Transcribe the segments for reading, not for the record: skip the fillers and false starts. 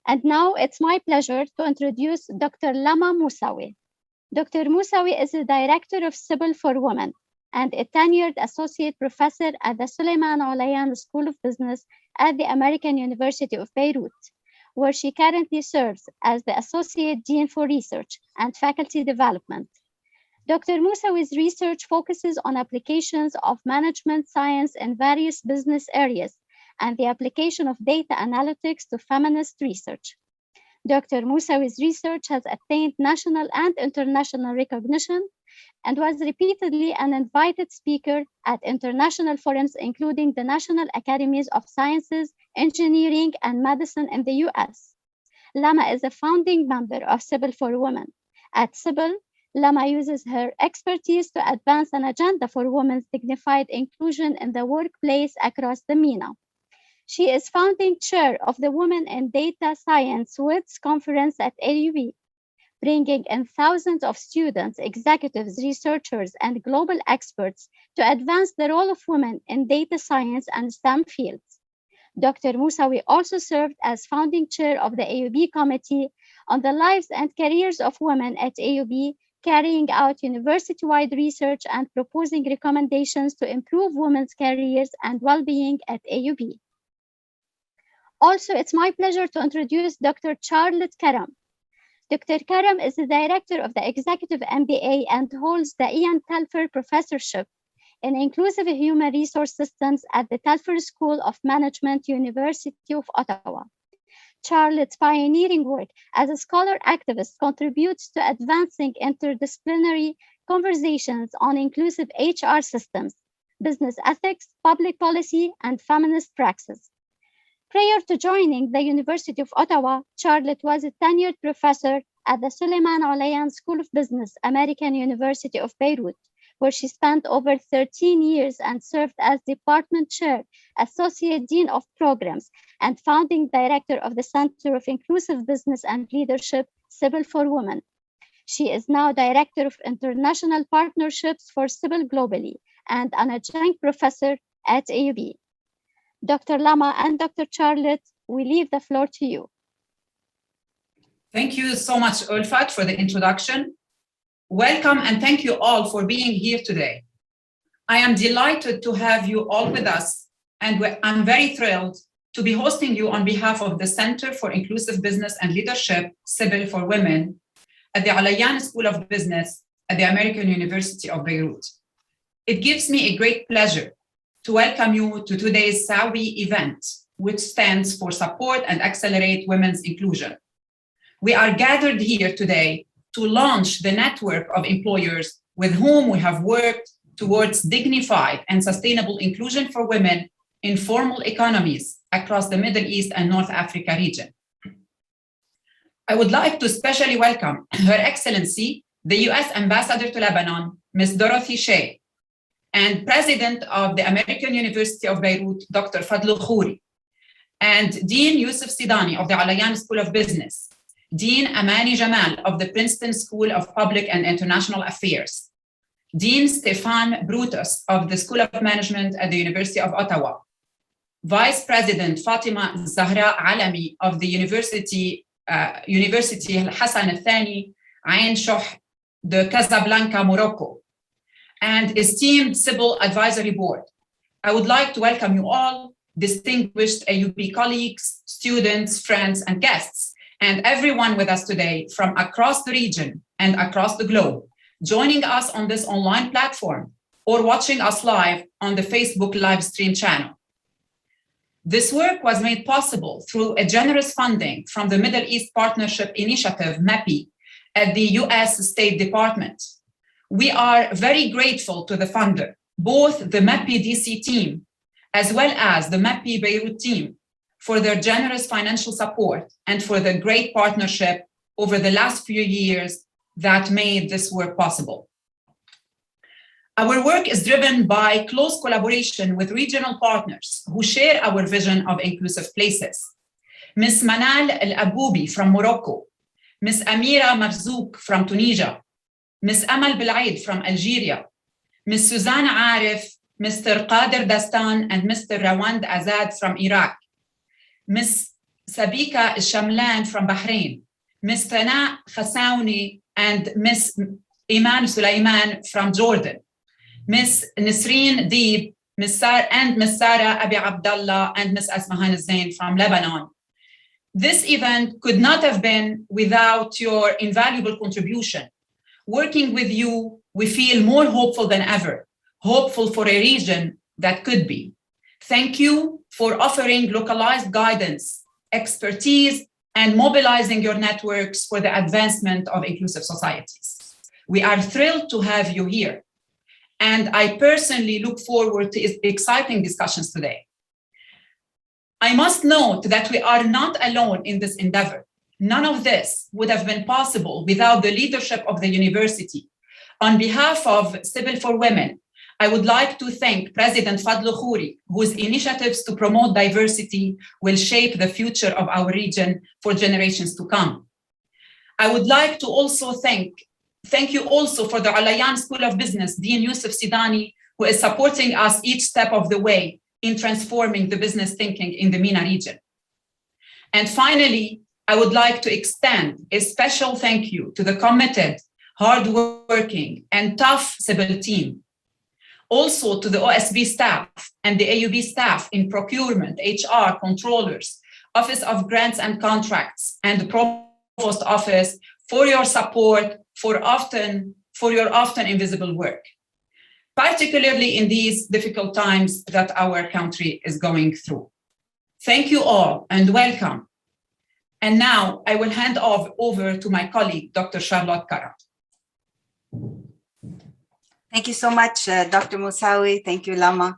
And now it's my pleasure to introduce Dr. Lama Musawi. Dr. Musawi is the director of Civil for Women and a tenured associate professor at the Suleiman Alayan School of Business at the American University of Beirut, where she currently serves as the Associate Dean for Research and Faculty Development. Dr. Musawi's research focuses on applications of management science in various business areas and the application of data analytics to feminist research. Dr. Musawi's research has attained national and international recognition and was repeatedly an invited speaker at international forums, including the National Academies of Sciences, Engineering, and Medicine in the US. Lama is a founding member of Civil for Women. At Civil, Lama uses her expertise to advance an agenda for women's dignified inclusion in the workplace across the MENA. She is founding chair of the Women in Data Science WIDS conference at AUB, bringing in thousands of students, executives, researchers, and global experts to advance the role of women in data science and STEM fields. Dr. Musawi also served as founding chair of the AUB Committee on the Lives and Careers of Women at AUB, carrying out university-wide research and proposing recommendations to improve women's careers and well-being at AUB. Also, it's my pleasure to introduce Dr. Charlotte Karam. Dr. Karam is the director of the Executive MBA and holds the Ian Telfer Professorship in Inclusive Human Resource Systems at the Telfer School of Management, University of Ottawa. Charlotte's pioneering work as a scholar activist contributes to advancing interdisciplinary conversations on inclusive HR systems, business ethics, public policy, and feminist praxis. Prior to joining the University of Ottawa, Charlotte was a tenured professor at the Suleiman Alayan School of Business, American University of Beirut, where she spent over 13 years and served as department chair, associate dean of programs, and founding director of the Center of Inclusive Business and Leadership, Civil for Women. She is now director of international partnerships for Civil globally and an adjunct professor at AUB. Dr. Lama and Dr. Charlotte, we leave the floor to you. Thank you so much, Ulfat, for the introduction. Welcome and thank you all for being here today. I am delighted to have you all with us, and I'm very thrilled to be hosting you on behalf of the Center for Inclusive Business and Leadership, Civil for Women, at the Alayan School of Business at the American University of Beirut. It gives me a great pleasure to welcome you to today's Sawi event, which stands for Support and Accelerate Women's Inclusion. We are gathered here today to launch the network of employers with whom we have worked towards dignified and sustainable inclusion for women in formal economies across the Middle East and North Africa region. I would like to especially welcome Her Excellency, the US Ambassador to Lebanon, Ms. Dorothy Shea, and President of the American University of Beirut, Dr. Fadlu Khouri, and Dean Yusuf Sidani of the Alayan School of Business, Dean Amani Jamal of the Princeton School of Public and International Affairs, Dean Stefan Brutus of the School of Management at the University of Ottawa, Vice President Fatima Zahra Alami of the University Hassan al-Thani, Ain Shoh de Casablanca, Morocco, and esteemed Civil Advisory Board. I would like to welcome you all, distinguished AUB colleagues, students, friends, and guests, and everyone with us today from across the region and across the globe, joining us on this online platform or watching us live on the Facebook live stream channel. This work was made possible through a generous funding from the Middle East Partnership Initiative, MEPI, at the US State Department. We are very grateful to the funder, both the MEPI DC team as well as the MEPI Beirut team, for their generous financial support and for the great partnership over the last few years that made this work possible. Our work is driven by close collaboration with regional partners who share our vision of inclusive places. Ms. Manal Al-Aboubi from Morocco, Ms. Amira Marzouk from Tunisia, Ms. Amal Belaid from Algeria, Ms. Suzanne Arif, Mr. Qadir Dastan, and Mr. Rawand Azad from Iraq, Ms. Sabika Shamlan from Bahrain, Ms. Tana Khassaouni and Ms. Iman Sulaiman from Jordan, Ms. Nisreen Deeb, Ms. Sarah Abi Abdallah and Ms. Asmahan Zain from Lebanon. This event could not have been without your invaluable contribution. Working with you, we feel more hopeful than ever, hopeful for a region that could be. Thank you for offering localized guidance, expertise, and mobilizing your networks for the advancement of inclusive societies. We are thrilled to have you here, and I personally look forward to exciting discussions today. I must note that we are not alone in this endeavor. None of this would have been possible without the leadership of the university. On behalf of Civil for Women, I would like to thank President Fadl Khouri, whose initiatives to promote diversity will shape the future of our region for generations to come. I would like to also thank you also for the Alayan School of Business, Dean Yusuf Sidani, who is supporting us each step of the way in transforming the business thinking in the MENA region. And finally, I would like to extend a special thank you to the committed, hardworking, and tough Civil team. Also to the OSB staff and the AUB staff in procurement, HR, controllers, Office of Grants and Contracts, and the Provost Office for your support, for your often invisible work, particularly in these difficult times that our country is going through. Thank you all and welcome. And now I will hand over to my colleague, Dr. Charlotte Kara. Thank you so much, Dr. Moussaoui. Thank you, Lama.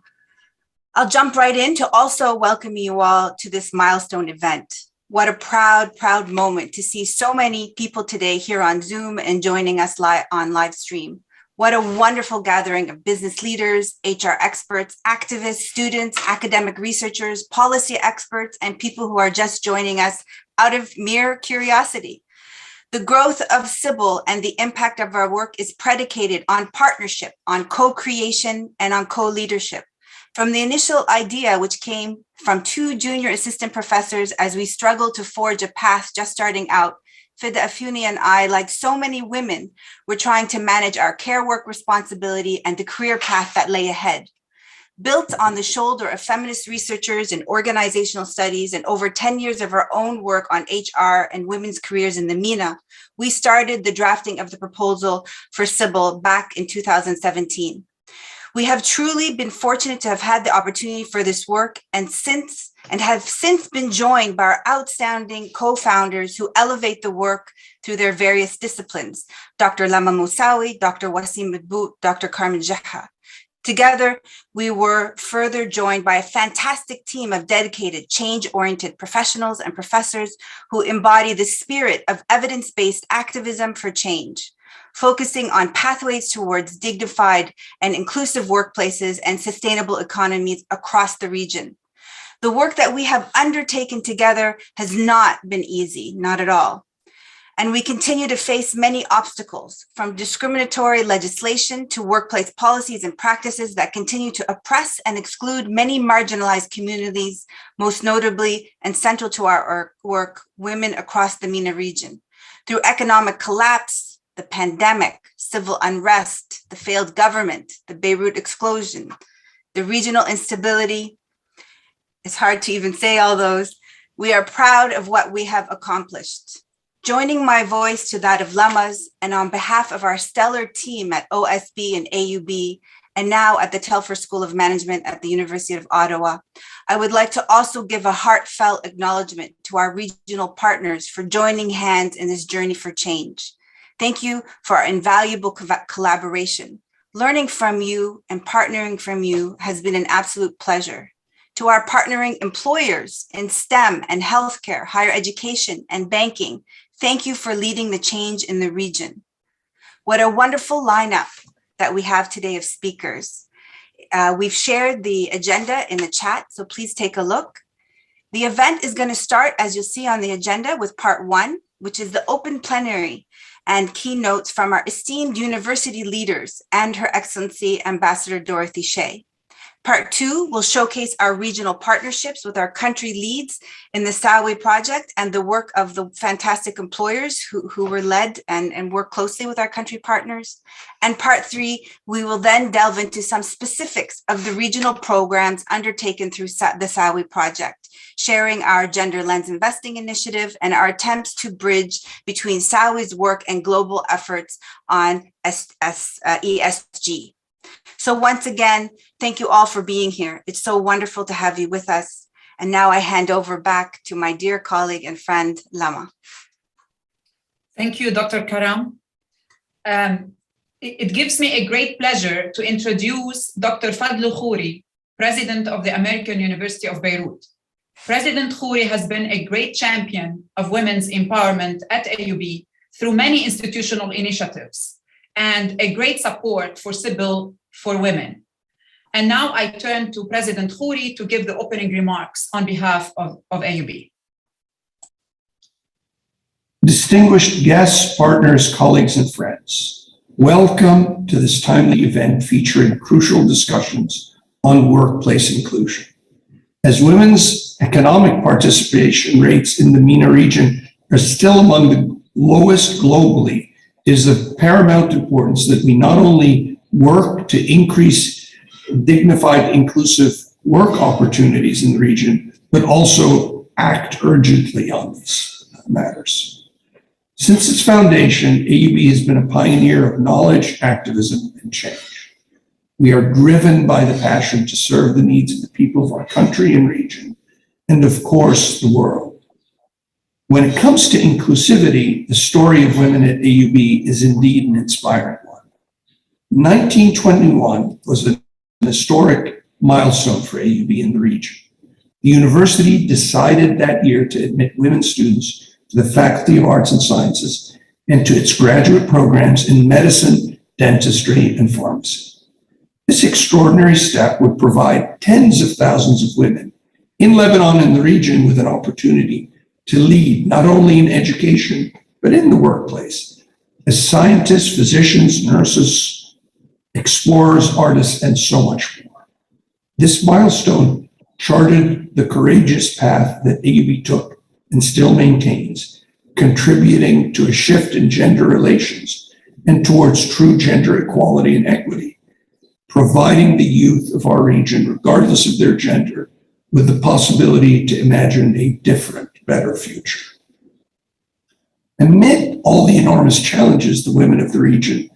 I'll jump right in to also welcome you all to this milestone event. What a proud, proud moment to see so many people today here on Zoom and joining us on live stream. What a wonderful gathering of business leaders, HR experts, activists, students, academic researchers, policy experts, and people who are just joining us out of mere curiosity. The growth of CIBL and the impact of our work is predicated on partnership, on co-creation, and on co-leadership. From the initial idea, which came from 2 junior assistant professors as we struggled to forge a path just starting out, Fida Afuni and I, like so many women, were trying to manage our care work responsibility and the career path that lay ahead. Built on the shoulder of feminist researchers in organizational studies and over 10 years of our own work on HR and women's careers in the MENA, we started the drafting of the proposal for CIBL back in 2017. We have truly been fortunate to have had the opportunity for this work and have since been joined by our outstanding co-founders who elevate the work through their various disciplines, Dr. Lama Moussaoui, Dr. Wasim Madbout, Dr. Carmen Jaha. Together, we were further joined by a fantastic team of dedicated, change-oriented professionals and professors who embody the spirit of evidence-based activism for change, focusing on pathways towards dignified and inclusive workplaces and sustainable economies across the region. The work that we have undertaken together has not been easy, not at all. And we continue to face many obstacles, from discriminatory legislation to workplace policies and practices that continue to oppress and exclude many marginalized communities, most notably and central to our work, women across the MENA region. Through economic collapse, the pandemic, civil unrest, the failed government, the Beirut explosion, the regional instability. It's hard to even say all those. We are proud of what we have accomplished. Joining my voice to that of Lama's, and on behalf of our stellar team at OSB and AUB, and now at the Telfer School of Management at the University of Ottawa, I would like to also give a heartfelt acknowledgement to our regional partners for joining hands in this journey for change. Thank you for our invaluable collaboration. Learning from you and partnering from you has been an absolute pleasure. To our partnering employers in STEM and healthcare, higher education, and banking, thank you for leading the change in the region. What a wonderful lineup that we have today of speakers. We've shared the agenda in the chat, so please take a look. The event is going to start, as you'll see on the agenda, with part 1, which is the open plenary and keynotes from our esteemed university leaders and Her Excellency Ambassador Dorothy Shea. Part 2 will showcase our regional partnerships with our country leads in the Sawi project and the work of the fantastic employers who were led and work closely with our country partners. And Part 3, we will then delve into some specifics of the regional programs undertaken through the Sawi project, sharing our Gender Lens Investing Initiative and our attempts to bridge between Sawi's work and global efforts on ESG. So once again, thank you all for being here. It's so wonderful to have you with us. And now I hand over back to my dear colleague and friend, Lama. Thank you, Dr. Karam. It gives me a great pleasure to introduce Dr. Fadlu Khouri, President of the American University of Beirut. President Khouri has been a great champion of women's empowerment at AUB through many institutional initiatives and a great support for Sybil for women. And now I turn to President Khouri to give the opening remarks on behalf of AUB. Distinguished guests, partners, colleagues, and friends, welcome to this timely event featuring crucial discussions on workplace inclusion. As women's economic participation rates in the MENA region are still among the lowest globally, it is of paramount importance that we not only work to increase dignified, inclusive work opportunities in the region, but also act urgently on these matters. Since its foundation, AUB has been a pioneer of knowledge, activism, and change. We are driven by the passion to serve the needs of the people of our country and region, and of course, the world. When it comes to inclusivity, the story of women at AUB is indeed an inspiring one. 1921 was an historic milestone for AUB in the region. The university decided that year to admit women students to the Faculty of Arts and Sciences and to its graduate programs in medicine, dentistry, and pharmacy. This extraordinary step would provide tens of thousands of women in Lebanon and the region with an opportunity to lead not only in education, but in the workplace as scientists, physicians, nurses, explorers, artists, and so much more. This milestone charted the courageous path that AUB took and still maintains, contributing to a shift in gender relations and towards true gender equality and equity, providing the youth of our region, regardless of their gender, with the possibility to imagine a different, better future. Amid all the enormous challenges the women of the region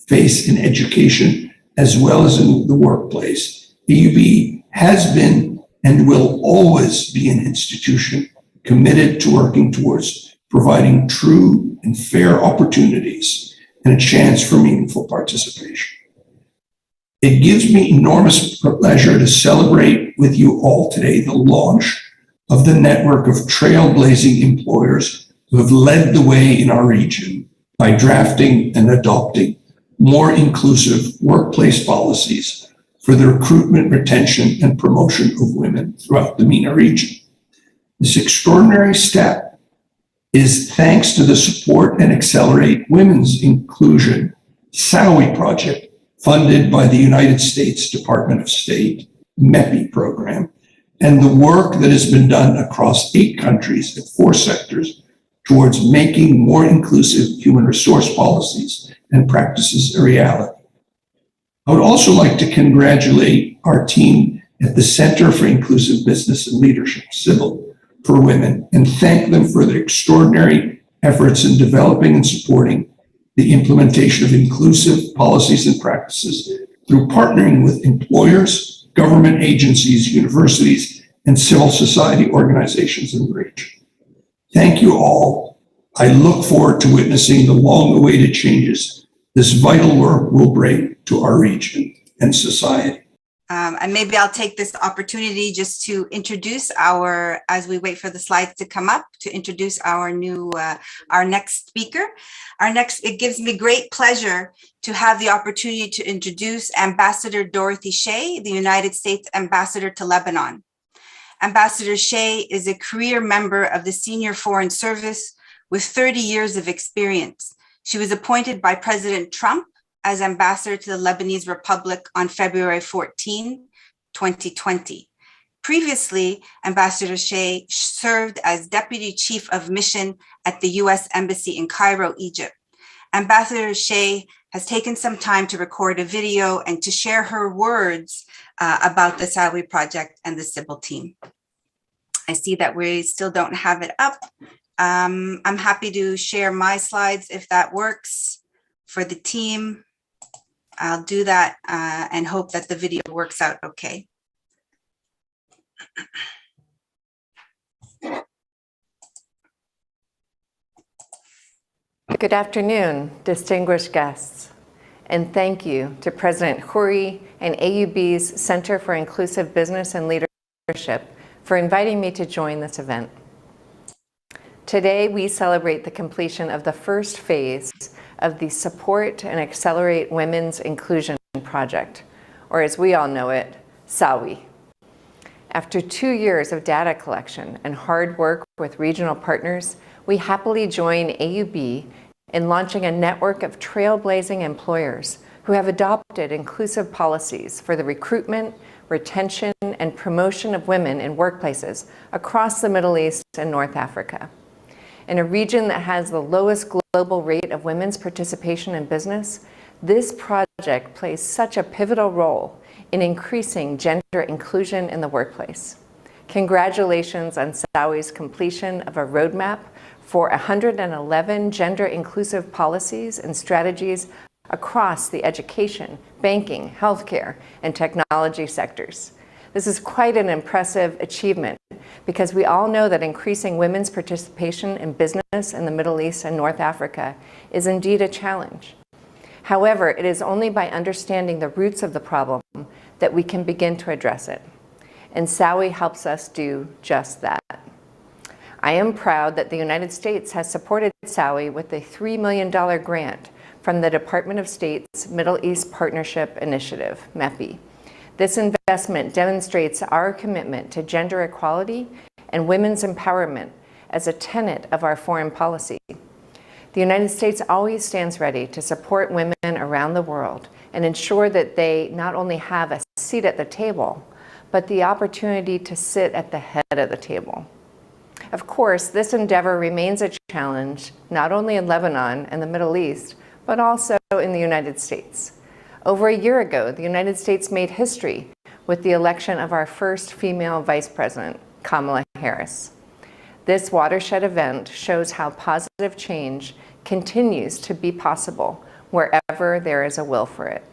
face in education as well as in the workplace, AUB has been and will always be an institution committed to working towards providing true and fair opportunities and a chance for meaningful participation. It gives me enormous pleasure to celebrate with you all today the launch of the network of trailblazing employers who have led the way in our region by drafting and adopting more inclusive workplace policies for the recruitment, retention, and promotion of women throughout the MENA region. This extraordinary step is thanks to the Support and Accelerate Women's Inclusion Sawi project funded by the United States Department of State MEPI program, and the work that has been done across 8 countries in 4 sectors towards making more inclusive human resource policies and practices a reality. I would also like to congratulate our team at the Center for Inclusive Business and Leadership, Sybil for Women, and thank them for their extraordinary efforts in developing and supporting the implementation of inclusive policies and practices through partnering with employers, government agencies, universities, and civil society organizations in the region. Thank you all. I look forward to witnessing the long-awaited changes this vital work will bring to our region and society. And maybe I'll take this opportunity just to introduce as we wait for the slides to come up, to introduce our next speaker. It gives me great pleasure to have the opportunity to introduce Ambassador Dorothy Shea, the United States Ambassador to Lebanon. Ambassador Shea is a career member of the Senior Foreign Service with 30 years of experience. She was appointed by President Trump as ambassador to the Lebanese Republic on February 14, 2020. Previously, Ambassador Shea served as Deputy Chief of Mission at the U.S. Embassy in Cairo, Egypt. Ambassador Shea has taken some time to record a video and to share her words about the Sawi project and the Sybil team. I see that we still don't have it up. I'm happy to share my slides if that works for the team. I'll do that and hope that the video works out okay. Good afternoon, distinguished guests, and thank you to President Khoury and AUB's Center for Inclusive Business and Leadership for inviting me to join this event. Today, we celebrate the completion of the first phase of the Support and Accelerate Women's Inclusion Project, or as we all know it, Sawi. After 2 years of data collection and hard work with regional partners, we happily join AUB in launching a network of trailblazing employers who have adopted inclusive policies for the recruitment, retention, and promotion of women in workplaces across the Middle East and North Africa. In a region that has the lowest global rate of women's participation in business, this project plays such a pivotal role in increasing gender inclusion in the workplace. Congratulations on Sawi's completion of a roadmap for 111 gender-inclusive policies and strategies across the education, banking, healthcare, and technology sectors. This is quite an impressive achievement because we all know that increasing women's participation in business in the Middle East and North Africa is indeed a challenge. However, it is only by understanding the roots of the problem that we can begin to address it. And Sawi helps us do just that. I am proud that the United States has supported Sawi with a $3 million grant from the Department of State's Middle East Partnership Initiative, MEPI. This investment demonstrates our commitment to gender equality and women's empowerment as a tenet of our foreign policy. The United States always stands ready to support women around the world and ensure that they not only have a seat at the table, but the opportunity to sit at the head of the table. Of course, this endeavor remains a challenge, not only in Lebanon and the Middle East, but also in the United States. Over a year ago, the United States made history with the election of our first female vice president, Kamala Harris. This watershed event shows how positive change continues to be possible wherever there is a will for it.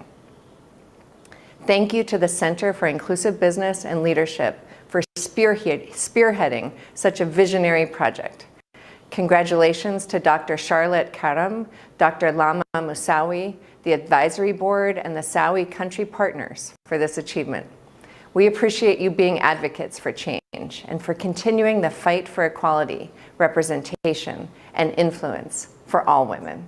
Thank you to the Center for Inclusive Business and Leadership for spearheading such a visionary project. Congratulations to Dr. Charlotte Karam, Dr. Lama Moussaoui, the Advisory Board, and the Sawi country partners for this achievement. We appreciate you being advocates for change and for continuing the fight for equality, representation, and influence for all women.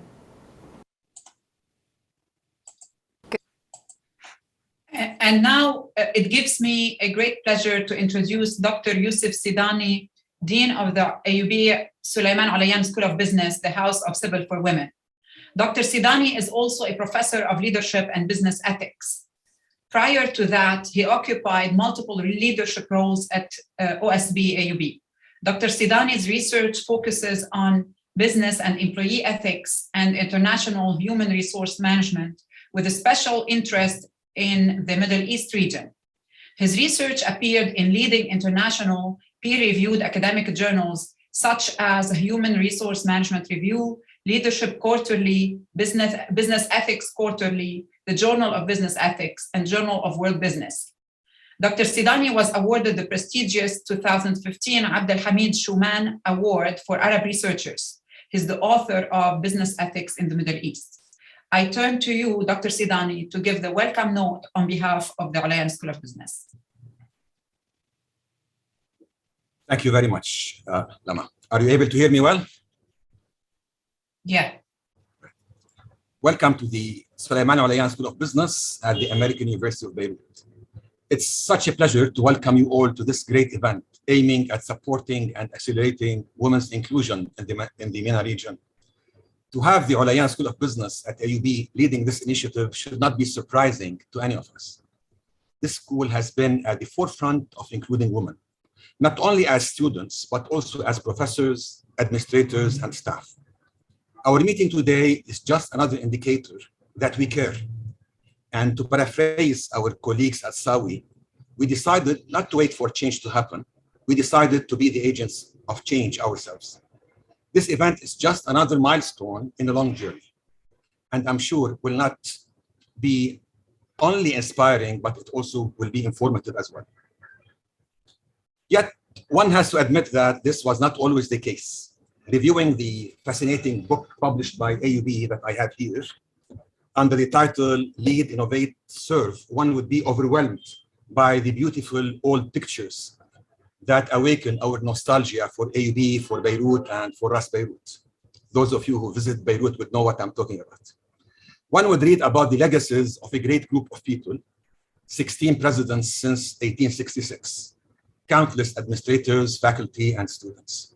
And now it gives me a great pleasure to introduce Dr. Youssef Sidani, Dean of the AUB Suleiman Alayan School of Business, the House of Sybil for Women. Dr. Sidani is also a professor of leadership and business ethics. Prior to that, he occupied multiple leadership roles at OSB AUB. Dr. Sidani's research focuses on business and employee ethics and international human resource management with a special interest in the Middle East region. His research appeared in leading international peer-reviewed academic journals such as Human Resource Management Review, Leadership Quarterly, Business Ethics Quarterly, the Journal of Business Ethics, and Journal of World Business. Dr. Sidani was awarded the prestigious 2015 Abd al-Hamid Shuman Award for Arab Researchers. He's the author of Business Ethics in the Middle East. I turn to you, Dr. Sidani, to give the welcome note on behalf of the Alayan School of Business. Thank you very much, Lama. Are you able to hear me well? Yeah. Welcome to the Suleiman Alayan School of Business at the American University of Beirut. It's such a pleasure to welcome you all to this great event aiming at supporting and accelerating women's inclusion in the MENA region. To have the Alayan School of Business at AUB leading this initiative should not be surprising to any of us. this school has been at the forefront of including women, not only as students, but also as professors, administrators, and staff. Our meeting today is just another indicator that we care. And to paraphrase our colleagues at Sawi, we decided not to wait for change to happen. We decided to be the agents of change ourselves. This event is just another milestone in a long journey, and I'm sure will not be only inspiring, but it also will be informative as well. Yet, one has to admit that this was not always the case. Reviewing the fascinating book published by AUB that I have here, under the title Lead, Innovate, Serve, one would be overwhelmed by the beautiful old pictures that awaken our nostalgia for AUB, for Beirut, and for Ras Beirut. Those of you who visit Beirut would know what I'm talking about. One would read about the legacies of a great group of people, 16 presidents since 1866, countless administrators, faculty, and students.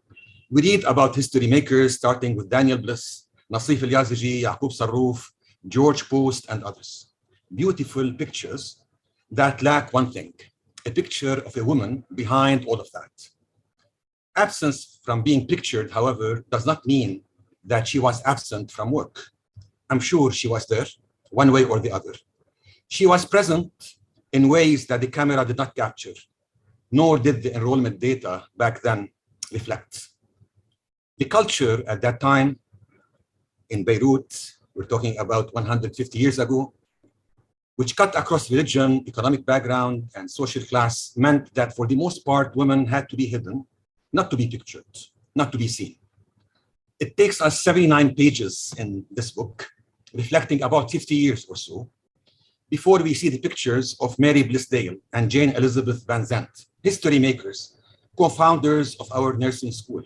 We read about history makers, starting with Daniel Bliss, Nassif El-Yazigi, Yaqub Sarrouf, George Post, and others. Beautiful pictures that lack one thing, a picture of a woman behind all of that. Absence from being pictured, however, does not mean that she was absent from work. I'm sure she was there, one way or the other. She was present in ways that the camera did not capture, nor did the enrollment data back then reflect. The culture at that time in Beirut, we're talking about 150 years ago, which cut across religion, economic background, and social class, meant that for the most part, women had to be hidden, not to be pictured, not to be seen. It takes us 79 pages in this book, reflecting about 50 years or so, before we see the pictures of Mary Blissdale and Jane Elizabeth Van Zandt, history makers, co-founders of our nursing school,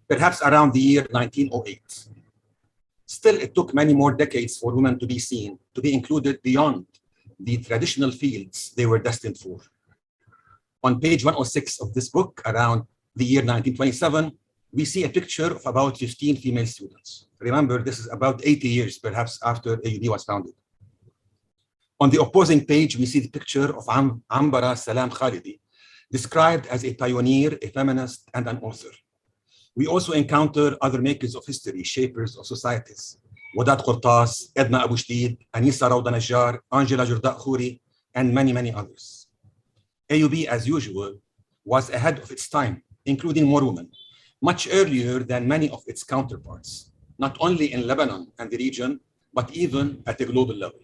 perhaps around the year 1908. Still, it took many more decades for women to be seen, to be included beyond the traditional fields they were destined for. On page 106 of this book, around the year 1927, we see a picture of about 15 female students. Remember, this is about 80 years, perhaps, after AUB was founded. On the opposing page, we see the picture of Ambara Salam Khalidi, described as a pioneer, a feminist, and an author. We also encounter other makers of history, shapers of societies, Wadat Qurtas, Edna Abu Shdid, Anisa Rawda Najjar, Angela Jorda Khouri, and many, many others. AUB, as usual, was ahead of its time, including more women, much earlier than many of its counterparts, not only in Lebanon and the region, but even at a global level.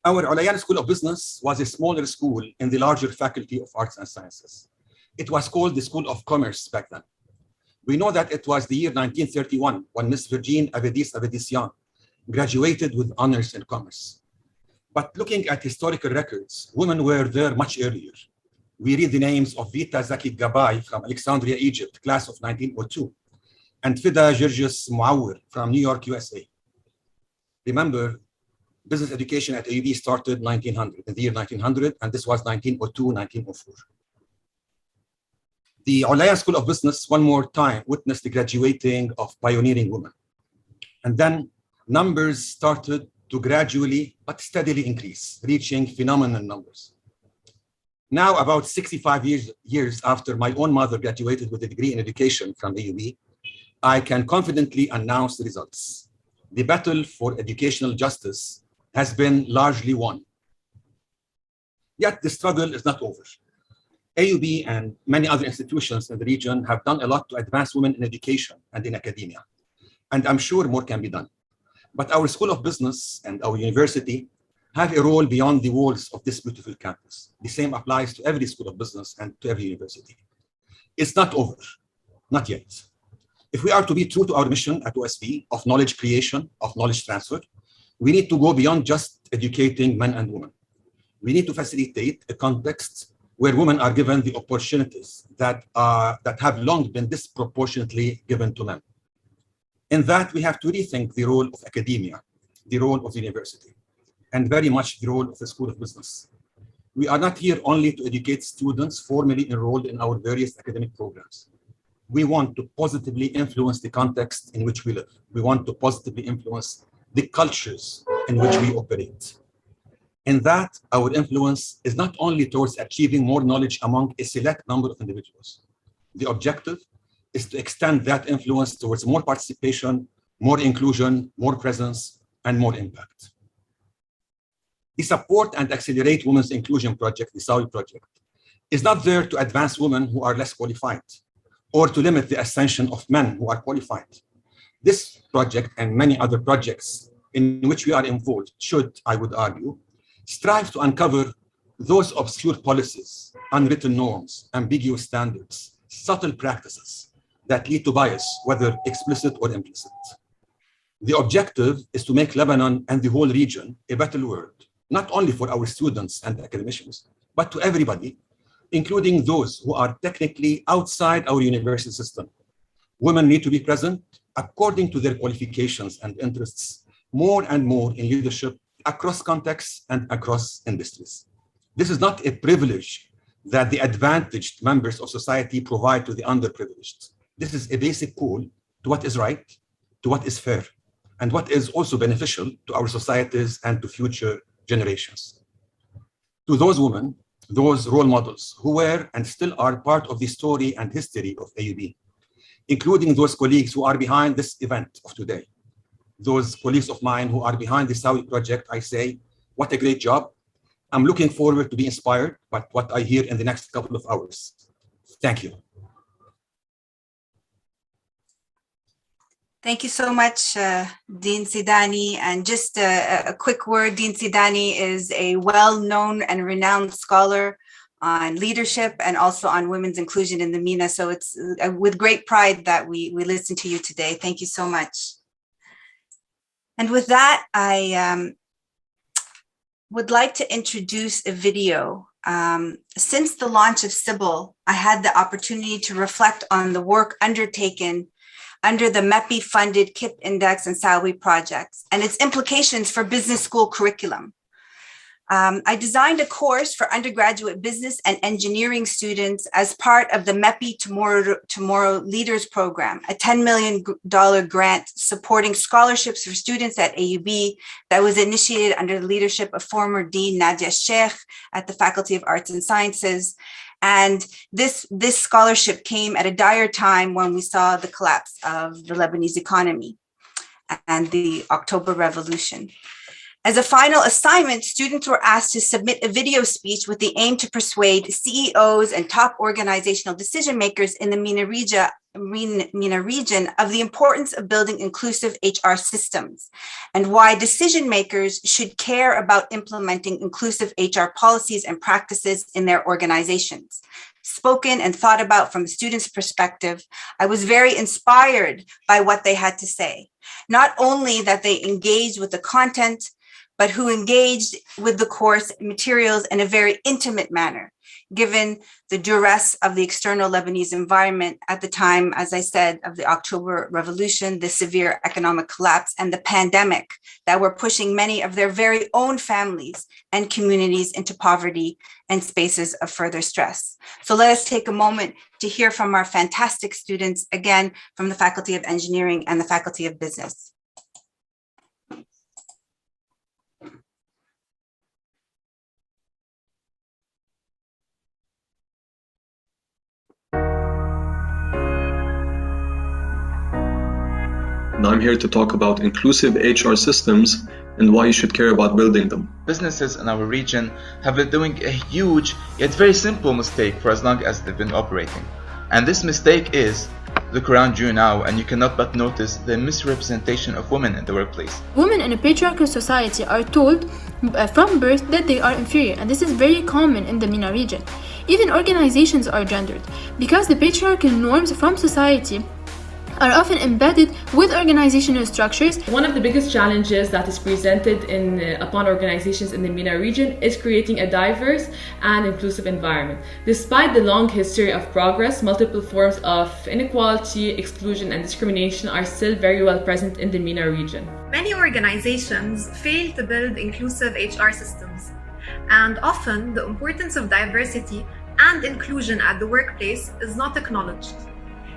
Our Olayan School of Business was a smaller school in the larger Faculty of Arts and Sciences. It was called the School of Commerce back then. We know that it was the year 1931 when Miss Virginie Avedis graduated with honors in commerce. But looking at historical records, women were there much earlier. We read the names of Vita Zaki Gabay from Alexandria, Egypt, class of 1902, and Fida Georgios Muawir from New York, USA. Remember, business education at AUB started in the year 1900, and this was 1902, 1904. The Olayan School of Business, one more time, witnessed the graduating of pioneering women. And then numbers started to gradually but steadily increase, reaching phenomenal numbers. Now, about 65 years after my own mother graduated with a degree in education from AUB, I can confidently announce the results. The battle for educational justice has been largely won. Yet the struggle is not over. AUB and many other institutions in the region have done a lot to advance women in education and in academia. And I'm sure more can be done. But our School of Business and our university have a role beyond the walls of this beautiful campus. The same applies to every School of Business and to every university. It's not over, not yet. If we are to be true to our mission at OSB of knowledge creation, of knowledge transfer, we need to go beyond just educating men and women. We need to facilitate a context where women are given the opportunities that have long been disproportionately given to men. In that, we have to rethink the role of academia, the role of the university, and very much the role of the School of Business. We are not here only to educate students formally enrolled in our various academic programs. We want to positively influence the context in which we live. We want to positively influence the cultures in which we operate. In that, our influence is not only towards achieving more knowledge among a select number of individuals. The objective is to extend that influence towards more participation, more inclusion, more presence, and more impact. The Support and Accelerate Women's Inclusion Project, the Sawi project, is not there to advance women who are less qualified or to limit the ascension of men who are qualified. This project and many other projects in which we are involved should, I would argue, strive to uncover those obscure policies, unwritten norms, ambiguous standards, subtle practices that lead to bias, whether explicit or implicit. The objective is to make Lebanon and the whole region a better world, not only for our students and academicians, but to everybody, including those who are technically outside our university system. Women need to be present according to their qualifications and interests more and more in leadership across contexts and across industries. This is not a privilege that the advantaged members of society provide to the underprivileged. This is a basic call to what is right, to what is fair, and what is also beneficial to our societies and to future generations. To those women, those role models who were and still are part of the story and history of AUB, including those colleagues who are behind this event of today, those colleagues of mine who are behind the Sawi project, I say, what a great job. I'm looking forward to be inspired by what I hear in the next couple of hours. Thank you. Thank you so much, Dean Sidani. And just a quick word, Dean Sidani is a well-known and renowned scholar on leadership and also on women's inclusion in the MENA. So it's with great pride that we listen to you today. Thank you so much. And with that, I would like to introduce a video. Since the launch of Sybil, I had the opportunity to reflect on the work undertaken under the MEPI-funded KIP Index and Sawi projects and its implications for business school curriculum. I designed a course for undergraduate business and engineering students as part of the MEPI Tomorrow Leaders Program, a $10 million grant supporting scholarships for students at AUB that was initiated under the leadership of former Dean Nadia Sheikh at the Faculty of Arts and Sciences. And this scholarship came at a dire time when we saw the collapse of the Lebanese economy and the October Revolution. As a final assignment, students were asked to submit a video speech with the aim to persuade CEOs and top organizational decision makers in the MENA region of the importance of building inclusive HR systems and why decision makers should care about implementing inclusive HR policies and practices in their organizations. Spoken and thought about from a student's perspective, I was very inspired by what they had to say. Not only that they engaged with the content, but who engaged with the course materials in a very intimate manner, given the duress of the external Lebanese environment at the time, as I said, of the October Revolution, the severe economic collapse, and the pandemic that were pushing many of their very own families and communities into poverty and spaces of further stress. So let us take a moment to hear from our fantastic students, again, from the Faculty of Engineering and the Faculty of Business. And I'm here to talk about inclusive HR systems and why you should care about building them. Businesses in our region have been doing a huge yet very simple mistake for as long as they've been operating. And this mistake is, look around you now and you cannot but notice the misrepresentation of women in the workplace. Women in a patriarchal society are told from birth that they are inferior, and this is very common in the MENA region. Even organizations are gendered because the patriarchal norms from society are often embedded with organizational structures. One of the biggest challenges that is presented upon organizations in the MENA region is creating a diverse and inclusive environment. Despite the long history of progress, multiple forms of inequality, exclusion, and discrimination are still very well present in the MENA region. Many organizations fail to build inclusive HR systems, and often the importance of diversity and inclusion at the workplace is not acknowledged.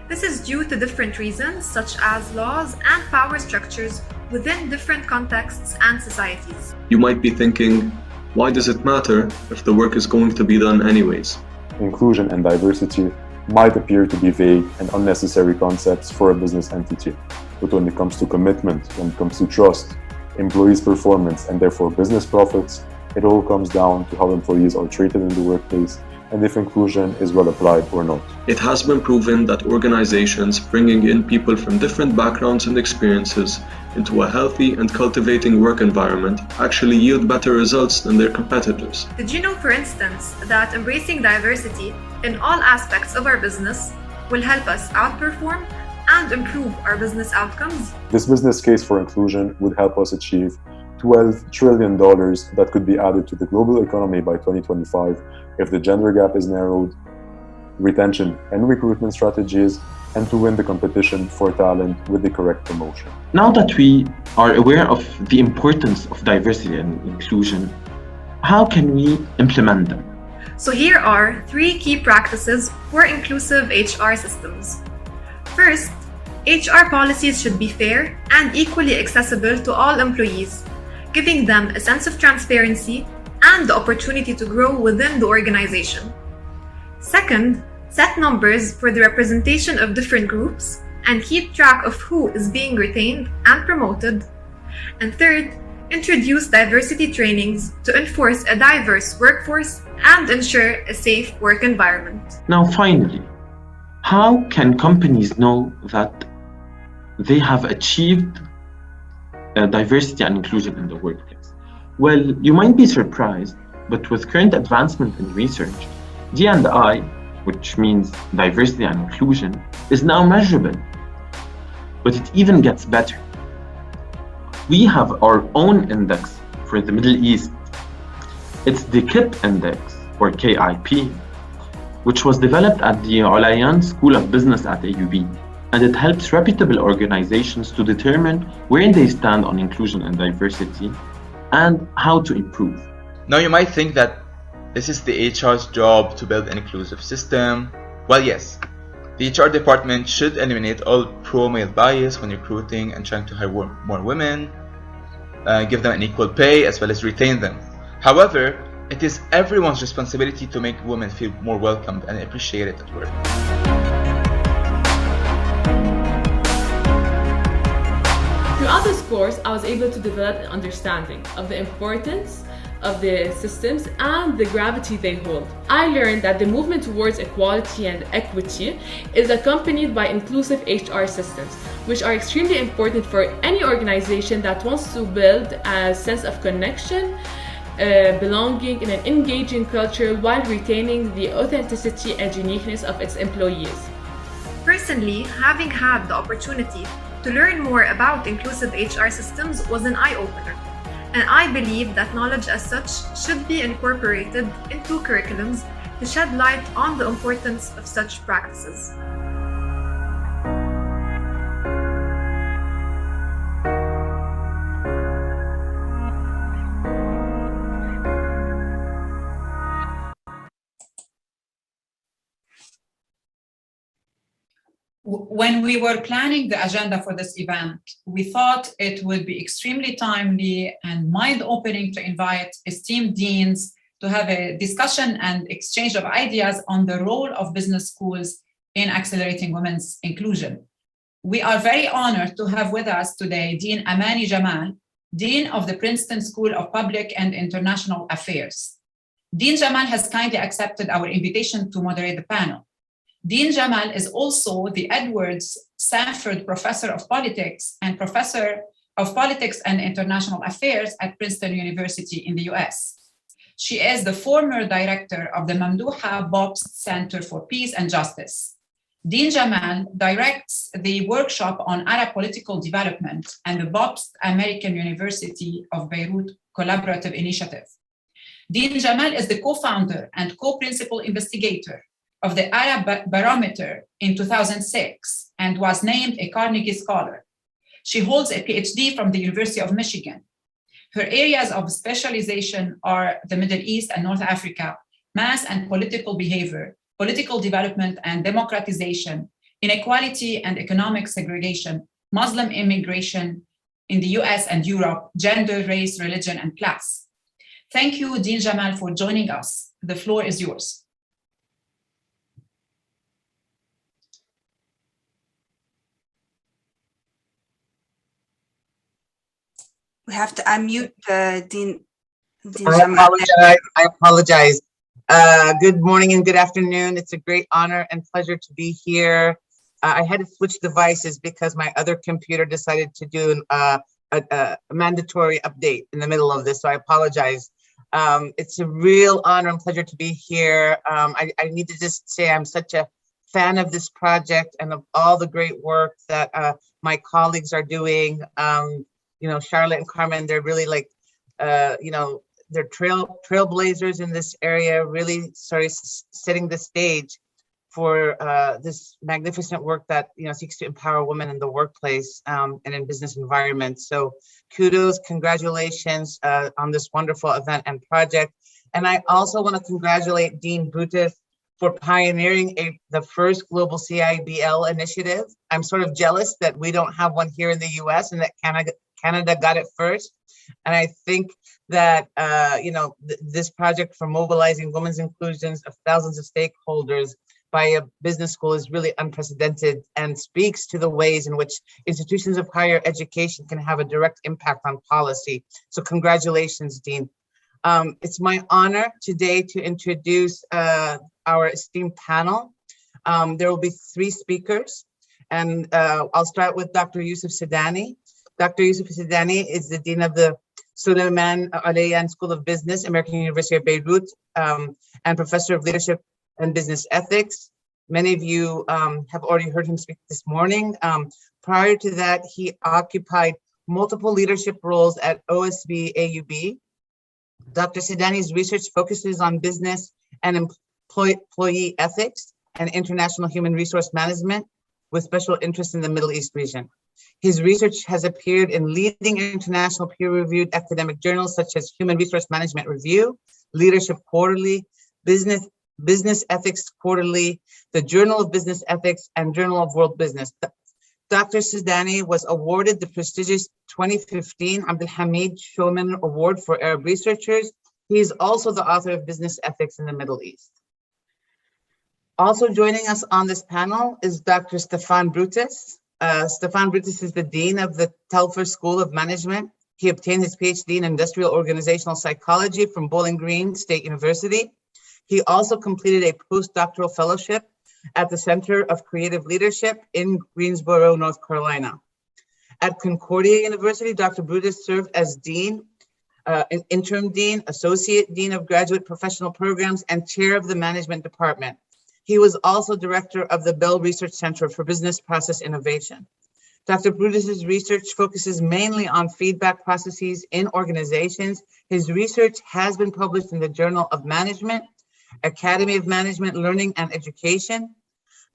This is due to different reasons, such as laws and power structures within different contexts and societies. You might be thinking, Why does it matter if the work is going to be done anyways? Inclusion and diversity might appear to be vague and unnecessary concepts for a business entity, but when it comes to commitment, when it comes to trust, employees' performance, and therefore business profits, it all comes down to how employees are treated in the workplace and if inclusion is well applied or not. It has been proven that organizations bringing in people from different backgrounds and experiences into a healthy and cultivating work environment actually yield better results than their competitors. Did you know, for instance, that embracing diversity in all aspects of our business will help us outperform and improve our business outcomes? This business case for inclusion would help us achieve $12 trillion that could be added to the global economy by 2025 if the gender gap is narrowed, retention and recruitment strategies, and to win the competition for talent with the correct promotion. Now that we are aware of the importance of diversity and inclusion, how can we implement them? So here are 3 key practices for inclusive HR systems. First, HR policies should be fair and equally accessible to all employees, giving them a sense of transparency and the opportunity to grow within the organization. Second, set numbers for the representation of different groups and keep track of who is being retained and promoted. And third, introduce diversity trainings to enforce a diverse workforce and ensure a safe work environment. Now, finally, how can companies know that they have achieved diversity and inclusion in the workplace? Well, you might be surprised, but with current advancement in research, D&I, which means diversity and inclusion, is now measurable. But it even gets better. We have our own index for the Middle East. It's the KIP index, or KIP, which was developed at the Olayan School of Business at AUB, and it helps reputable organizations to determine where they stand on inclusion and diversity and how to improve. Now you might think that this is the HR's job to build an inclusive system. Well, yes, the HR department should eliminate all pro-male bias when recruiting and trying to hire more women, give them an equal pay as well as retain them. However, it is everyone's responsibility to make women feel more welcomed and appreciated at work. Throughout this course, I was able to develop an understanding of the importance of the systems and the gravity they hold. I learned that the movement towards equality and equity is accompanied by inclusive HR systems, which are extremely important for any organization that wants to build a sense of connection, belonging in an engaging culture while retaining the authenticity and uniqueness of its employees. Personally, having had the opportunity to learn more about inclusive HR systems was an eye-opener, and I believe that knowledge as such should be incorporated into curriculums to shed light on the importance of such practices. When we were planning the agenda for this event, we thought it would be extremely timely and mind-opening to invite esteemed deans to have a discussion and exchange of ideas on the role of business schools in accelerating women's inclusion. We are very honored to have with us today Dean Amani Jamal, Dean of the Princeton School of Public and International Affairs. Dean Jamal has kindly accepted our invitation to moderate the panel. Dean Jamal is also the Edwards Sanford Professor of Politics and Professor of Politics and International Affairs at Princeton University in the US. She is the former director of the Mamdouha Bobst Center for Peace and Justice. Dean Jamal directs the workshop on Arab political development and the Bobst American University of Beirut Collaborative Initiative. Dean Jamal is the co-founder and co-principal investigator of the Arab Barometer in 2006 and was named a Carnegie Scholar. She holds a PhD from the University of Michigan. Her areas of specialization are the Middle East and North Africa, mass and political behavior, political development and democratization, inequality and economic segregation, Muslim immigration in the US and Europe, gender, race, religion, and class. Thank you, Dean Jamal, for joining us. The floor is yours. We have to unmute Dean Jamal. I apologize. Good morning and good afternoon. It's a great honor and pleasure to be here. I had to switch devices because my other computer decided to do a mandatory update in the middle of this, so I apologize. It's a real honor and pleasure to be here. I need to just say I'm such a fan of this project and of all the great work that my colleagues are doing. You know, Charlotte and Carmen, they're really like, you know, they're trailblazers in this area, really setting the stage for this magnificent work that, you know, seeks to empower women in the workplace and in business environments. So kudos, congratulations on this wonderful event and project. And I also want to congratulate Dean Brutus for pioneering the first global CIBL initiative. I'm sort of jealous that we don't have one here in the US and that Canada got it first. And I think that, you know, this project for mobilizing women's inclusions of thousands of stakeholders by a business school is really unprecedented and speaks to the ways in which institutions of higher education can have a direct impact on policy. So congratulations, Dean. It's my honor today to introduce our esteemed panel. There will be 3 speakers, and I'll start with Dr. Yusuf Sidani. Dr. Yusuf Sidani is the Dean of the Suleiman Alayan School of Business, American University of Beirut, and Professor of Leadership and Business Ethics. Many of you have already heard him speak this morning. Prior to that, he occupied multiple leadership roles at OSB AUB. Dr. Sidani's research focuses on business and employee ethics and international human resource management with special interest in the Middle East region. His research has appeared in leading international peer-reviewed academic journals such as Human Resource Management Review, Leadership Quarterly, Business Ethics Quarterly, the Journal of Business Ethics, and Journal of World Business. Dr. Sidani was awarded the prestigious 2015 Abdul Hamid Shoman Award for Arab Researchers. He is also the author of Business Ethics in the Middle East. Also joining us on this panel is Dr. Stefan Brutus. Stefan Brutus is the Dean of the Telfer School of Management. He obtained his PhD in Industrial Organizational Psychology from Bowling Green State University. He also completed a postdoctoral fellowship at the Center of Creative Leadership in Greensboro, North Carolina. At Concordia University, Dr. Brutus served as Dean, an Interim Dean, Associate Dean of Graduate Professional Programs, and Chair of the Management Department. He was also Director of the Bell Research Center for Business Process Innovation. Dr. Brutus's research focuses mainly on feedback processes in organizations. His research has been published in the Journal of Management, Academy of Management Learning and Education,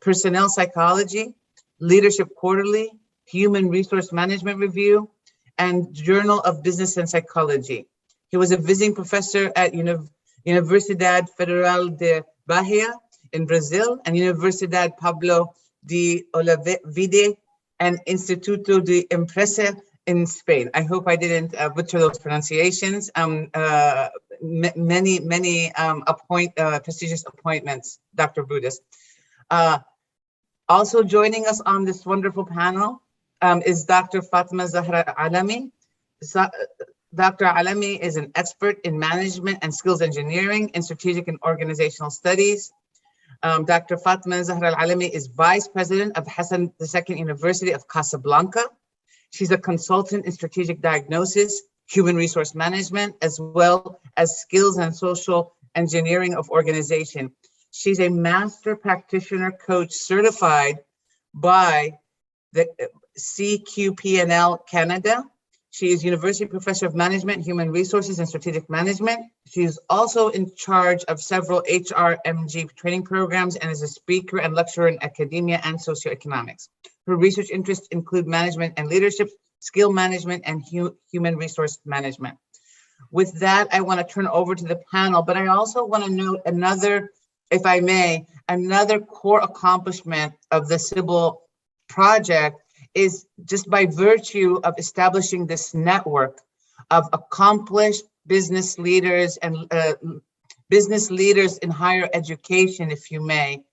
Personnel Psychology, Leadership Quarterly, Human Resource Management Review, and Journal of Business and Psychology. He was a visiting professor at Universidad Federal de Bahia in Brazil and Universidad Pablo de Olavide and Instituto de Empresa in Spain. I hope I didn't butcher those pronunciations. Many prestigious appointments, Dr. Brutus. Also joining us on this wonderful panel is Dr. Fatma Zahra Alami. Dr. Alami is an expert in management and skills engineering in strategic and organizational studies. Dr. Fatma Zahra Alami is Vice President of Hassan II University of Casablanca. She's a consultant in strategic diagnosis, human resource management, as well as skills and social engineering of organization. She's a master practitioner coach certified by the CQPNL Canada. She is University Professor of Management, Human Resources, and Strategic Management. She is also in charge of several HRMG training programs and is a speaker and lecturer in academia and socioeconomics. Her research interests include management and leadership, skill management, and human resource management. With that, I want to turn over to the panel, but I also want to note another, if I may, another core accomplishment of the CIBL project is just by virtue of establishing this network of accomplished business leaders and business leaders in higher education, if you may.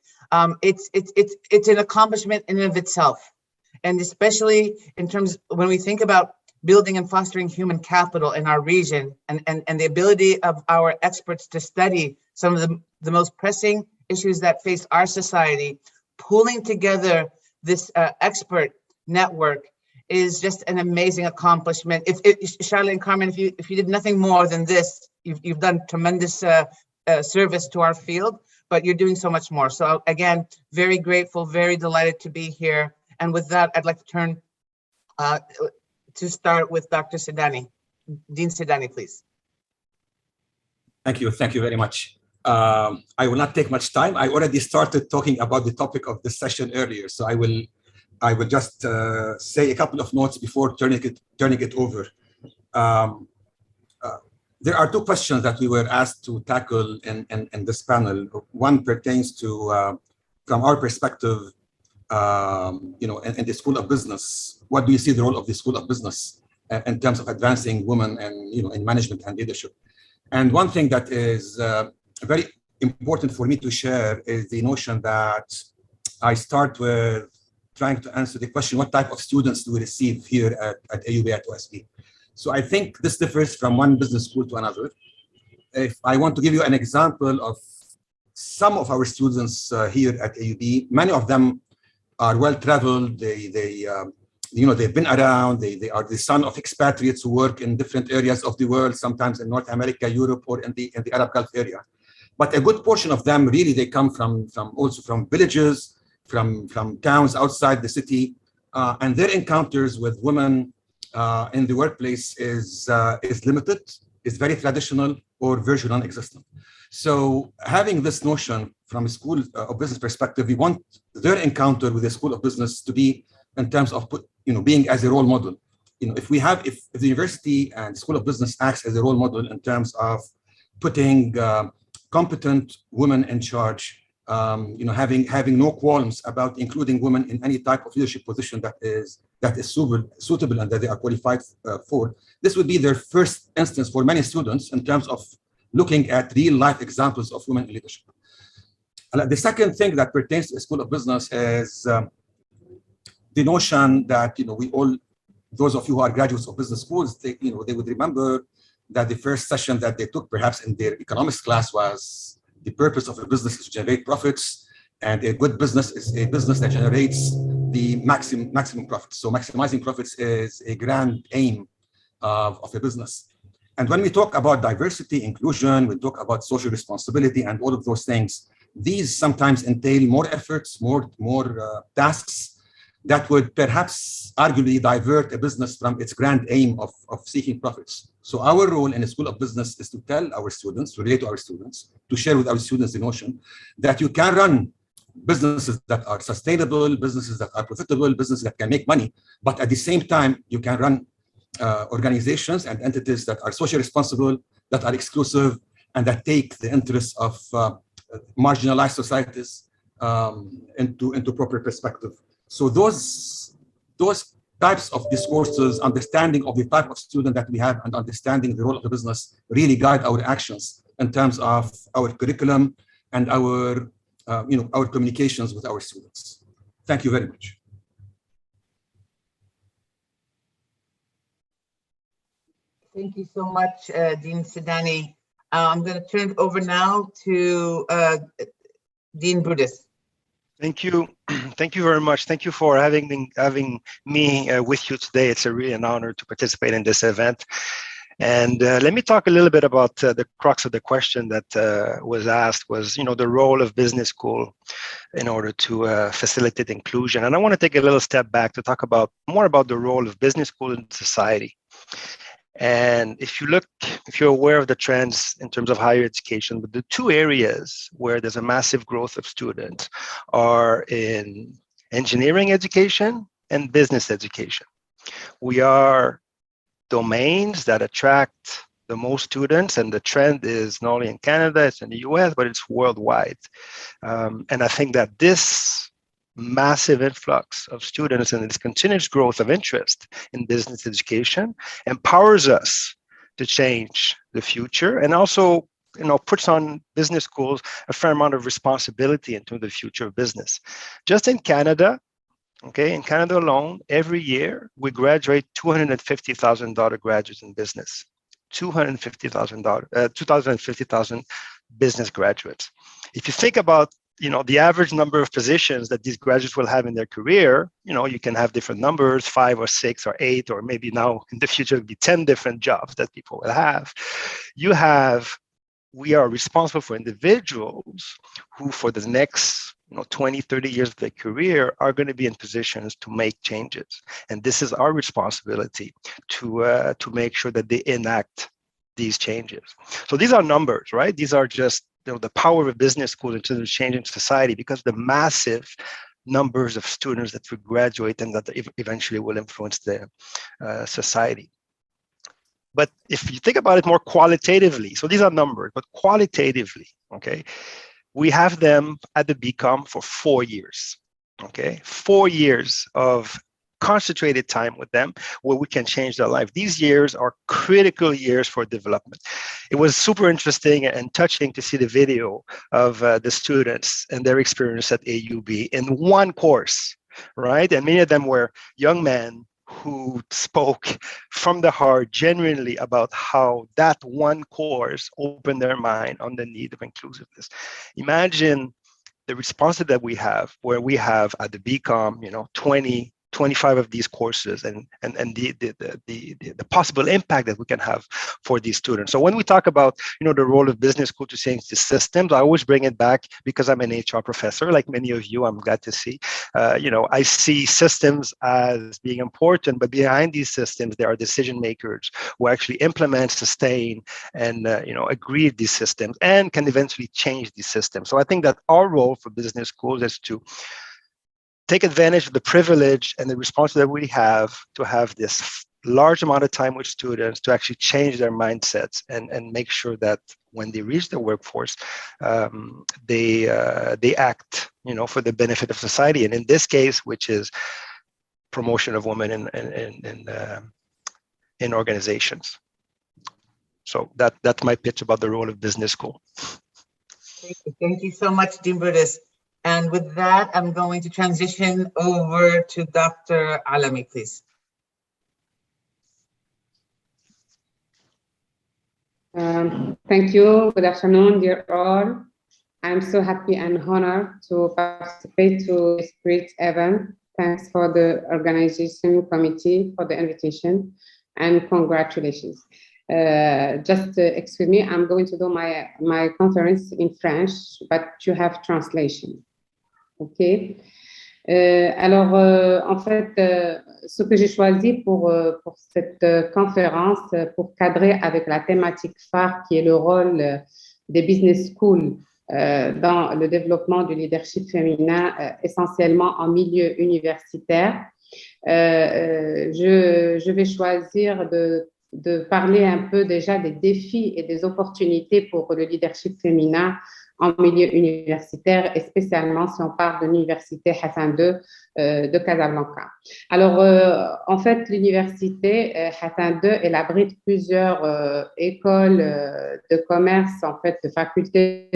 It's an accomplishment in and of itself. And especially in terms, when we think about building and fostering human capital in our region, and the ability of our experts to study some of the most pressing issues that face our society, pulling together this expert network is just an amazing accomplishment. Charlotte and Carmen, if you did nothing more than this, you've done tremendous service to our field, but you're doing so much more. So again, very grateful, very delighted to be here. And with that, I'd like to turn to start with Dr. Sidani. Dean Sidani, please. Thank you very much. I will not take much time. I already started talking about the topic of this session earlier, so I will just say a couple of notes before turning it over. There are two questions that we were asked to tackle in this panel. One pertains to, from our perspective, in the School of Business, what do you see the role of the School of Business in terms of advancing women and in management and leadership? And one thing that is very important for me to share is the notion that I start with trying to answer the question, what type of students do we receive here at AUB at OSB? So I think this differs from one business school to another. If I want to give you an example of some of our students here at AUB, many of them are well-traveled. They've been around. They are the son of expatriates who work in different areas of the world, sometimes in North America, Europe, or in the Arab Gulf area. But a good portion of them, really, they come from villages, from towns outside the city, and their encounters with women in the workplace is limited, is very traditional, or virtually non-existent. So having this notion from a School of Business perspective, we want their encounter with the School of Business to be in terms of being as a role model. If the university and School of Business acts as a role model in terms of putting competent women in charge, having no qualms about including women in any type of leadership position that is suitable and that they are qualified for, this would be their first instance for many students in terms of looking at real life examples of women in leadership. The second thing that pertains to the School of Business is the notion that we all, those of you who are graduates of business schools, they would remember that the first session that they took perhaps in their economics class was the purpose of a business is to generate profits, and a good business is a business that generates the maximum profits. So maximizing profits is a grand aim of a business. And when we talk about diversity, inclusion, we talk about social responsibility and all of those things, these sometimes entail more efforts, more tasks that would perhaps arguably divert a business from its grand aim of seeking profits. So our role in the School of Business is to tell our students, to relate to our students, to share with our students the notion that you can run businesses that are sustainable, businesses that are profitable, businesses that can make money, but at the same time, you can run organizations and entities that are socially responsible, that are exclusive, and that take the interests of marginalized societies into proper perspective. So those types of discourses, understanding of the type of student that we have, and understanding the role of the business really guide our actions in terms of our curriculum and our communications with our students. Thank you very much. Thank you so much, Dean Sidani. I'm going to turn it over now to Dean Brutus. Thank you. Thank you very much. Thank you for having me with you today. It's really an honor to participate in this event. And let me talk a little bit about the crux of the question that was asked was, the role of business school in order to facilitate inclusion. And I want to take a little step back to talk more about the role of business school in society. And if you're aware of the trends in terms of higher education, but the two areas where there's a massive growth of students are in engineering education and business education. We are domains that attract the most students, and the trend is not only in Canada, it's in the US, but it's worldwide. And I think that this massive influx of students and this continuous growth of interest in business education empowers us to change the future, and also puts on business schools a fair amount of responsibility into the future of business. Just in Canada, in Canada alone, every year we graduate 250,000 graduates in business. 250,000 business graduates. If you think about the average number of positions that these graduates will have in their career, you can have different numbers, 5 or 6 or 8, or maybe now in the future it'll be 10 different jobs that people will have. We are responsible for individuals who for the next 20, 30 years of their career are going to be in positions to make changes. And this is our responsibility to make sure that they enact these changes. So these are numbers, right? These are just the power of business schools in terms of changing society, because the massive numbers of students that will graduate and that eventually will influence the society. But if you think about it more qualitatively, so these are numbers, but qualitatively, we have them at the BCom for 4 years, 4 years of concentrated time with them where we can change their life. These years are critical years for development. It was super interesting and touching to see the video of the students and their experience at AUB in one course, right? And many of them were young men who spoke from the heart genuinely about how that one course opened their mind on the need of inclusiveness. Imagine the responsibility that we have, where we have at the BCom, 20, 25 of these courses and the possible impact that we can have for these students. So when we talk about the role of business school to change the systems, I always bring it back because I'm an HR professor, like many of you. I'm glad to see. I see systems as being important, but behind these systems there are decision makers who actually implement, sustain, and agree with these systems and can eventually change these systems. So I think that our role for business schools is to take advantage of the privilege and the responsibility that we have to have this large amount of time with students to actually change their mindsets and make sure that when they reach the workforce, they act, for the benefit of society. And in this case, which is promotion of women in organizations. So that's my pitch about the role of business school. Thank you so much, Dean Brutus. And with that, I'm going to transition over to Dr. Alami, please. Thank you. Good afternoon, dear all. I'm so happy and honored to participate to this great event. Thanks for the organization committee for the invitation, and congratulations. Excuse me, I'm going to do my conference in French, but you have translation. OK. Alors, en fait, ce que j'ai choisi pour cette conférence, pour cadrer avec la thématique phare qui est le rôle des business schools dans le développement du leadership féminin, essentiellement en milieu universitaire, je vais choisir de parler un peu déjà des défis et des opportunités pour le leadership féminin en milieu universitaire, et spécialement si on parle de l'université Hassan II de Casablanca. Alors, en fait, l'université Hassan II, elle abrite plusieurs écoles de commerce, en fait, de facultés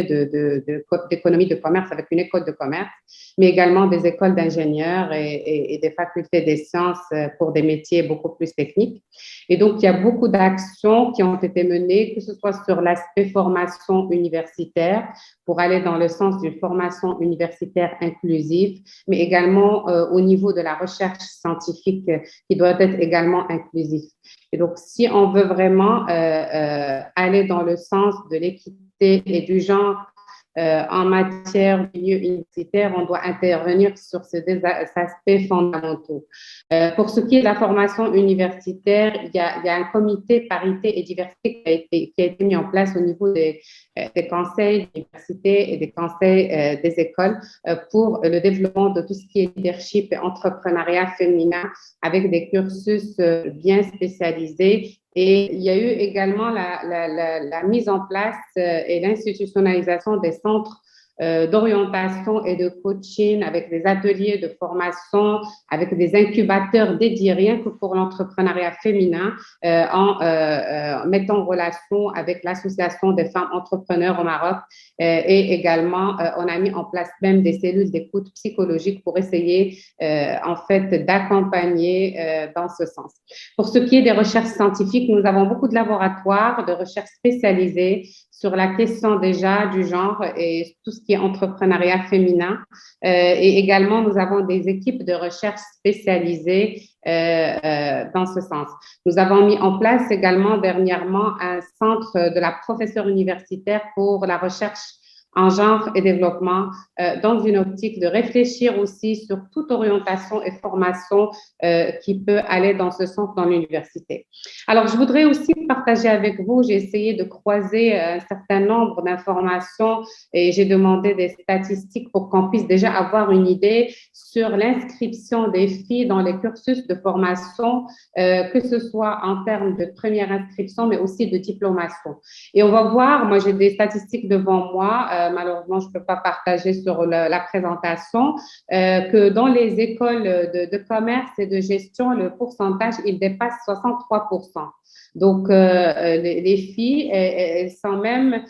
d'économie de commerce avec une école de commerce, mais également des écoles d'ingénieurs et des facultés des sciences pour des métiers beaucoup plus techniques. Et donc, il y a beaucoup d'actions qui ont été menées, que ce soit sur l'aspect formation universitaire, pour aller dans le sens d'une formation universitaire inclusive, mais également au niveau de la recherche scientifique qui doit être également inclusif. Et donc, si on veut vraiment aller dans le sens de l'équité et du genre en matière de milieu universitaire, on doit intervenir sur ces aspects fondamentaux. Pour ce qui est de la formation universitaire, il y a un comité parité et diversité qui a été mis en place au niveau des conseils d'université et des conseils des écoles pour le développement de tout ce qui est leadership et entrepreneuriat féminin avec des cursus bien spécialisés. Et il y a eu également la mise en place et l'institutionnalisation des centres d'orientation et de coaching, avec des ateliers de formation, avec des incubateurs dédiés rien que pour l'entrepreneuriat féminin, en mettant en relation avec l'Association des femmes entrepreneurs au Maroc. Et également, on a mis en place même des cellules d'écoute psychologique pour essayer, en fait, d'accompagner dans ce sens. Pour ce qui est des recherches scientifiques, nous avons beaucoup de laboratoires de recherche spécialisés sur la question déjà du genre et tout ce qui est entrepreneuriat féminin. Et également, nous avons des équipes de recherche spécialisées dans ce sens. Nous avons mis en place également dernièrement un centre de la professeure universitaire pour la recherche en genre et développement, dans une optique de réfléchir aussi sur toute orientation et formation qui peut aller dans ce sens dans l'université. Alors, je voudrais aussi partager avec vous, j'ai essayé de croiser un certain nombre d'informations et j'ai demandé des statistiques pour qu'on puisse déjà avoir une idée sur l'inscription des filles dans les cursus de formation, que ce soit en termes de première inscription, mais aussi de diplomation. Et on va voir, moi j'ai des statistiques devant moi, malheureusement je ne peux pas partager sur la présentation, que dans les écoles de commerce et de gestion, le pourcentage, il dépasse 63%. Donc, les filles, elles sont même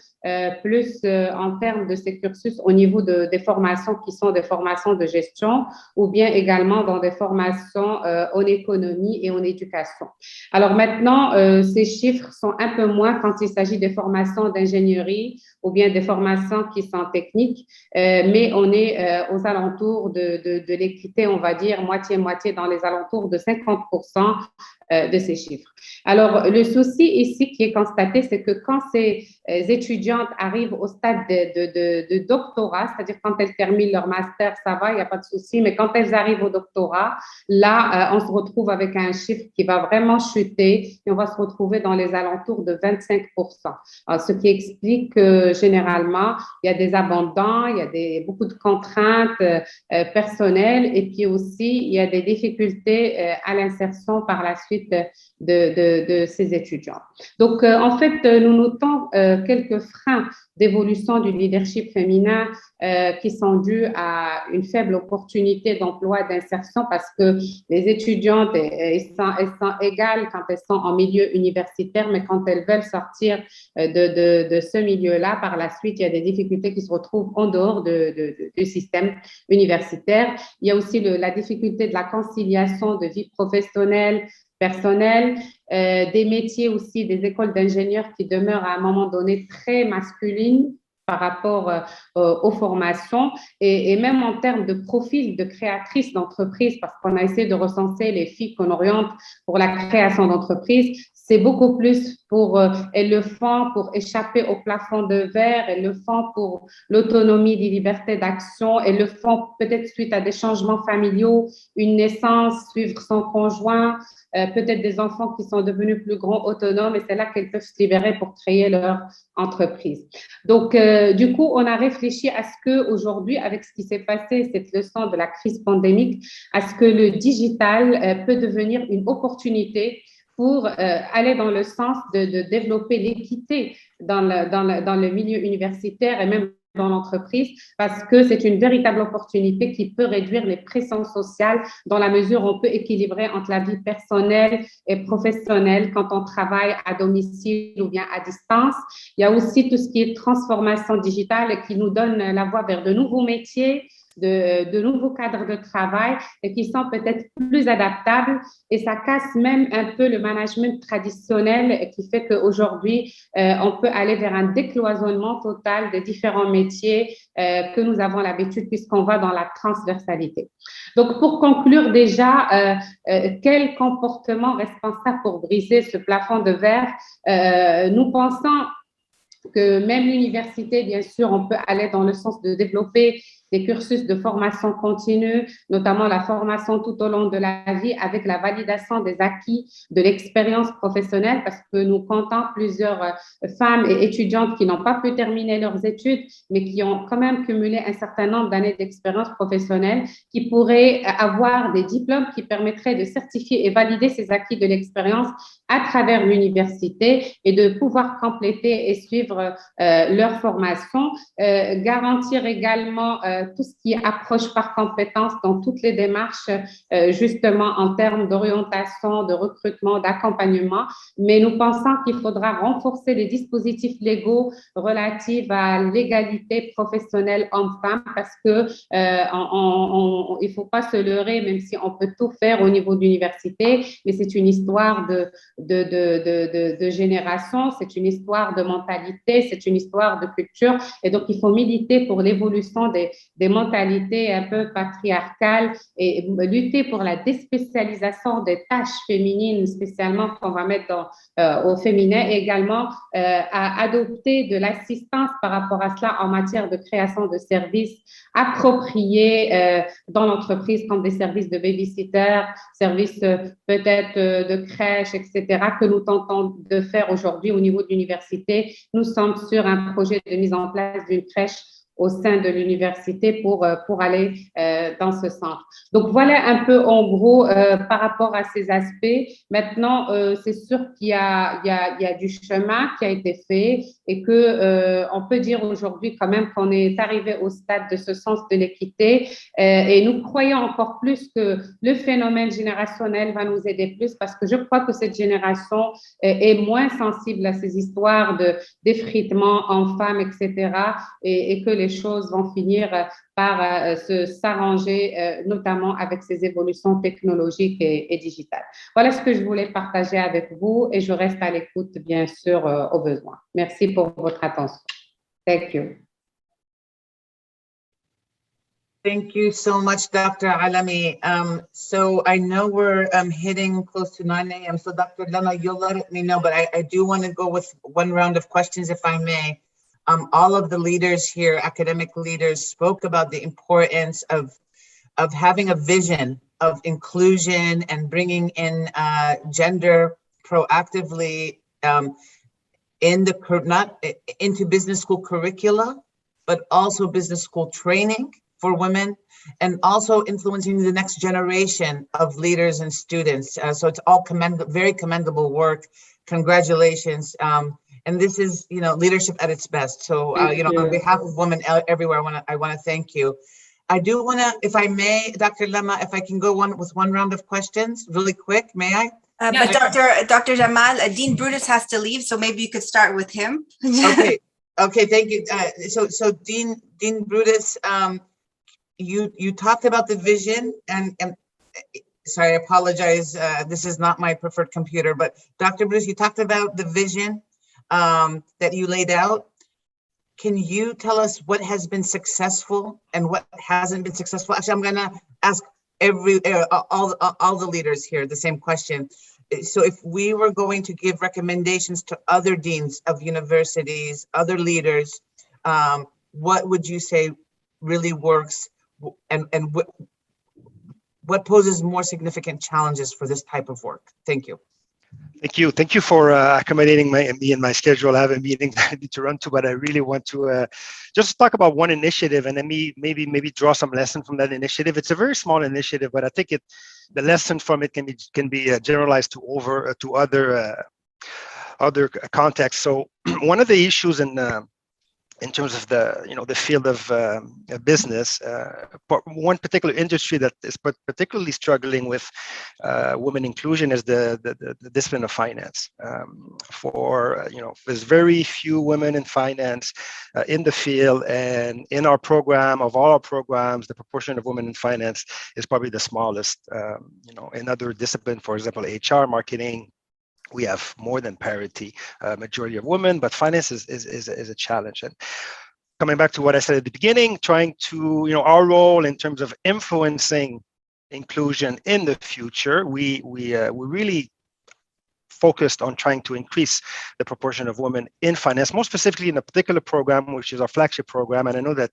plus en termes de ces cursus au niveau des formations qui sont des formations de gestion ou bien également dans des formations en économie et en éducation. Alors maintenant, ces chiffres sont un peu moins quand il s'agit des formations d'ingénierie ou bien des formations qui sont techniques, mais on est aux alentours de l'équité, on va dire moitié-moitié, dans les alentours de 50% de ces chiffres. Alors, le souci ici qui est constaté, c'est que quand ces étudiantes arrivent au stade de doctorat, c'est-à-dire quand elles terminent leur master, ça va, il n'y a pas de souci, mais quand elles arrivent au doctorat, là, on se retrouve avec un chiffre qui va vraiment chuter et on va se retrouver dans les alentours de 25%. Alors, ce qui explique que généralement, il y a des abandons, il y a beaucoup de contraintes personnelles et puis aussi, il y a des difficultés à l'insertion par la suite de ces étudiants. Donc, en fait, nous notons quelques freins d'évolution du leadership féminin qui sont dus à une faible opportunité d'emploi, d'insertion, parce que les étudiantes, elles sont égales quand elles sont en milieu universitaire, mais quand elles veulent sortir de ce milieu-là, par la suite, il y a des difficultés qui se retrouvent en dehors du système universitaire. Il y a aussi la difficulté de la conciliation de vie professionnelle, personnelle, des métiers aussi, des écoles d'ingénieurs qui demeurent à un moment donné très masculines par rapport aux formations et même en termes de profil de créatrices d'entreprises, parce qu'on a essayé de recenser les filles qu'on oriente pour la création d'entreprises. C'est beaucoup plus pour, elles le font pour échapper au plafond de verre, elles le font pour l'autonomie, des libertés d'action, elles le font peut-être suite à des changements familiaux, une naissance, suivre son conjoint, peut-être des enfants qui sont devenus plus grands, autonomes, et c'est là qu'elles peuvent se libérer pour créer leur entreprise. Donc, du coup, on a réfléchi à ce qu'aujourd'hui, avec ce qui s'est passé, cette leçon de la crise pandémique, à ce que le digital peut devenir une opportunité pour aller dans le sens de développer l'équité dans le milieu universitaire et même dans l'entreprise, parce que c'est une véritable opportunité qui peut réduire les pressions sociales dans la mesure où on peut équilibrer entre la vie personnelle et professionnelle quand on travaille à domicile ou bien à distance. Il y a aussi tout ce qui est transformation digitale qui nous donne la voie vers de nouveaux métiers, de nouveaux cadres de travail et qui sont peut-être plus adaptables, et ça casse même un peu le management traditionnel qui fait qu'aujourd'hui, on peut aller vers un décloisonnement total des différents métiers que nous avons l'habitude puisqu'on va dans la transversalité. Donc, pour conclure déjà, quel comportement responsable pour briser ce plafond de verre? Nous pensons que même l'université, bien sûr, on peut aller dans le sens de développer des cursus de formation continue, notamment la formation tout au long de la vie avec la validation des acquis de l'expérience professionnelle, parce que nous comptons plusieurs femmes et étudiantes qui n'ont pas pu terminer leurs études, mais qui ont quand même cumulé un certain nombre d'années d'expérience professionnelle, qui pourraient avoir des diplômes qui permettraient de certifier et valider ces acquis de l'expérience à travers l'université et de pouvoir compléter et suivre leur formation, garantir également tout ce qui est approche par compétences dans toutes les démarches, justement en termes d'orientation, de recrutement, d'accompagnement. Mais nous pensons qu'il faudra renforcer les dispositifs légaux relatifs à l'égalité professionnelle homme-femme, parce que il ne faut pas se leurrer, même si on peut tout faire au niveau de l'université, mais c'est une histoire de génération, c'est une histoire de mentalité, c'est une histoire de culture, et donc il faut militer pour l'évolution des mentalités un peu patriarcales et lutter pour la déspécialisation des tâches féminines, spécialement qu'on va mettre au féminin, et également à adopter de l'assistance par rapport à cela en matière de création de services appropriés dans l'entreprise, comme des services de babysitter, services peut-être de crèche, etc., que nous tentons de faire aujourd'hui au niveau de l'université. Nous sommes sur un projet de mise en place d'une crèche au sein de l'université pour aller dans ce sens. Donc, voilà un peu en gros par rapport à ces aspects. Maintenant, c'est sûr qu'il y a du chemin qui a été fait et qu'on peut dire aujourd'hui quand même qu'on est arrivé au stade de ce sens de l'équité et nous croyons encore plus que le phénomène générationnel va nous aider plus, parce que je crois que cette génération est moins sensible à ces histoires d'effritement homme-femme, etc. et que les choses vont finir par s'arranger, notamment avec ces évolutions technologiques et digitales. Voilà ce que je voulais partager avec vous et je reste à l'écoute, bien sûr, aux besoins. Merci pour votre attention. Thank you. Thank you so much, Dr. Alami. So I know we're hitting close to 9 a.m. So Dr. Lama, you'll let me know, but I do want to go with one round of questions, if I may. All of the leaders here, academic leaders, spoke about the importance of having a vision of inclusion and bringing in gender proactively into business school curricula, but also business school training for women, and also influencing the next generation of leaders and students. So it's all very commendable work. Congratulations. And this is, leadership at its best. So, on behalf of women everywhere, I want to thank you. I do want to, if I may, Dr. Lama, if I can go with one round of questions really quick, may I? But Dr. Jamal, Dean Brutus has to leave, so maybe you could start with him. Okay, thank you. So Dean Brutus, you talked about the vision and sorry, I apologize. This is not my preferred computer, but Dr. Brutus, you talked about the vision that you laid out. Can you tell us what has been successful and what hasn't been successful? Actually, I'm going to ask all the leaders here the same question. So if we were going to give recommendations to other deans of universities, other leaders, what would you say really works, and what poses more significant challenges for this type of work? Thank you. Thank you for accommodating me in my schedule. I have a meeting that I need to run to, but I really want to just talk about one initiative and then maybe draw some lesson from that initiative. It's a very small initiative, but I think the lesson from it can be generalized to other contexts. So one of the issues in terms of the field of business, one particular industry that is particularly struggling with women inclusion is the discipline of finance. There's very few women in finance in the field, and in our program, of all our programs, the proportion of women in finance is probably the smallest. In other disciplines, for example, HR, marketing, we have more than parity, majority of women, but finance is a challenge. And coming back to what I said at the beginning, trying to, our role in terms of influencing inclusion in the future, we really focused on trying to increase the proportion of women in finance, more specifically in a particular program, which is our flagship program. And I know that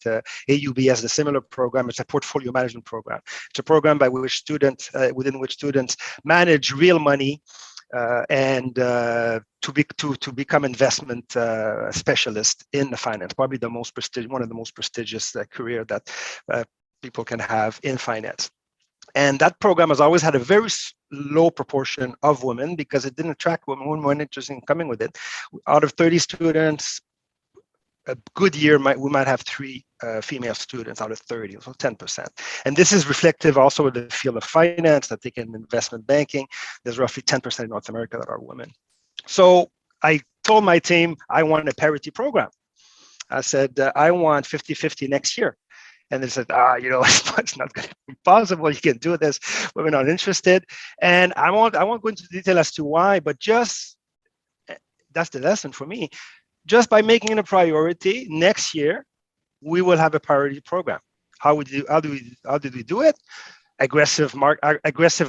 AUB has a similar program. It's a portfolio management program. It's a program by which students, within which students manage real money and to become investment specialist in the finance. Probably the most one of the most prestigious career that people can have in finance. And that program has always had a very low proportion of women because it didn't attract women. Women weren't interested in coming with it. Out of 30 students, a good year, we might have 3 female students out of 30, so 10%. And this is reflective also of the field of finance. I think in investment banking, there's roughly 10% in North America that are women. So I told my team, I want a parity program. I said, I want 50-50 next year. And they said, it's not going to be possible. You can do this. Women are interested. And I won't go into detail as to why, but that's the lesson for me. Just by making it a priority, next year, we will have a priority program. How did we do it? Aggressive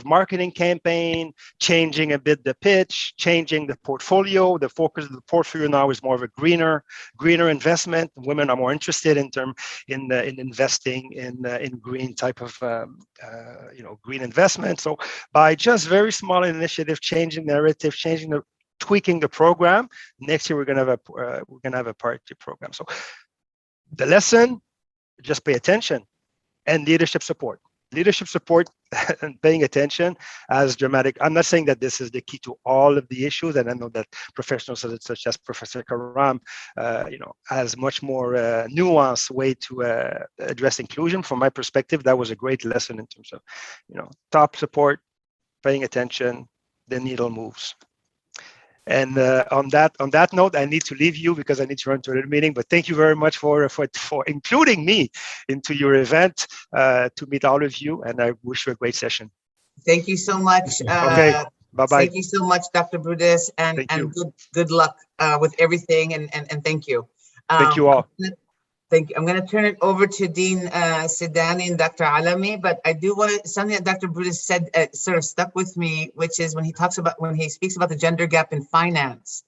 marketing campaign, changing a bit the pitch, changing the portfolio. The focus of the portfolio now is more of a greener investment. Women are more interested in investing in green type of green investment. So by just very small initiative, changing narrative, tweaking the program, next year we're gonna have a priority program. So the lesson: just pay attention and leadership support. Leadership support and paying attention as dramatic. I'm not saying that this is the key to all of the issues, and I know that professionals such as Professor Karam, has much more nuanced way to address inclusion. From my perspective, that was a great lesson in terms of, top support, paying attention, the needle moves. And on that note, I need to leave you because I need to run to another meeting. But thank you very much for including me into your event to meet all of you. And I wish you a great session. Thank you so much. Okay, bye-bye. Thank you so much, Dr. Brudes, and good luck with everything. And thank you. Thank you all. Thank you. I'm going to turn it over to Dean Sidani and Dr. Alami, but I do want to, something that Dr. Brutus said sort of stuck with me, which is when he speaks about the gender gap in finance.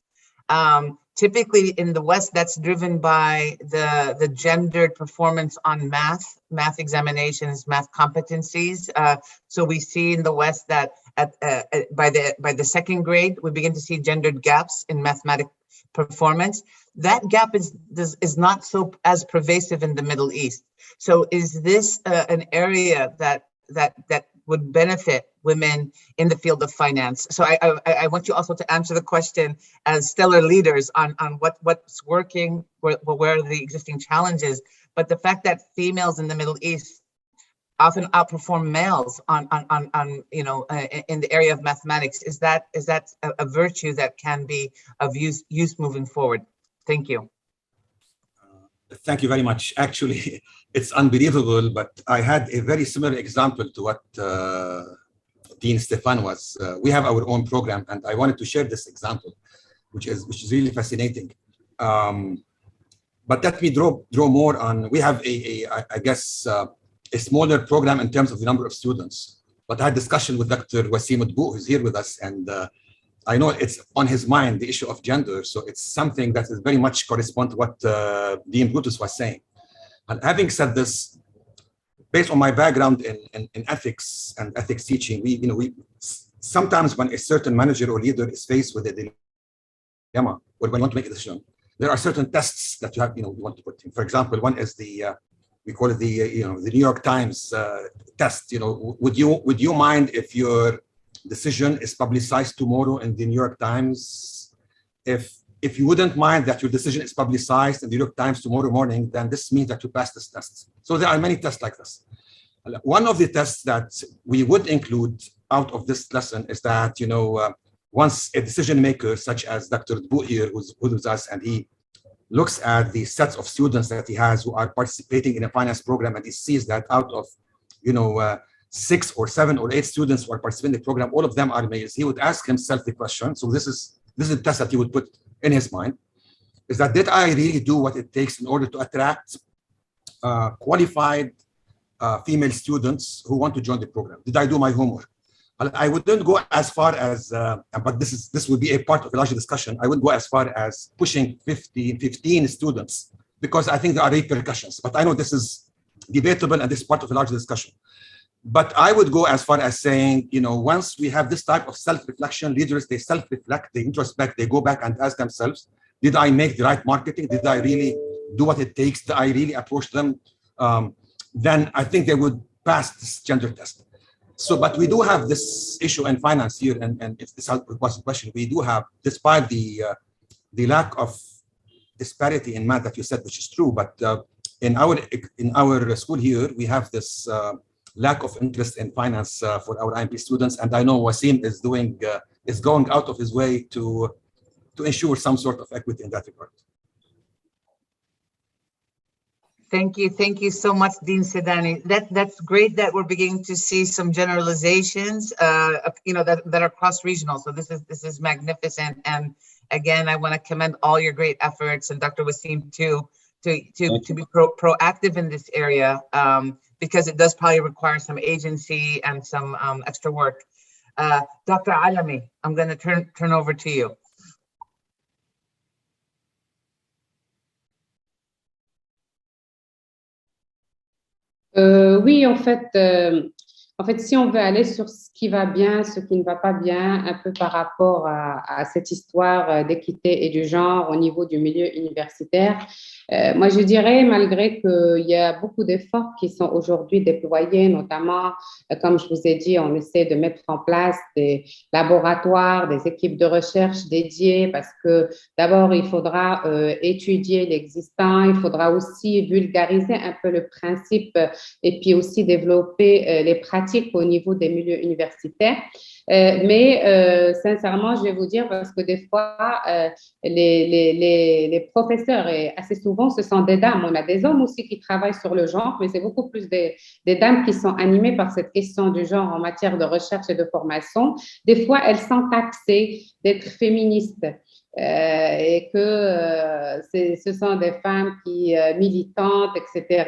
Typically in the West, that's driven by the gendered performance on math examinations, math competencies. So we see in the West that by the second grade, we begin to see gendered gaps in mathematics performance. That gap is not so as pervasive in the Middle East. So is this an area that would benefit women in the field of finance? So I want you also to answer the question as stellar leaders on what's working, where are the existing challenges, but the fact that females in the Middle East often outperform males on in the area of mathematics, is that a virtue that can be of use moving forward? Thank you. Thank you very much. Actually, it's unbelievable, but I had a very similar example to what Dean Stefan was. We have our own program, and I wanted to share this example, which is really fascinating. But let me draw more on. We have I guess a smaller program in terms of the number of students. But I had discussion with Dr. Wasim Adbu, who's here with us, and I know it's on his mind, the issue of gender. So it's something that is very much correspond to what Dean Brutus was saying. And having said this, based on my background in ethics and ethics teaching, we sometimes when a certain manager or leader is faced with a dilemma or when you want to make a decision, there are certain tests that you have, you want to put in. For example, one is we call it the New York Times test. Would you mind if your decision is publicized tomorrow in the New York Times? If you wouldn't mind that your decision is publicized in the New York Times tomorrow morning, then this means that you passed this test. So there are many tests like this. One of the tests that we would include out of this lesson is that, once a decision maker such as Dr. Dbu here, who's with us, and he looks at the sets of students that he has who are participating in a finance program, and he sees that out of, 6 or 7 or 8 students who are participating in the program, all of them are males. He would ask himself the question. So this is the test that he would put in his mind, is that did I really do what it takes in order to attract qualified female students who want to join the program? Did I do my homework? I wouldn't go as far as, but this would be a part of a larger discussion. I wouldn't go as far as pushing 15 students, because I think there are repercussions. But I know this is debatable and this is part of a larger discussion. But I would go as far as saying, once we have this type of self-reflection, leaders, they self-reflect, they introspect, they go back and ask themselves, did I make the right marketing? Did I really do what it takes? Did I really approach them? Then I think they would pass this gender test. So, but we do have this issue in finance here, and if this was the question, we do have, despite the lack of disparity in math that you said, which is true, but in our school here, we have this lack of interest in finance for our IMP students, and I know Wasim is going out of his way to ensure some sort of equity in that regard. Thank you so much, Dean Sidani. That's great that we're beginning to see some generalizations, that are cross-regional. So this is magnificent. And again, I want to commend all your great efforts, and Dr. Wasim too, to be proactive in this area, because it does probably require some agency and some extra work. Dr. Alami, I'm going to turn over to you. Oui, en fait, si on veut aller sur ce qui va bien, ce qui ne va pas bien, un peu par rapport à cette histoire d'équité et du genre au niveau du milieu universitaire, moi, je dirais, malgré qu'il y a beaucoup d'efforts qui sont aujourd'hui déployés, notamment, comme je vous ai dit, on essaie de mettre en place des laboratoires, des équipes de recherche dédiées, parce que d'abord, il faudra étudier l'existant, il faudra aussi vulgariser un peu le principe et puis aussi développer les pratiques au niveau des milieux universitaires. Mais sincèrement, je vais vous dire, parce que des fois, les professeurs, et assez souvent, ce sont des dames. On a des hommes aussi qui travaillent sur le genre, mais c'est beaucoup plus des dames qui sont animées par cette question du genre en matière de recherche et de formation. Des fois, elles sont taxées d'être féministes. Et que ce sont des femmes qui militantes, etc.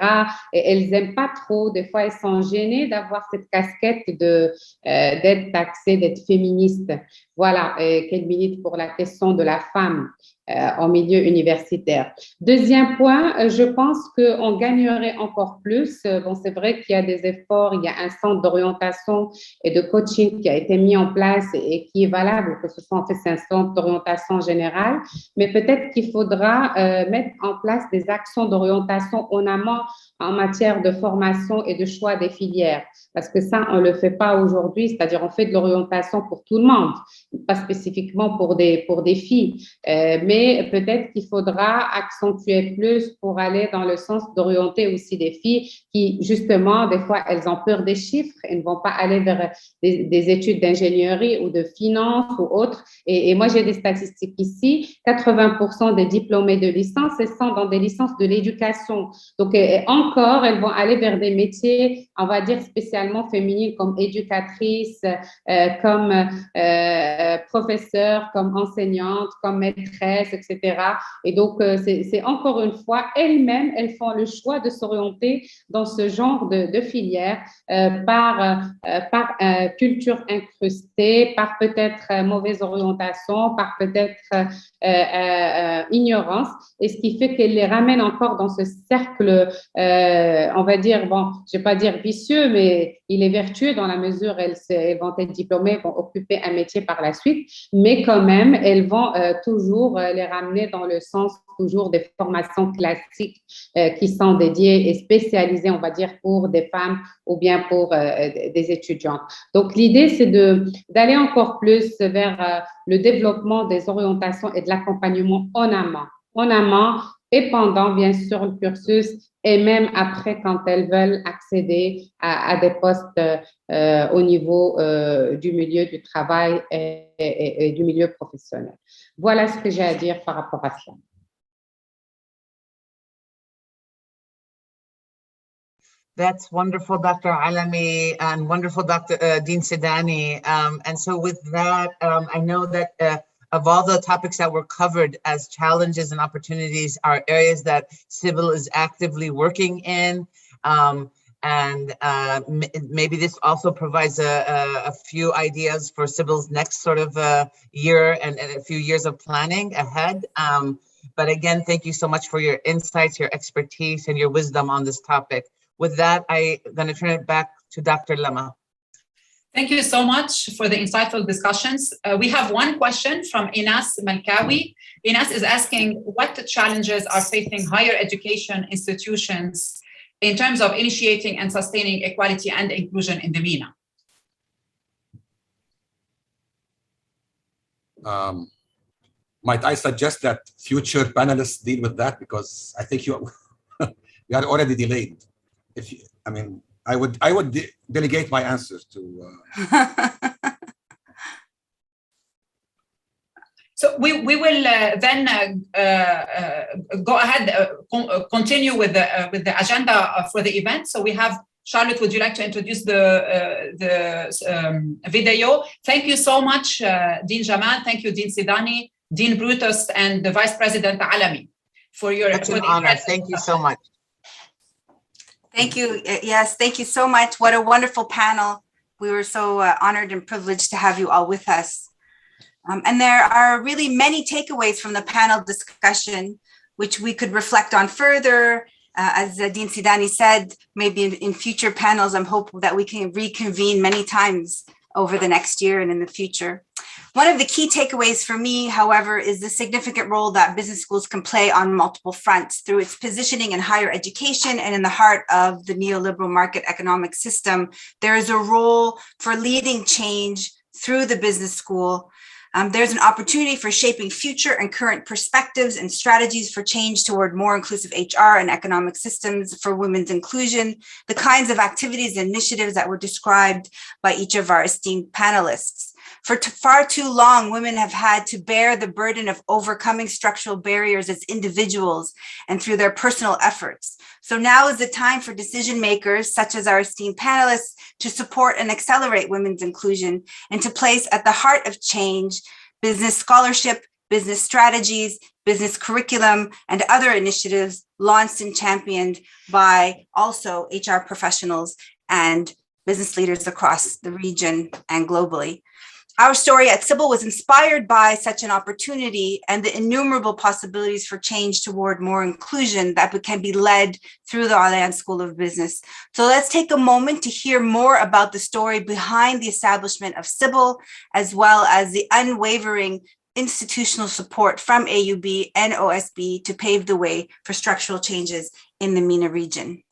Et elles n'aiment pas trop. Des fois, elles sont gênées d'avoir cette casquette d'être taxée, d'être féministe. Voilà, et qu'elles militent pour la question de la femme en milieu universitaire. Deuxième point, je pense qu'on gagnerait encore plus. Bon, c'est vrai qu'il y a des efforts, il y a un centre d'orientation et de coaching qui a été mis en place et qui est valable, que ce soit en fait c'est un centre d'orientation générale, mais peut-être qu'il faudra mettre en place des actions d'orientation en amont en matière de formation et de choix des filières, parce que ça, on ne le fait pas aujourd'hui, c'est-à-dire on fait de l'orientation pour tout le monde, pas spécifiquement pour des filles, mais peut-être qu'il faudra accentuer plus pour aller dans le sens d'orienter aussi des filles qui, justement, des fois, elles ont peur des chiffres et ne vont pas aller vers des études d'ingénierie ou de finance ou autres. Et moi, j'ai des statistiques ici, 80% des diplômés de licence, elles sont dans des licences de l'éducation. Donc, encore, elles vont aller vers des métiers, on va dire, spécialement féminines comme éducatrice, comme professeur, comme enseignante, comme maîtresse, etc. Et donc, c'est encore une fois, elles-mêmes, elles font le choix de s'orienter dans ce genre de filière par culture incrustée, par peut-être mauvaise orientation, par peut-être ignorance, et ce qui fait qu'elle les ramène encore dans ce cercle, on va dire, bon, je ne vais pas dire vicieux, mais il est vertueux dans la mesure où elles vont être diplômées, vont occuper un métier par la suite, mais quand même, elles vont toujours les ramener dans le sens toujours des formations classiques qui sont dédiées et spécialisées, on va dire, pour des femmes ou bien pour des étudiantes. Donc, l'idée, c'est d'aller encore plus vers le développement des orientations et de l'accompagnement en amont et pendant, bien sûr, le cursus et même après quand elles veulent accéder à des postes au niveau du milieu du travail et du milieu professionnel. Voilà ce que j'ai à dire par rapport à cela. That's wonderful, Dr. Alami, and wonderful, Dr. Dean Sidani. And so with that, I know that of all the topics that were covered as challenges and opportunities are areas that Civil is actively working in. And maybe this also provides a few ideas for Sybil's next sort of year and a few years of planning ahead. But again, thank you so much for your insights, your expertise, and your wisdom on this topic. With that, I'm going to turn it back to Dr. Lama. Thank you so much for the insightful discussions. We have one question from Inas Malkawi. Inas is asking, what challenges are facing higher education institutions in terms of initiating and sustaining equality and inclusion in the MENA? Might I suggest that future panelists deal with that, because I think you we are already delayed. I would delegate my answer to. So we will then go ahead, continue with the agenda for the event. So we have Charlotte. Would you like to introduce the video? Thank you so much, Dean Jamal. Thank you, Dean Sidani, Dean Brutus, and the Vice President Alami for your. Such an honor. Thank you so much. Thank you. Yes, thank you so much. What a wonderful panel. We were so honored and privileged to have you all with us. And there are really many takeaways from the panel discussion, which we could reflect on further. As Dean Sidani said, maybe in future panels, I'm hopeful that we can reconvene many times over the next year and in the future. One of the key takeaways for me, however, is the significant role that business schools can play on multiple fronts through its positioning in higher education and in the heart of the neoliberal market economic system. There is a role for leading change through the business school. There's an opportunity for shaping future and current perspectives and strategies for change toward more inclusive HR and economic systems for women's inclusion, the kinds of activities and initiatives that were described by each of our esteemed panelists. For far too long, women have had to bear the burden of overcoming structural barriers as individuals and through their personal efforts. So now is the time for decision makers, such as our esteemed panelists, to support and accelerate women's inclusion and to place at the heart of change business scholarship, business strategies, business curriculum, and other initiatives launched and championed by also HR professionals and business leaders across the region and globally. Our story at Sybil was inspired by such an opportunity and the innumerable possibilities for change toward more inclusion that can be led through the Al-Ayan School of Business. So let's take a moment to hear more about the story behind the establishment of Sybil, as well as the unwavering institutional support from AUB and OSB to pave the way for structural changes in the MENA region.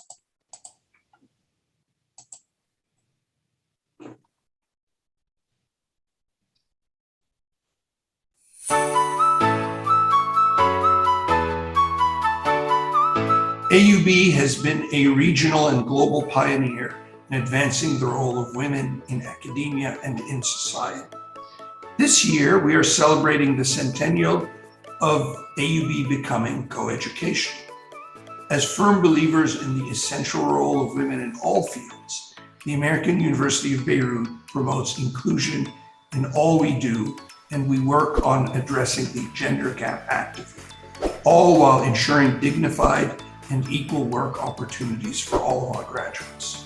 AUB has been a regional and global pioneer in advancing the role of women in academia and in society. This year, we are celebrating the centennial of AUB becoming co-education. As firm believers in the essential role of women in all fields, the American University of Beirut promotes inclusion in all we do, and we work on addressing the gender gap actively, all while ensuring dignified and equal work opportunities for all of our graduates.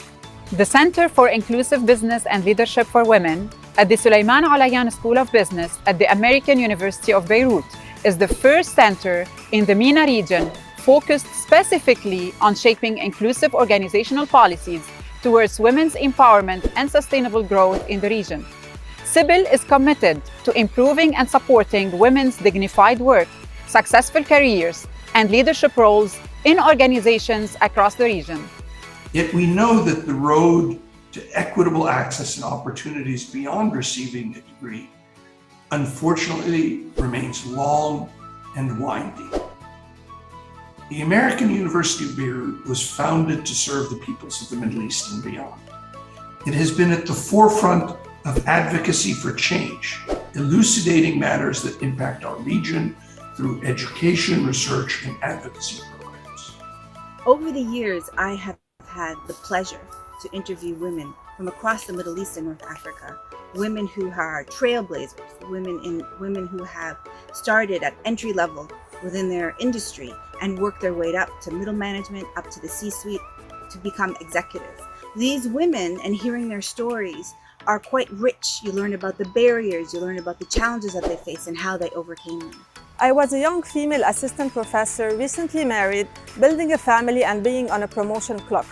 The Center for Inclusive Business and Leadership for Women at the Sulaiman Al-Ayan School of Business at the American University of Beirut is the first center in the MENA region focused specifically on shaping inclusive organizational policies towards women's empowerment and sustainable growth in the region. Sybil is committed to improving and supporting women's dignified work, successful careers, and leadership roles in organizations across the region. Yet we know that the road to equitable access and opportunities beyond receiving a degree, unfortunately, remains long and winding. The American University of Beirut was founded to serve the peoples of the Middle East and beyond. It has been at the forefront of advocacy for change, elucidating matters that impact our region through education, research, and advocacy programs. Over the years, I have had the pleasure to interview women from across the Middle East and North Africa, women who are trailblazers, women who have started at entry level within their industry and worked their way up to middle management, up to the C-suite, to become executives. These women, and hearing their stories, are quite rich. You learn about the barriers, you learn about the challenges that they face and how they overcame them. I was a young female assistant professor, recently married, building a family and being on a promotion clock.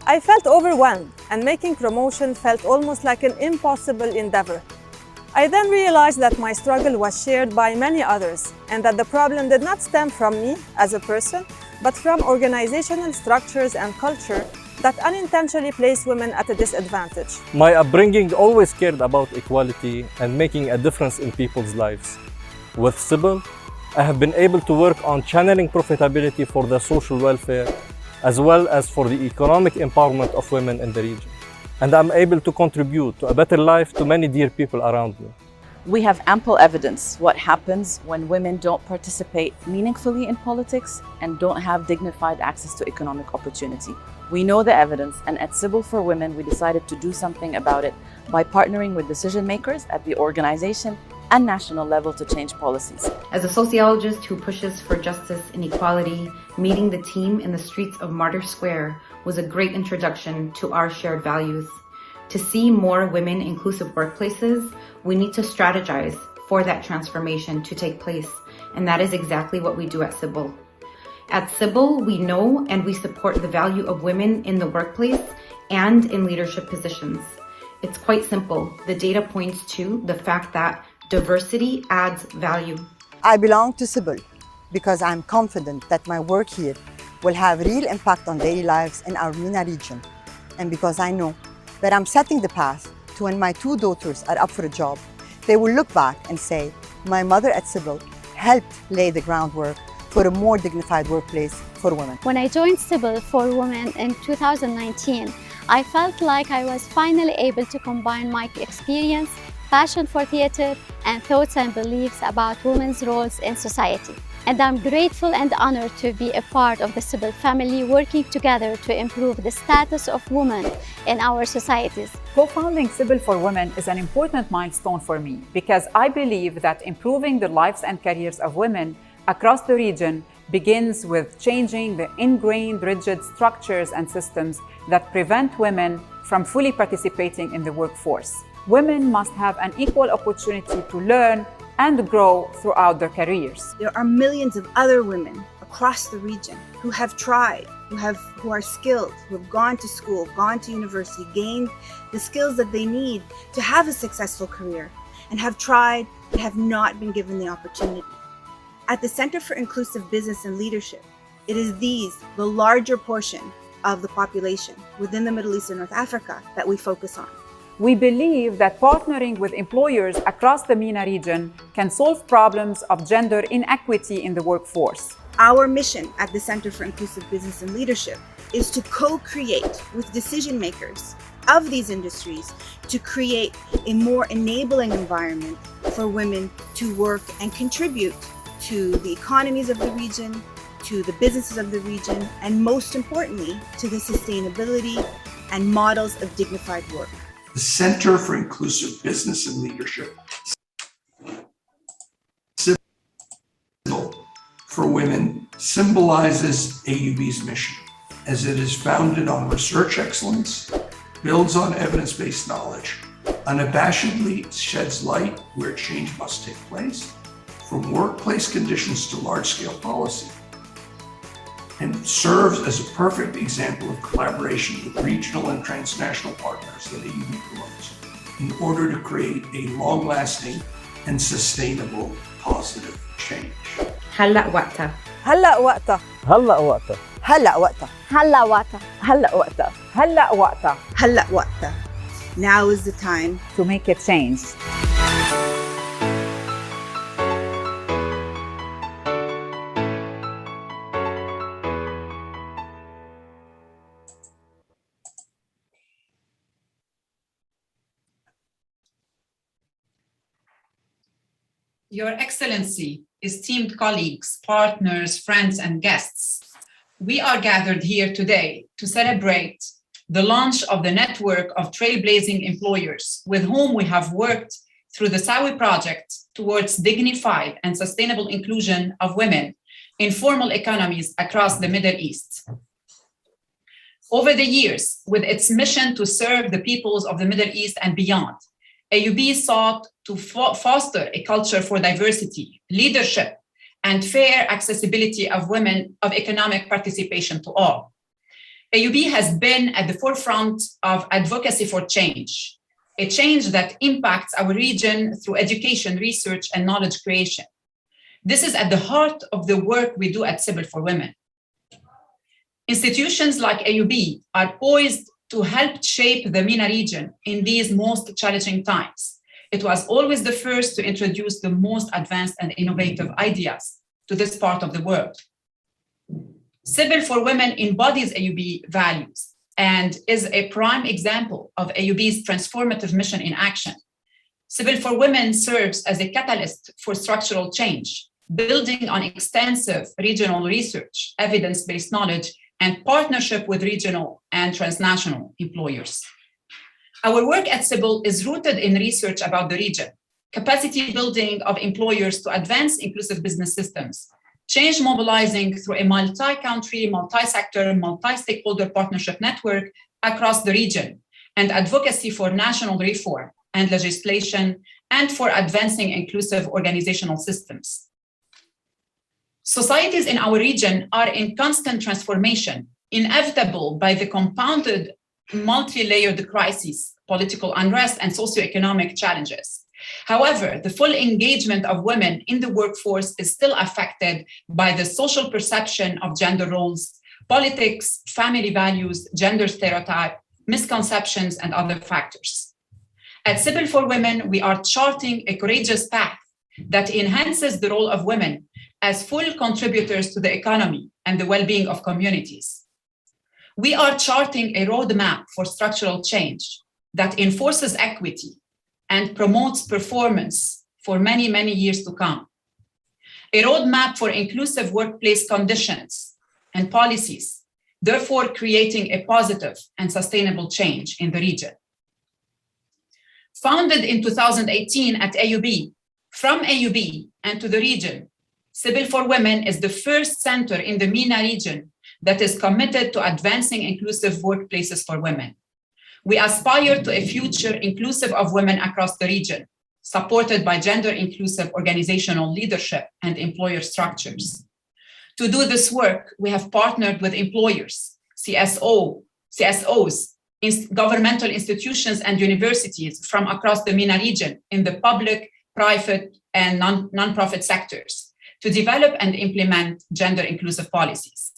I felt overwhelmed, and making promotion felt almost like an impossible endeavor. I then realized that my struggle was shared by many others, and that the problem did not stem from me as a person, but from organizational structures and culture that unintentionally place women at a disadvantage. My upbringing always cared about equality and making a difference in people's lives. With Sybil, I have been able to work on channeling profitability for the social welfare, as well as for the economic empowerment of women in the region. And I'm able to contribute to a better life to many dear people around me. We have ample evidence what happens when women don't participate meaningfully in politics and don't have dignified access to economic opportunity. We know the evidence, and at Sybil for Women, we decided to do something about it by partnering with decision makers at the organization and national level to change policies. As a sociologist who pushes for justice and equality, meeting the team in the streets of Martyr Square was a great introduction to our shared values. To see more women-inclusive workplaces, we need to strategize for that transformation to take place, and that is exactly what we do at Sybil. At Sybil, we know and we support the value of women in the workplace and in leadership positions. It's quite simple. The data points to the fact that diversity adds value. I belong to Sybil because I'm confident that my work here will have real impact on daily lives in our MENA region, and because I know that I'm setting the path to when my two daughters are up for a job, they will look back and say, my mother at Sybil helped lay the groundwork for a more dignified workplace for women. When I joined Sybil for Women in 2019, I felt like I was finally able to combine my experience, passion for theater, and thoughts and beliefs about women's roles in society. And I'm grateful and honored to be a part of the Sybil family, working together to improve the status of women in our societies. Co-founding Sybil for Women is an important milestone for me because I believe that improving the lives and careers of women across the region begins with changing the ingrained rigid structures and systems that prevent women from fully participating in the workforce. Women must have an equal opportunity to learn and grow throughout their careers. There are millions of other women across the region who have tried, who are skilled, who have gone to school, gone to university, gained the skills that they need to have a successful career, and have tried but have not been given the opportunity. At the Center for Inclusive Business and Leadership, it is these, the larger portion of the population within the Middle East and North Africa, that we focus on. We believe that partnering with employers across the MENA region can solve problems of gender inequity in the workforce. Our mission at the Center for Inclusive Business and Leadership is to co-create with decision makers of these industries to create a more enabling environment for women to work and contribute to the economies of the region, to the businesses of the region, and most importantly, to the sustainability and models of dignified work. The Center for Inclusive Business and Leadership, Sybil for Women, symbolizes AUB's mission, as it is founded on research excellence, builds on evidence-based knowledge, unabashedly sheds light where change must take place, from workplace conditions to large-scale policy, and serves as a perfect example of collaboration with regional and transnational partners that AUB promotes in order to create a long-lasting and sustainable positive change. هلأ وقتها. هلأ وقتها. هلأ وقتها. هلأ وقتها. هلا وقتها. هلأ وقتها. هلأ وقتها. هلأ وقتها. Now is the time to make a change. Your Excellency, esteemed colleagues, partners, friends, and guests, we are gathered here today to celebrate the launch of the network of trailblazing employers with whom we have worked through the Sawi project towards dignified and sustainable inclusion of women in formal economies across the Middle East. Over the years, with its mission to serve the peoples of the Middle East and beyond, AUB sought to foster a culture for diversity, leadership, and fair accessibility of women of economic participation to all. AUB has been at the forefront of advocacy for change, a change that impacts our region through education, research, and knowledge creation. This is at the heart of the work we do at Sybil for Women. Institutions like AUB are poised to help shape the MENA region in these most challenging times. It was always the first to introduce the most advanced and innovative ideas to this part of the world. Sybil for Women embodies AUB values and is a prime example of AUB's transformative mission in action. Sybil for Women serves as a catalyst for structural change, building on extensive regional research, evidence-based knowledge, and partnership with regional and transnational employers. Our work at Sybil is rooted in research about the region, capacity building of employers to advance inclusive business systems, change mobilizing through a multi-country, multi-sector, multi-stakeholder partnership network across the region, and advocacy for national reform and legislation, and for advancing inclusive organizational systems. Societies in our region are in constant transformation, inevitable by the compounded multi-layered crises, political unrest, and socioeconomic challenges. However, the full engagement of women in the workforce is still affected by the social perception of gender roles, politics, family values, gender stereotype, misconceptions, and other factors. At Sybil for Women, we are charting a courageous path that enhances the role of women as full contributors to the economy and the well-being of communities. We are charting a roadmap for structural change that enforces equity and promotes performance for many, many years to come. A roadmap for inclusive workplace conditions and policies, therefore creating a positive and sustainable change in the region. Founded in 2018 at AUB, from AUB and to the region, Sybil for Women is the first center in the MENA region that is committed to advancing inclusive workplaces for women. We aspire to a future inclusive of women across the region, supported by gender-inclusive organizational leadership and employer structures. To do this work, we have partnered with employers, CSOs, governmental institutions, and universities from across the MENA region in the public, private, and non-profit sectors to develop and implement gender-inclusive policies.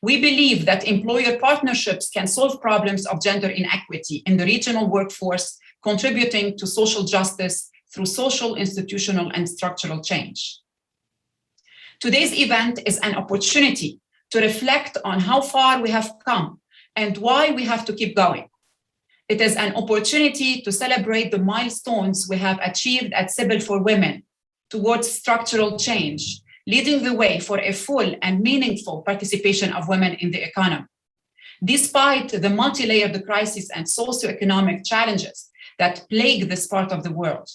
We believe that employer partnerships can solve problems of gender inequity in the regional workforce, contributing to social justice through social, institutional, and structural change. Today's event is an opportunity to reflect on how far we have come and why we have to keep going. It is an opportunity to celebrate the milestones we have achieved at Sybil for Women towards structural change, leading the way for a full and meaningful participation of women in the economy, despite the multi-layered crises and socioeconomic challenges that plague this part of the world.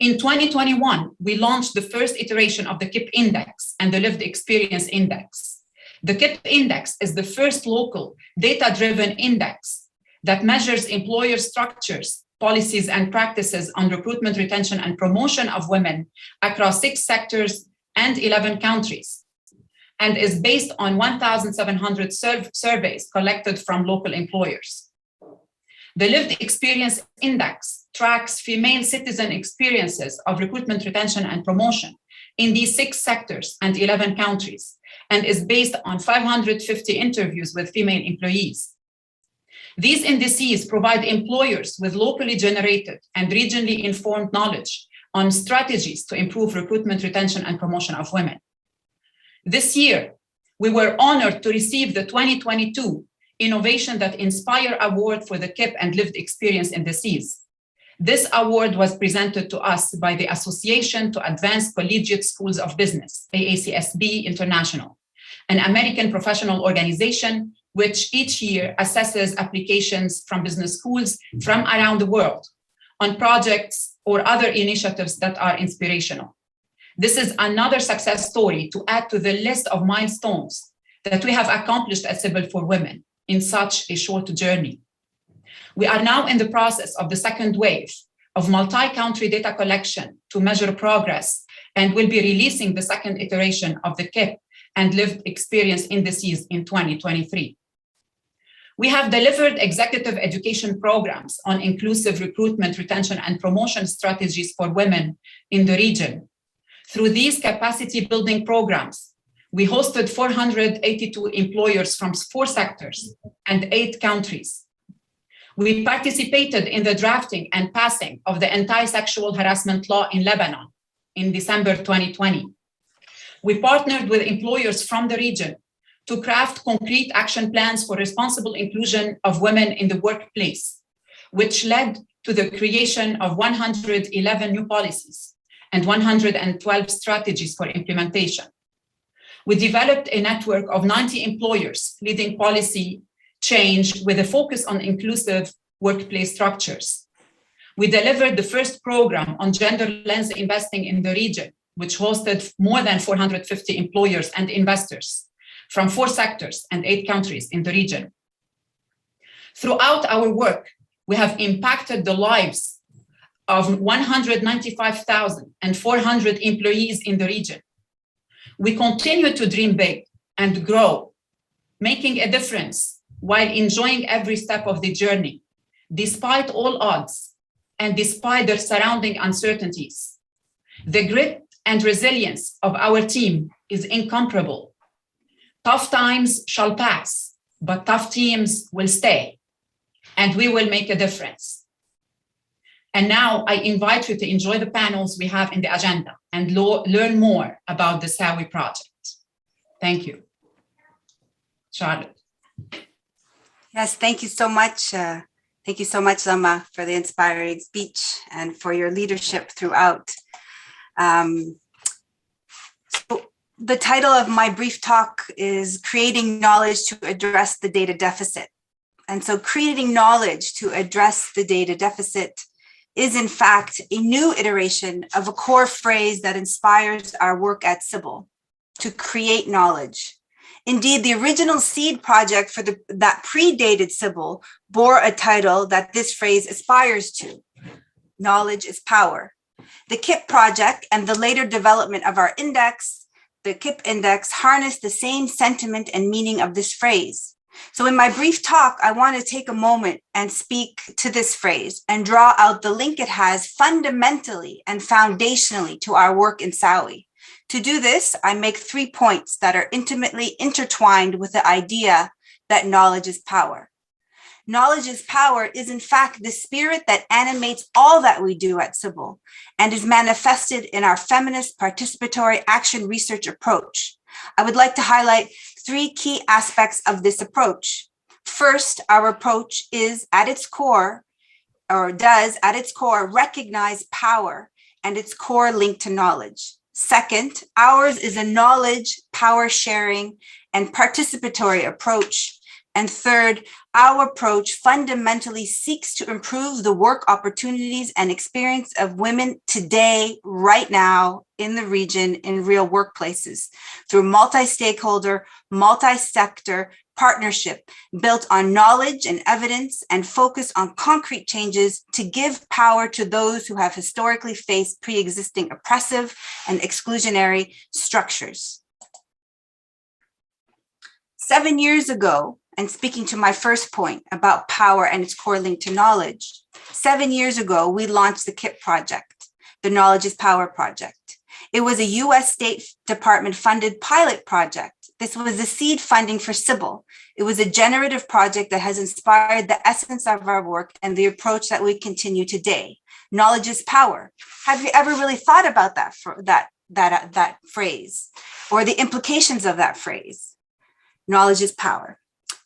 In 2021, we launched the first iteration of the KIP Index and the Lived Experience Index. The KIP Index is the first local data-driven index that measures employer structures, policies, and practices on recruitment, retention, and promotion of women across 6 sectors and 11 countries, and is based on 1,700 surveys collected from local employers. The Lived Experience Index tracks female citizen experiences of recruitment, retention, and promotion in these 6 sectors and 11 countries, and is based on 550 interviews with female employees. These indices provide employers with locally generated and regionally informed knowledge on strategies to improve recruitment, retention, and promotion of women. This year, we were honored to receive the 2022 Innovation That Inspire Award for the KIP and Lived Experience Indices. This award was presented to us by the Association to Advance Collegiate Schools of Business, AACSB International, an American professional organization which each year assesses applications from business schools from around the world on projects or other initiatives that are inspirational. This is another success story to add to the list of milestones that we have accomplished at Sybil for Women in such a short journey. We are now in the process of the second wave of multi-country data collection to measure progress, and will be releasing the second iteration of the KIP and lived experience indices in 2023. We have delivered executive education programs on inclusive recruitment, retention, and promotion strategies for women in the region. Through these capacity building programs, we hosted 482 employers from 4 sectors and 8 countries. We participated in the drafting and passing of the anti-sexual harassment law in Lebanon in December 2020. We partnered with employers from the region to craft concrete action plans for responsible inclusion of women in the workplace, which led to the creation of 111 new policies and 112 strategies for implementation. We developed a network of 90 employers leading policy change with a focus on inclusive workplace structures. We delivered the first program on gender lens investing in the region, which hosted more than 450 employers and investors from 4 sectors and 8 countries in the region. Throughout our work, we have impacted the lives of 195,400 employees in the region. We continue to dream big and grow, making a difference while enjoying every step of the journey, despite all odds and despite their surrounding uncertainties. The grit and resilience of our team is incomparable. Tough times shall pass, but tough teams will stay, and we will make a difference. And now I invite you to enjoy the panels we have in the agenda and learn more about the Sawi project. Thank you. Charlotte. Yes, thank you so much. Thank you so much, Lama, for the inspiring speech and for your leadership throughout. So the title of my brief talk is Creating Knowledge to Address the Data Deficit. And so creating knowledge to address the data deficit is in fact a new iteration of a core phrase that inspires our work at Sybil, to create knowledge. Indeed, the original seed project that predated Sybil bore a title that this phrase aspires to: knowledge is power. The KIP project and the later development of our index, the KIP index, harnessed the same sentiment and meaning of this phrase. So in my brief talk, I want to take a moment and speak to this phrase and draw out the link it has fundamentally and foundationally to our work in Sawi. To do this, I make 3 points that are intimately intertwined with the idea that knowledge is power. Knowledge is power is in fact the spirit that animates all that we do at Sybil and is manifested in our feminist participatory action research approach. I would like to highlight 3 key aspects of this approach. First, our approach is at its core, or does at its core, recognize power and its core link to knowledge. Second, ours is a knowledge, power sharing, and participatory approach. And third, our approach fundamentally seeks to improve the work opportunities and experience of women today, right now, in the region, in real workplaces, through multi-stakeholder, multi-sector partnership built on knowledge and evidence and focus on concrete changes to give power to those who have historically faced pre-existing oppressive and exclusionary structures. 7 years ago, and speaking to my first point about power and its core link to knowledge, 7 years ago, we launched the KIP project, the Knowledge is Power project. It was a US State Department funded pilot project. This was the seed funding for Sybil. It was a generative project that has inspired the essence of our work and the approach that we continue today. Knowledge is power. Have you ever really thought about that phrase or the implications of that phrase? Knowledge is power.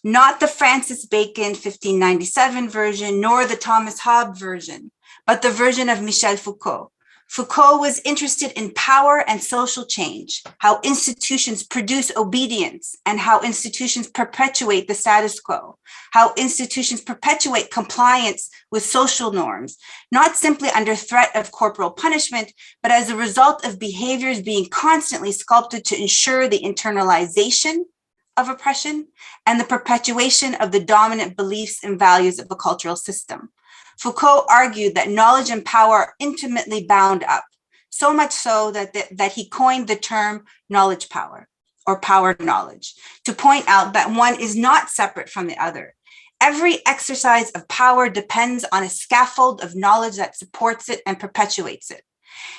Not the Francis Bacon 1597 version, nor the Thomas Hobbes version, but the version of Michel Foucault. Foucault was interested in power and social change, how institutions produce obedience and how institutions perpetuate the status quo, how institutions perpetuate compliance with social norms, not simply under threat of corporal punishment, but as a result of behaviors being constantly sculpted to ensure the internalization of oppression and the perpetuation of the dominant beliefs and values of a cultural system. Foucault argued that knowledge and power are intimately bound up, so much so that he coined the term knowledge power or power knowledge to point out that one is not separate from the other. Every exercise of power depends on a scaffold of knowledge that supports it and perpetuates it.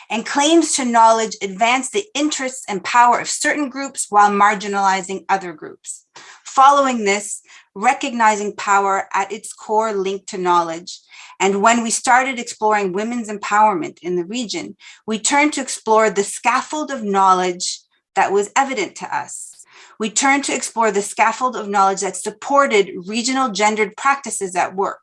And claims to knowledge advance the interests and power of certain groups while marginalizing other groups. Following this, recognizing power at its core linked to knowledge, and when we started exploring women's empowerment in the region, we turned to explore the scaffold of knowledge that was evident to us. We turned to explore the scaffold of knowledge that supported regional gendered practices at work.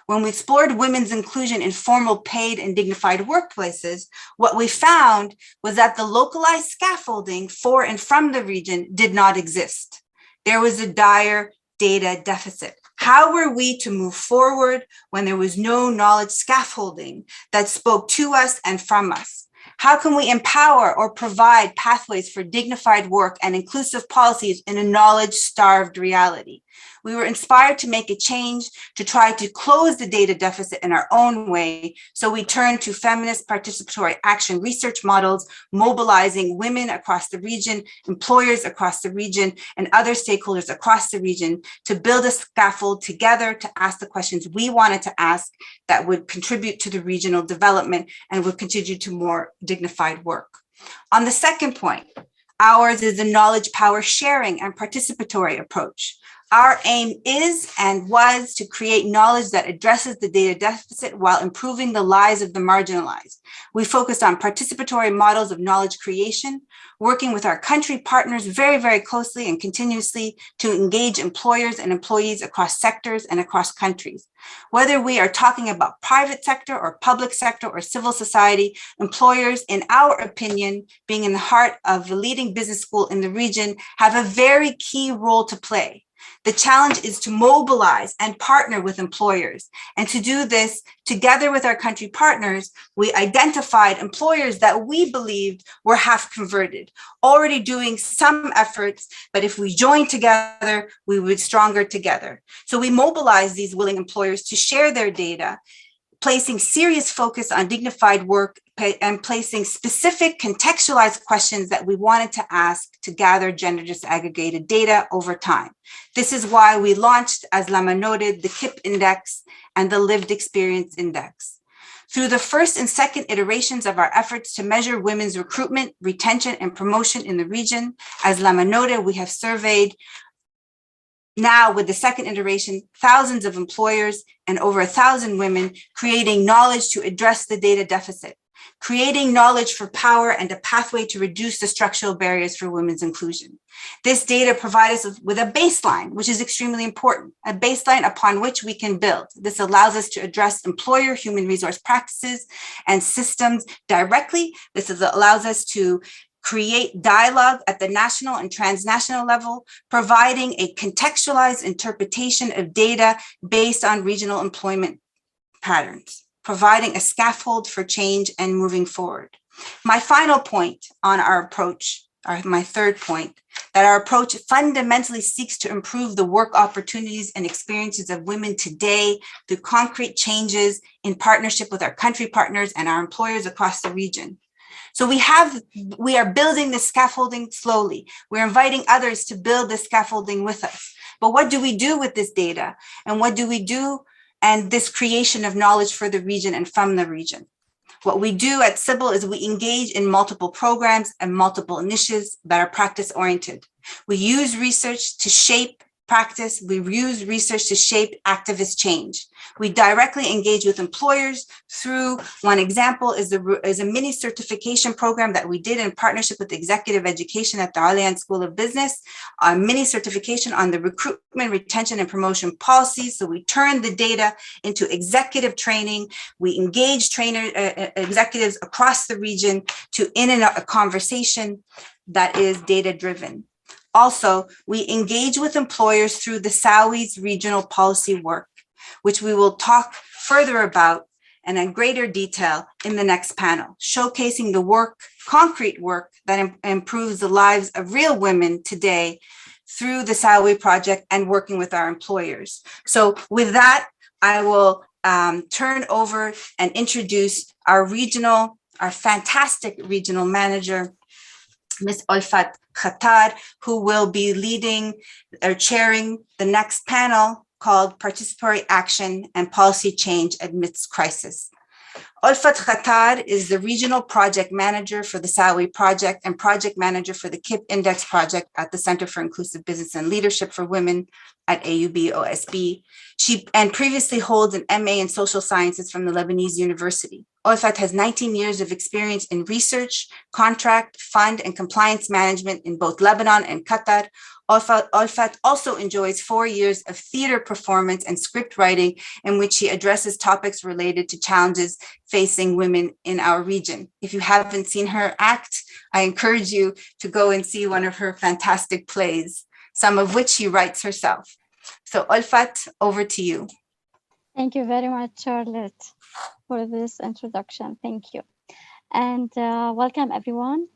When we explored women's inclusion in formal, paid, and dignified workplaces, what we found was that the localized scaffolding for and from the region did not exist. There was a dire data deficit. How were we to move forward when there was no knowledge scaffolding that spoke to us and from us? How can we empower or provide pathways for dignified work and inclusive policies in a knowledge-starved reality? We were inspired to make a change to try to close the data deficit in our own way. So we turned to feminist participatory action research models, mobilizing women across the region, employers across the region, and other stakeholders across the region to build a scaffold together to ask the questions we wanted to ask that would contribute to the regional development and would contribute to more dignified work. On the second point, ours is a knowledge power sharing and participatory approach. Our aim is and was to create knowledge that addresses the data deficit while improving the lives of the marginalized. We focused on participatory models of knowledge creation, working with our country partners very, very closely and continuously to engage employers and employees across sectors and across countries. Whether we are talking about private sector or public sector or civil society, employers, in our opinion, being in the heart of the leading business school in the region, have a very key role to play. The challenge is to mobilize and partner with employers. And to do this, together with our country partners, we identified employers that we believed were half converted, already doing some efforts, but if we joined together, we would be stronger together. So we mobilized these willing employers to share their data, placing serious focus on dignified work and placing specific contextualized questions that we wanted to ask to gather gender disaggregated data over time. This is why we launched, as Lama noted, the KIP Index and the Lived Experience Index. Through the first and second iterations of our efforts to measure women's recruitment, retention, and promotion in the region, as Lama noted, we have surveyed now, with the second iteration, thousands of employers and over 1,000 women, creating knowledge to address the data deficit, creating knowledge for power and a pathway to reduce the structural barriers for women's inclusion. This data provides us with a baseline, which is extremely important, a baseline upon which we can build. This allows us to address employer human resource practices and systems directly. This allows us to create dialogue at the national and transnational level, providing a contextualized interpretation of data based on regional employment patterns, providing a scaffold for change and moving forward. My final point on our approach, or my third point, that our approach fundamentally seeks to improve the work opportunities and experiences of women today through concrete changes in partnership with our country partners and our employers across the region. So we are building the scaffolding slowly. We're inviting others to build the scaffolding with us. But what do we do with this data? And what do we do and this creation of knowledge for the region and from the region? What we do at CIBL is we engage in multiple programs and multiple initiatives that are practice-oriented. We use research to shape practice. We use research to shape activist change. We directly engage with employers through, one example is a mini certification program that we did in partnership with executive education at the Alliance School of Business, a mini certification on the recruitment, retention, and promotion policies. So we turned the data into executive training. We engage executives across the region to in a conversation that is data-driven. Also, we engage with employers through the Sawi's regional policy work, which we will talk further about and in greater detail in the next panel, showcasing the work, concrete work that improves the lives of real women today through the Sawi project and working with our employers. So with that, I will turn over and introduce our fantastic regional manager, Ms. Olfat Khattar, who will be leading or chairing the next panel called Participatory Action and Policy Change Amidst Crisis. Olfat Khattar is the regional project manager for the Sawi project and project manager for the KIP Index project at the Center for Inclusive Business and Leadership for Women at AUB OSB. She previously holds an MA in social sciences from the Lebanese University. Olfat has 19 years of experience in research, contract, fund, and compliance management in both Lebanon and Qatar. Olfat also enjoys 4 years of theater performance and script writing in which she addresses topics related to challenges facing women in our region. If you haven't seen her act, I encourage you to go and see one of her fantastic plays, some of which she writes herself. So Olfat, over to you. Thank you very much, Charlotte, for this introduction. Thank you. And welcome everyone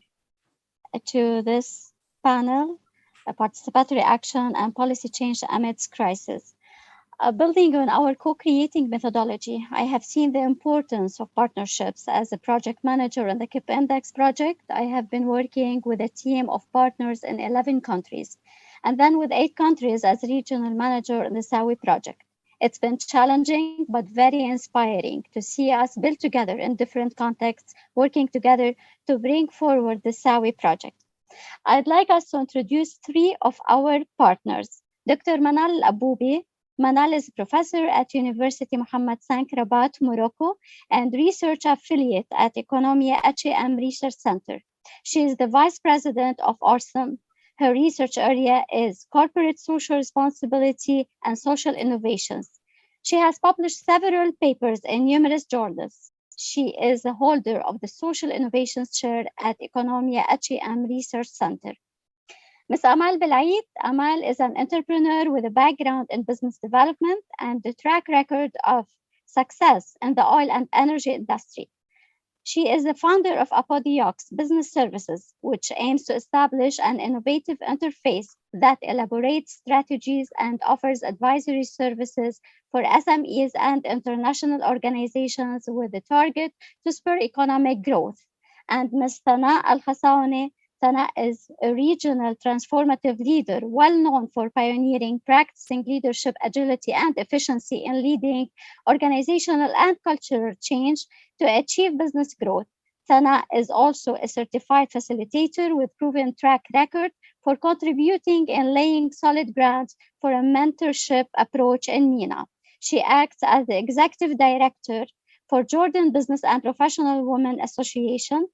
to this panel, Participatory Action and Policy Change Amidst Crisis. Building on our co-creating methodology, I have seen the importance of partnerships. As a project manager in the KIP Index project, I have been working with a team of partners in 11 countries, and then with 8 countries as regional manager in the Sawi project. It's been challenging, but very inspiring to see us build together in different contexts, working together to bring forward the Sawi project. I'd like us to introduce 3 of our partners. Dr. Manal Aboubi. Manal is professor at University Mohammed V Rabat, Morocco, and research affiliate at Economia HM Research Center. She is the vice president of ORSM. Her research area is corporate social responsibility and social innovations. She has published several papers in numerous journals. She is a holder of the Social Innovations Chair at Economia HM Research Center. Ms. Amal Belaid. Amal is an entrepreneur with a background in business development and a track record of success in the oil and energy industry. She is the founder of Apodiox Business Services, which aims to establish an innovative interface that elaborates strategies and offers advisory services for SMEs and international organizations with the target to spur economic growth. And Ms. Tana Al-Khassaouni. Tana is a regional transformative leader, well known for pioneering, practicing leadership agility and efficiency in leading organizational and cultural change to achieve business growth. Tana is also a certified facilitator with proven track record for contributing and laying solid grounds for a mentorship approach in MENA. She acts as the executive director for Jordan Business and Professional Women Association,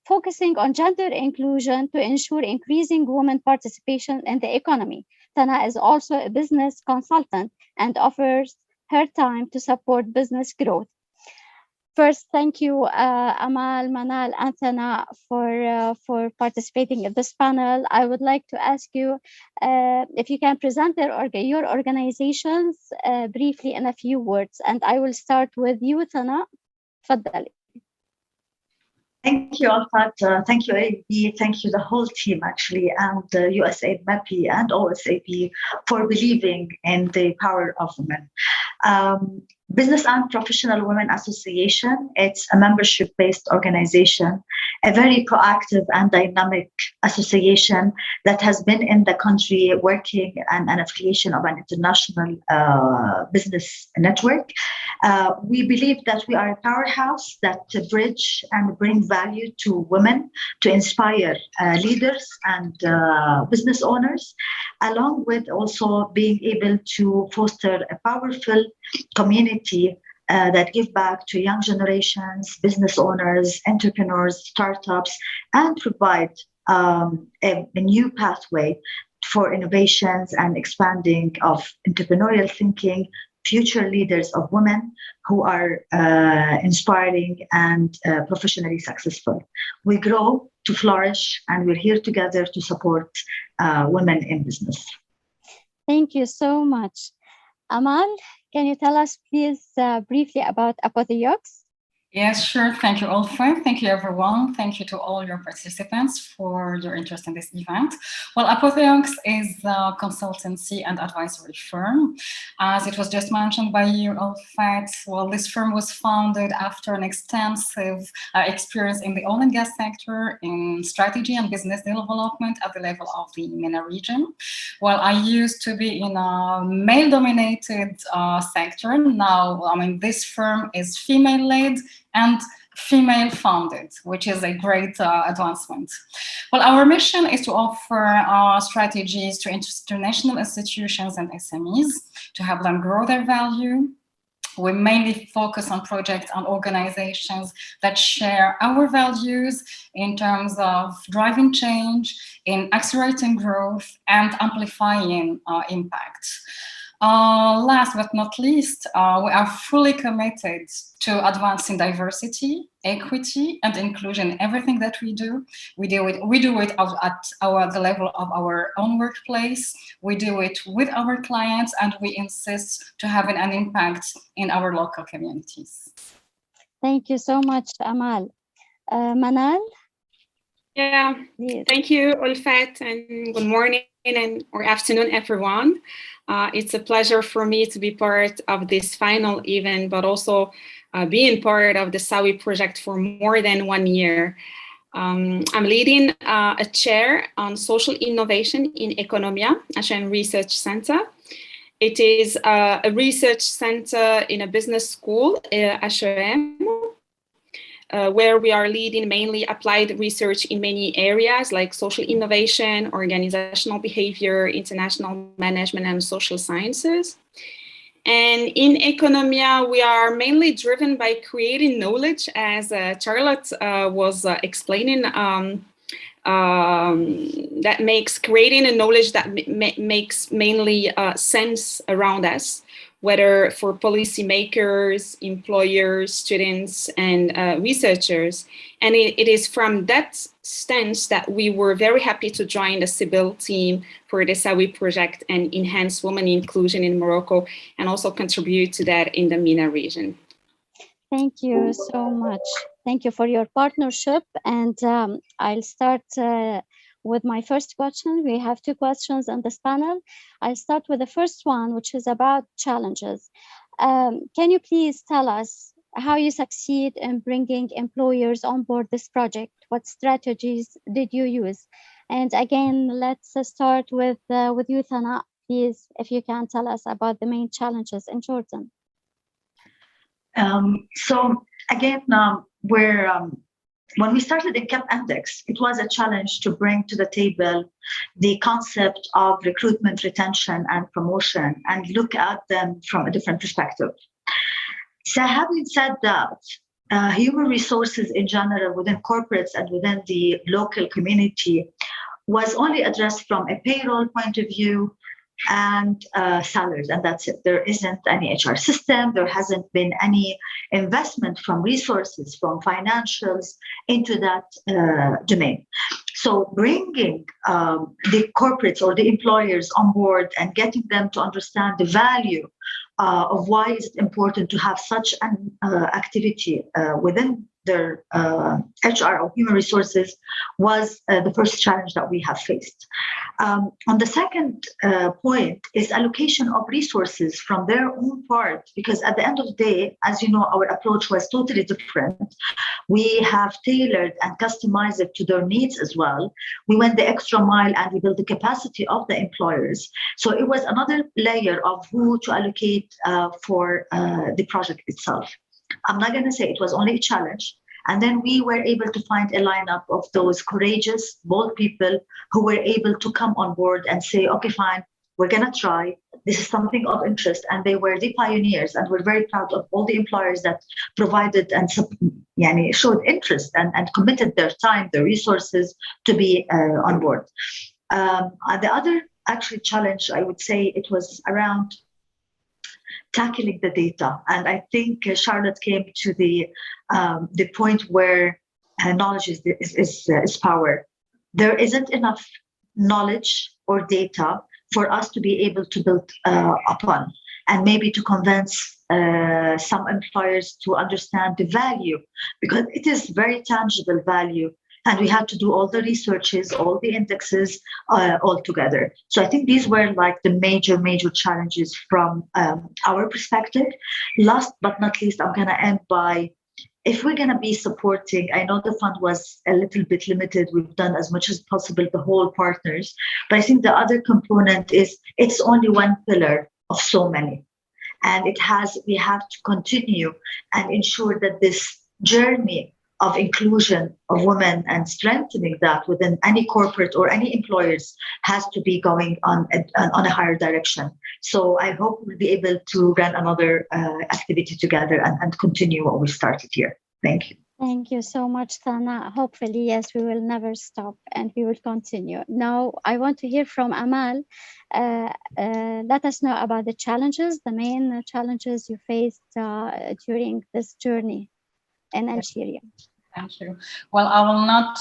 focusing on gender inclusion to ensure increasing women participation in the economy. Tana is also a business consultant and offers her time to support business growth. First, thank you, Amal, Manal, and Tana for participating in this panel. I would like to ask you if you can present your organizations briefly in a few words, and I will start with you, Tana. Tfaddali. Thank you, Alfat. Thank you, AAB. Thank you, the whole team, actually, and USAID, MEPI, and OSAP for believing in the power of women. Business and Professional Women Association, it's a membership-based organization, a very proactive and dynamic association that has been in the country working and an affiliation of an international business network. We believe that we are a powerhouse that bridge and bring value to women, to inspire leaders and business owners, along with also being able to foster a powerful community that give back to young generations, business owners, entrepreneurs, startups, and provide a new pathway for innovations and expanding of entrepreneurial thinking, future leaders of women who are inspiring and professionally successful. We grow to flourish, and we're here together to support women in business. Thank you so much. Amal, can you tell us, please, briefly about Apodiox? Yes, sure. Thank you, Ulfa. Thank you, everyone. Thank you to all your participants for your interest in this event. Well, Apotheox is a consultancy and advisory firm. As it was just mentioned by you, Ulfa, well, this firm was founded after an extensive experience in the oil and gas sector, in strategy and business development at the level of the MENA region. Well, I used to be in a male-dominated sector. Now, I mean, this firm is female-led and female founded, which is a great advancement. Well, our mission is to offer strategies to international institutions and SMEs to help them grow their value. We mainly focus on projects and organizations that share our values in terms of driving change, in accelerating growth, and amplifying impact. Last but not least, we are fully committed to advancing diversity, equity, and inclusion in everything that we do. We do it at the level of our own workplace. We do it with our clients, and we insist to having an impact in our local communities. Thank you so much, Amal. Manal? Yeah, thank you, Ulfat, and good morning or afternoon, everyone. It's a pleasure for me to be part of this final event, but also being part of the Sawi project for more than 1 year. I'm leading a chair on social innovation in Economia, H&M Research Center. It is a research center in a business school, H&M, where we are leading mainly applied research in many areas like social innovation, organizational behavior, international management, and social sciences. And in Economia, we are mainly driven by creating knowledge, as Charlotte was explaining, that makes creating a knowledge that makes mainly sense around us, whether for policymakers, employers, students, and researchers. And it is from that stance that we were very happy to join the Sibyl team for the Sawi project and enhance women inclusion in Morocco, and also contribute to that in the MENA region. Thank you so much. Thank you for your partnership. And I'll start with my first question. We have 2 questions on this panel. I'll start with the first one, which is about challenges. Can you please tell us how you succeed in bringing employers on board this project? What strategies did you use? And again, let's start with you, Thana. Please, if you can tell us about the main challenges in Jordan. So again, when we started in CAP Index, it was a challenge to bring to the table the concept of recruitment, retention, and promotion, and look at them from a different perspective. So having said that, human resources in general within corporates and within the local community was only addressed from a payroll point of view and salaries, and that's it. There isn't any HR system. There hasn't been any investment from resources, from financials into that domain. So bringing the corporates or the employers on board and getting them to understand the value of why it's important to have such an activity within their HR or human resources was the first challenge that we have faced. On the second point is allocation of resources from their own part, because at the end of the day, as you know, our approach was totally different. We have tailored and customized it to their needs as well. We went the extra mile and we built the capacity of the employers. So it was another layer of who to allocate for the project itself. I'm not going to say it was only a challenge. And then we were able to find a lineup of those courageous, bold people who were able to come on board and say, okay, fine, we're going to try. This is something of interest. And they were the pioneers. And we're very proud of all the employers that provided and showed interest and committed their time, their resources to be on board. The other actually challenge, I would say, it was around tackling the data. And I think Charlotte came to the point where knowledge is power. There isn't enough knowledge or data for us to be able to build upon. and maybe to convince some employers to understand the value, because it is very tangible value. And we had to do all the researches, all the indexes all together. So I think these were like the major challenges from our perspective. Last but not least, I'm going to end by, if we're going to be supporting, I know the fund was a little bit limited. We've done as much as possible, the whole partners. But I think the other component is it's only one pillar of so many. And we have to continue and ensure that this journey of inclusion of women and strengthening that within any corporate or any employers has to be going on a higher direction. So I hope we'll be able to run another activity together and continue what we started here. Thank you. Thank you so much, Sana. Hopefully, yes, we will never stop and we will continue. Now, I want to hear from Amal. Let us know about the challenges, the main challenges you faced during this journey in Algeria. Thank you. Well, I will not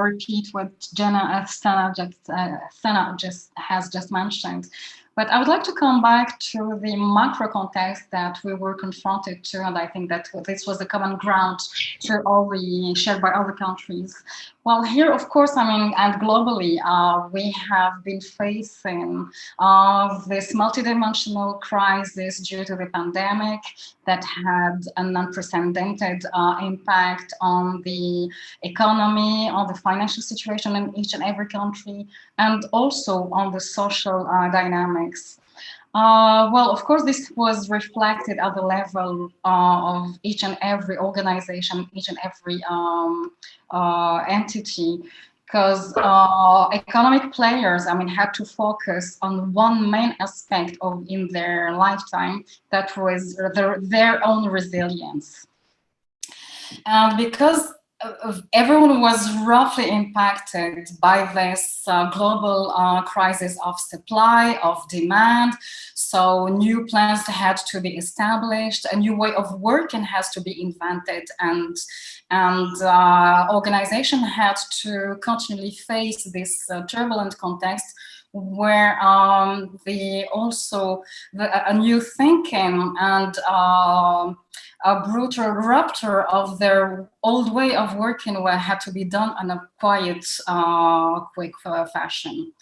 repeat what Sana has just mentioned, but I would like to come back to the macro context that we were confronted to, and I think that this was the common ground shared by all the countries. Well, here, of course, and globally, we have been facing this multidimensional crisis due to the pandemic that had an unprecedented impact on the economy, on the financial situation in each and every country, and also on the social dynamics. Well, of course, this was reflected at the level of each and every organization, each and every entity, because economic players, had to focus on one main aspect in their lifetime, that was their own resilience. Because everyone was roughly impacted by this global crisis of supply, of demand. So new plans had to be established, a new way of working has to be invented, and organization had to continually face this turbulent context where a new thinking and a brutal rupture of their old way of working had to be done in a quiet, quick fashion.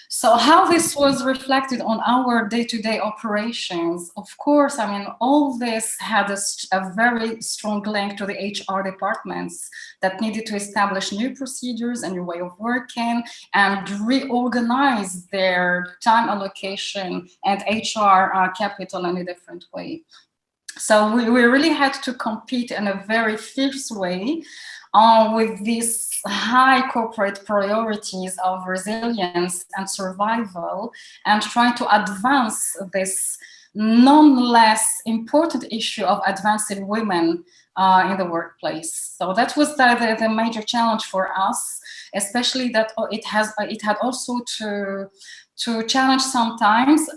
So how this was reflected on our day-to-day operations, of course, all this had a very strong link to the HR departments that needed to establish new procedures, a new way of working, and reorganize their time allocation and HR capital in a different way. So we really had to compete in a very fierce way with these high corporate priorities of resilience and survival, and trying to advance this nonetheless important issue of advancing women in the workplace. So that was the major challenge for us, especially that it had also to challenge sometimes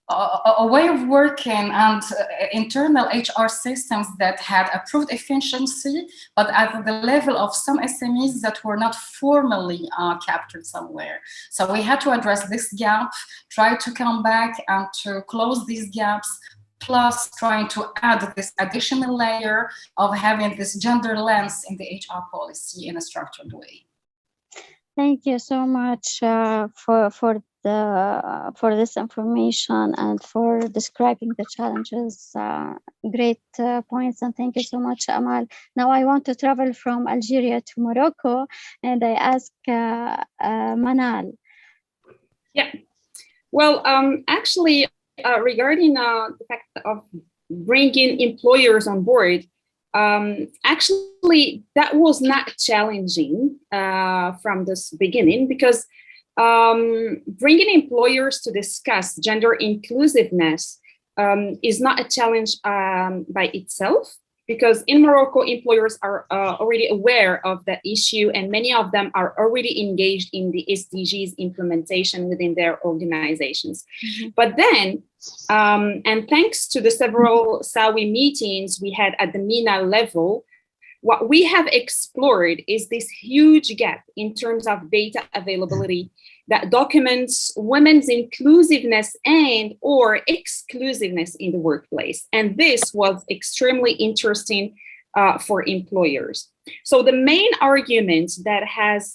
a way of working and internal HR systems that had approved efficiency, but at the level of some SMEs that were not formally captured somewhere. So we had to address this gap, try to come back and to close these gaps, plus trying to add this additional layer of having this gender lens in the HR policy in a structured way. Thank you so much for this information and for describing the challenges. Great points, and thank you so much, Amal. Now I want to travel from Algeria to Morocco, and I ask Manal. Yeah, well, actually, regarding the fact of bringing employers on board, actually, that was not challenging from this beginning, because bringing employers to discuss gender inclusiveness is not a challenge by itself, because in Morocco, employers are already aware of the issue, and many of them are already engaged in the SDGs implementation within their organizations. Mm-hmm. But then, and thanks to the several Sawi meetings we had at the MENA level, what we have explored is this huge gap in terms of data availability that documents women's inclusiveness and or exclusiveness in the workplace. And this was extremely interesting for employers. So the main argument that has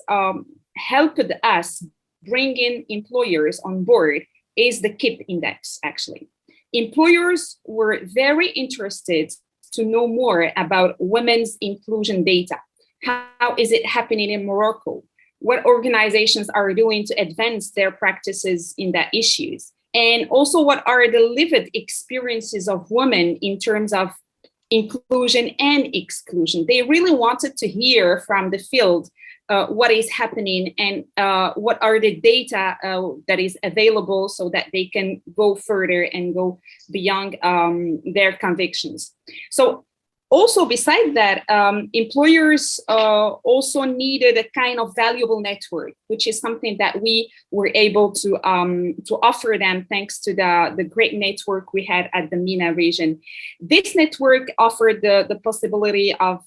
helped us bring in employers on board is the KIP index, actually. Employers were very interested to know more about women's inclusion data. How is it happening in Morocco? What organizations are doing to advance their practices in that issues? And also what are the lived experiences of women in terms of inclusion and exclusion? They really wanted to hear from the field what is happening and what are the data that is available so that they can go further and go beyond their convictions. So also beside that, employers also needed a kind of valuable network, which is something that we were able to offer them thanks to the great network we had at the MENA region. This network offered the possibility of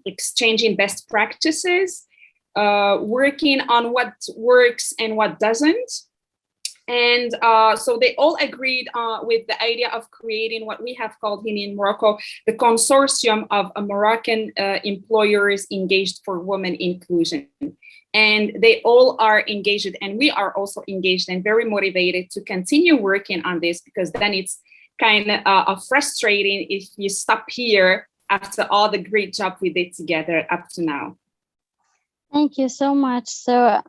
exchanging best practices, working on what works and what doesn't. And so they all agreed with the idea of creating what we have called here in Morocco, the consortium of Moroccan employers engaged for women inclusion. And they all are engaged, and we are also engaged and very motivated to continue working on this, because then it's kind of frustrating if you stop here after all the great job we did together up to now. Thank you so much. So,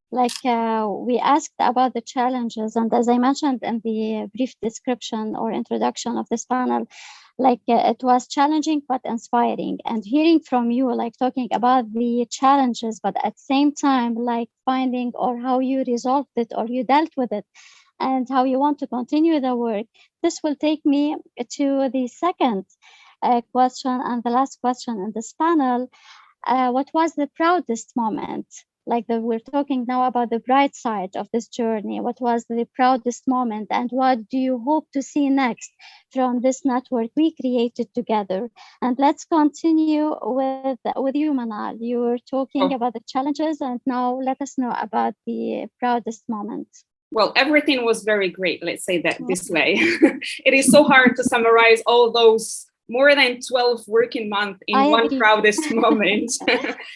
we asked about the challenges, and as I mentioned in the brief description or introduction of this panel, it was challenging but inspiring. And hearing from you, talking about the challenges, but at the same time, finding or how you resolved it or you dealt with it, and how you want to continue the work. This will take me to the second question and the last question in this panel. What was the proudest moment? We're talking now about the bright side of this journey. What was the proudest moment, and what do you hope to see next from this network we created together? And let's continue with you, Manal. You were talking about the challenges, and now let us know about the proudest moment. Well, everything was very great, let's say that this way. It is so hard to summarize all those more than 12 working months in one proudest moment.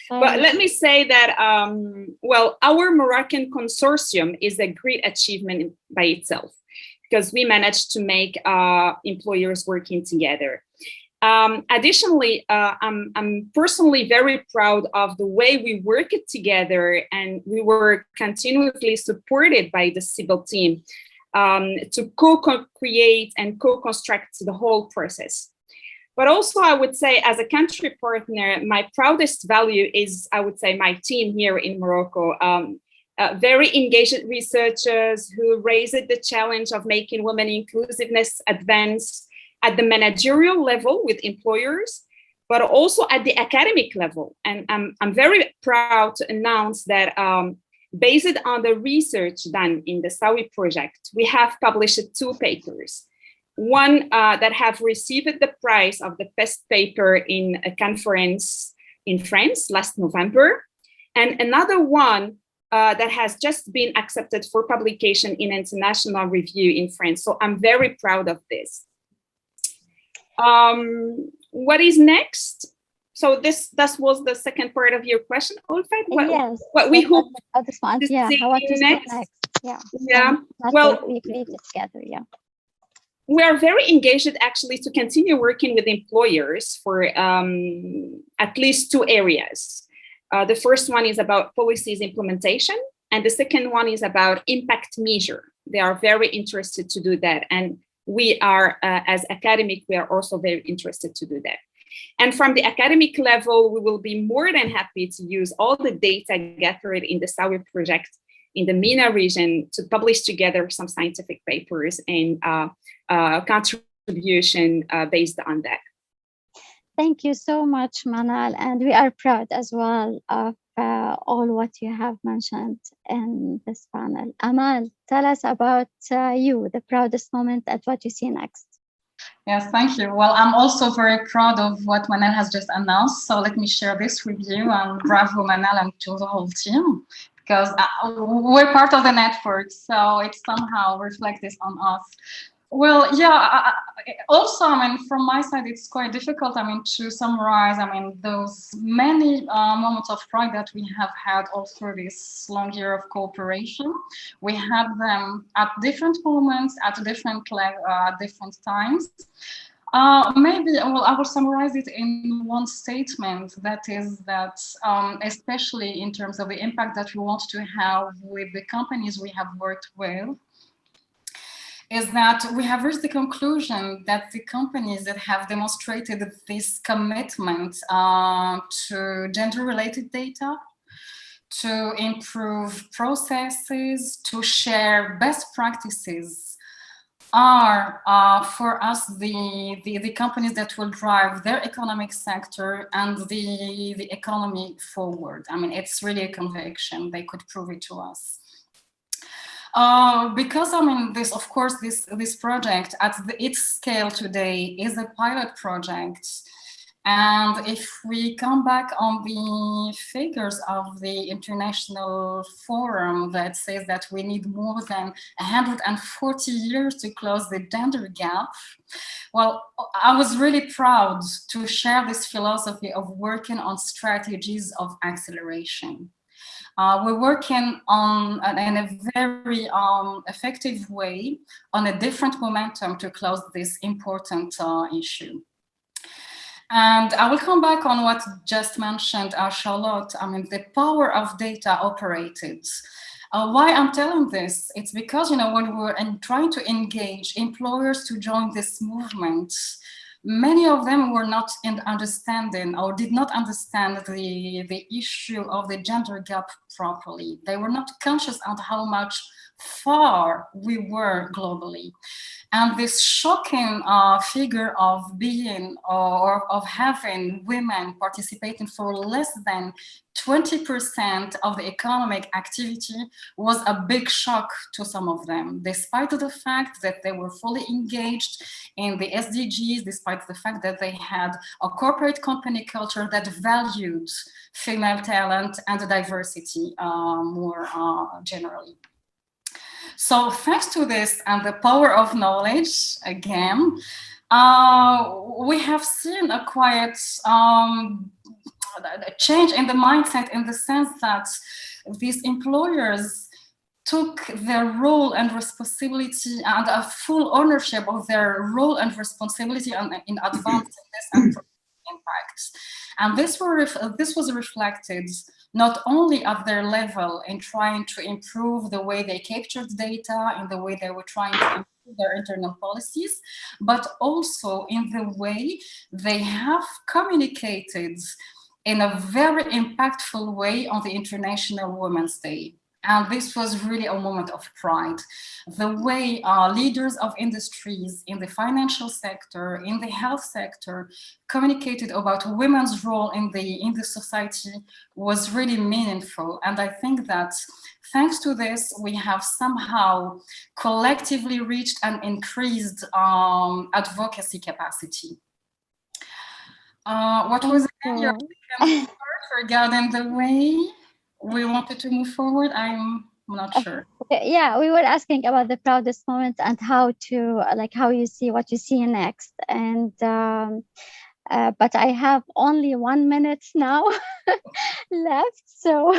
But let me say that, our Moroccan consortium is a great achievement by itself, because we managed to make employers working together. Additionally, I'm personally very proud of the way we worked together, and we were continuously supported by the civil team to co-create and co-construct the whole process. But also, I would say, as a country partner, my proudest value is, I would say, my team here in Morocco. Very engaged researchers who raised the challenge of making women inclusiveness advance at the managerial level with employers, but also at the academic level. And I'm very proud to announce that based on the research done in the Sawi project, we have published 2 papers. One that have received the prize of the best paper in a conference in France last November, and another one that has just been accepted for publication in international review in France. So I'm very proud of this. What is next? So this was the second part of your question, Ulfat. Yes. What we hope to see next. Yeah. Well, we created together. Yeah. We are very engaged actually to continue working with employers for at least 2 areas. The first one is about policies implementation, and the second one is about impact measure. They are very interested to do that. And we are, as academic, we are also very interested to do that. And from the academic level, we will be more than happy to use all the data gathered in the Sawi project in the MENA region to publish together some scientific papers and contribution based on that. Thank you so much, Manal, and we are proud as well of all what you have mentioned in this panel. Amal, tell us about you, the proudest moment and what you see next. Yes, thank you. Well, I'm also very proud of what Manal has just announced. So let me share this with you, and bravo Manal and to the whole team, because we're part of the network. So it somehow reflects on us. Well, yeah, also, I mean, from my side, it's quite difficult, I mean, to summarize, I mean, those many moments of pride that we have had all through this long year of cooperation. We had them at different moments, at different times. Maybe, well, I will summarize it in one statement, that is that, especially in terms of the impact that we want to have with the companies we have worked with, is that we have reached the conclusion that the companies that have demonstrated this commitment to gender-related data, to improve processes, to share best practices, are for us the companies that will drive their economic sector and the economy forward. I mean, it's really a conviction. They could prove it to us. Because I mean, this, of course, this project at its scale today is a pilot project. And if we come back on the figures of the international forum that says that we need more than 140 years to close the gender gap, well, I was really proud to share this philosophy of working on strategies of acceleration. We're working on in a very effective way on a different momentum to close this important issue. And I will come back on what just mentioned Charlotte. I mean, the power of data operated. Why I'm telling this, it's because, you know, when we're trying to engage employers to join this movement, many of them were not in understanding or did not understand the issue of the gender gap properly. They were not conscious of how much far we were globally. And this shocking figure of being or of having women participating for less than 20% of the economic activity was a big shock to some of them, despite the fact that they were fully engaged in the SDGs, despite the fact that they had a corporate company culture that valued female talent and diversity more generally. So thanks to this and the power of knowledge, again, we have seen a quiet change in the mindset, in the sense that these employers took their role and responsibility and a full ownership of their role and responsibility in advancing this and impacts. And this was reflected not only at their level in trying to improve the way they captured data, in the way they were trying to improve their internal policies, but also in the way they have communicated in a very impactful way on the International Women's Day. And this was really a moment of pride. The way leaders of industries in the financial sector, in the health sector, communicated about women's role in the society was really meaningful. And I think that thanks to this, we have somehow collectively reached an increased advocacy capacity. What was your second part regarding the way we wanted to move forward? I'm not sure. Okay, yeah, we were asking about the proudest moment and how to, like, how you see what you see next. And but I have only 1 minute now left, so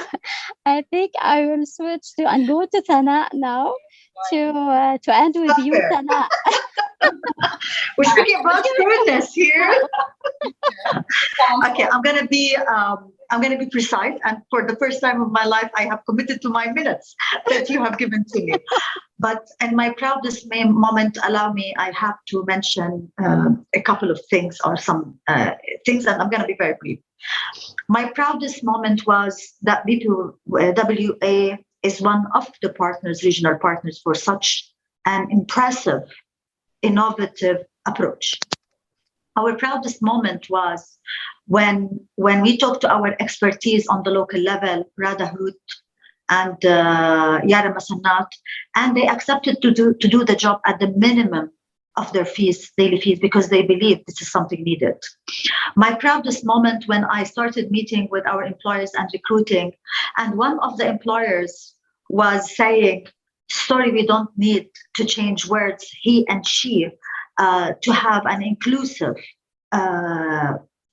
I think I will switch to and go to Sana now to end with you, Sana. We're speaking about fairness here. Okay, I'm gonna be precise, and for the first time of my life, I have committed to my minutes that you have given to me. But in my proudest moment, allow me, I have to mention a couple of things or some things, and I'm gonna be very brief. My proudest moment was that BPWA is one of the partners, regional partners, for such an impressive, innovative approach. Our proudest moment was when we talked to our expertise on the local level, Rada Hoot and Yara Masannat, and they accepted to do the job at the minimum of their fees, daily fees, because they believe this is something needed. My proudest moment when I started meeting with our employers and recruiting, and one of the employers was saying, sorry, we don't need to change words, he and she, to have an inclusive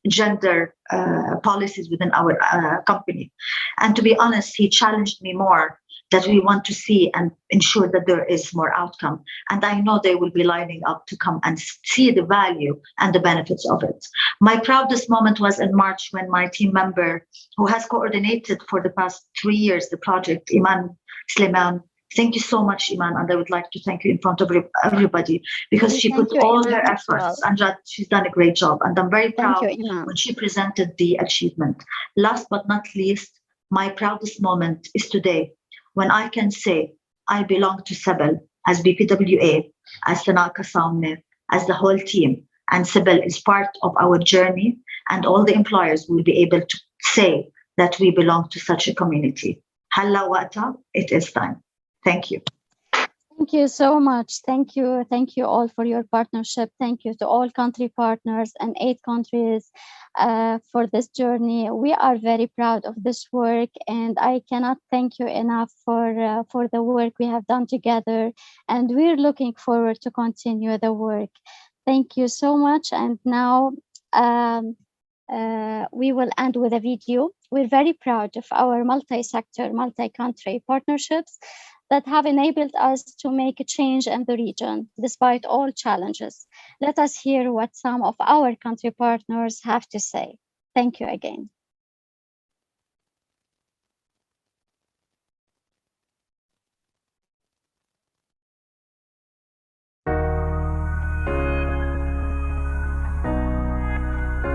gender policies within our company. And to be honest, he challenged me more that we want to see and ensure that there is more outcome. And I know they will be lining up to come and see the value and the benefits of it. My proudest moment was in March when my team member, who has coordinated for the past 3 years the project, Iman Sleman, thank you so much, Iman, and I would like to thank you in front of everybody, because she put all her efforts and she's done a great job. And I'm very proud when she presented the achievement. Last but not least, my proudest moment is today, when I can say I belong to Sebel as BPWA, as Sana Kasamne, as the whole team, and Sebel is part of our journey, and all the employers will be able to say that we belong to such a community. Halla waqta, it is time. Thank you. Thank you so much. Thank you. Thank you all for your partnership. Thank you to all country partners and 8 countries for this journey. We are very proud of this work, and I cannot thank you enough for the work we have done together. And we're looking forward to continue the work. Thank you so much. And now we will end with a video. We're very proud of our multi-sector, multi-country partnerships that have enabled us to make a change in the region, despite all challenges. Let us hear what some of our country partners have to say. Thank you again.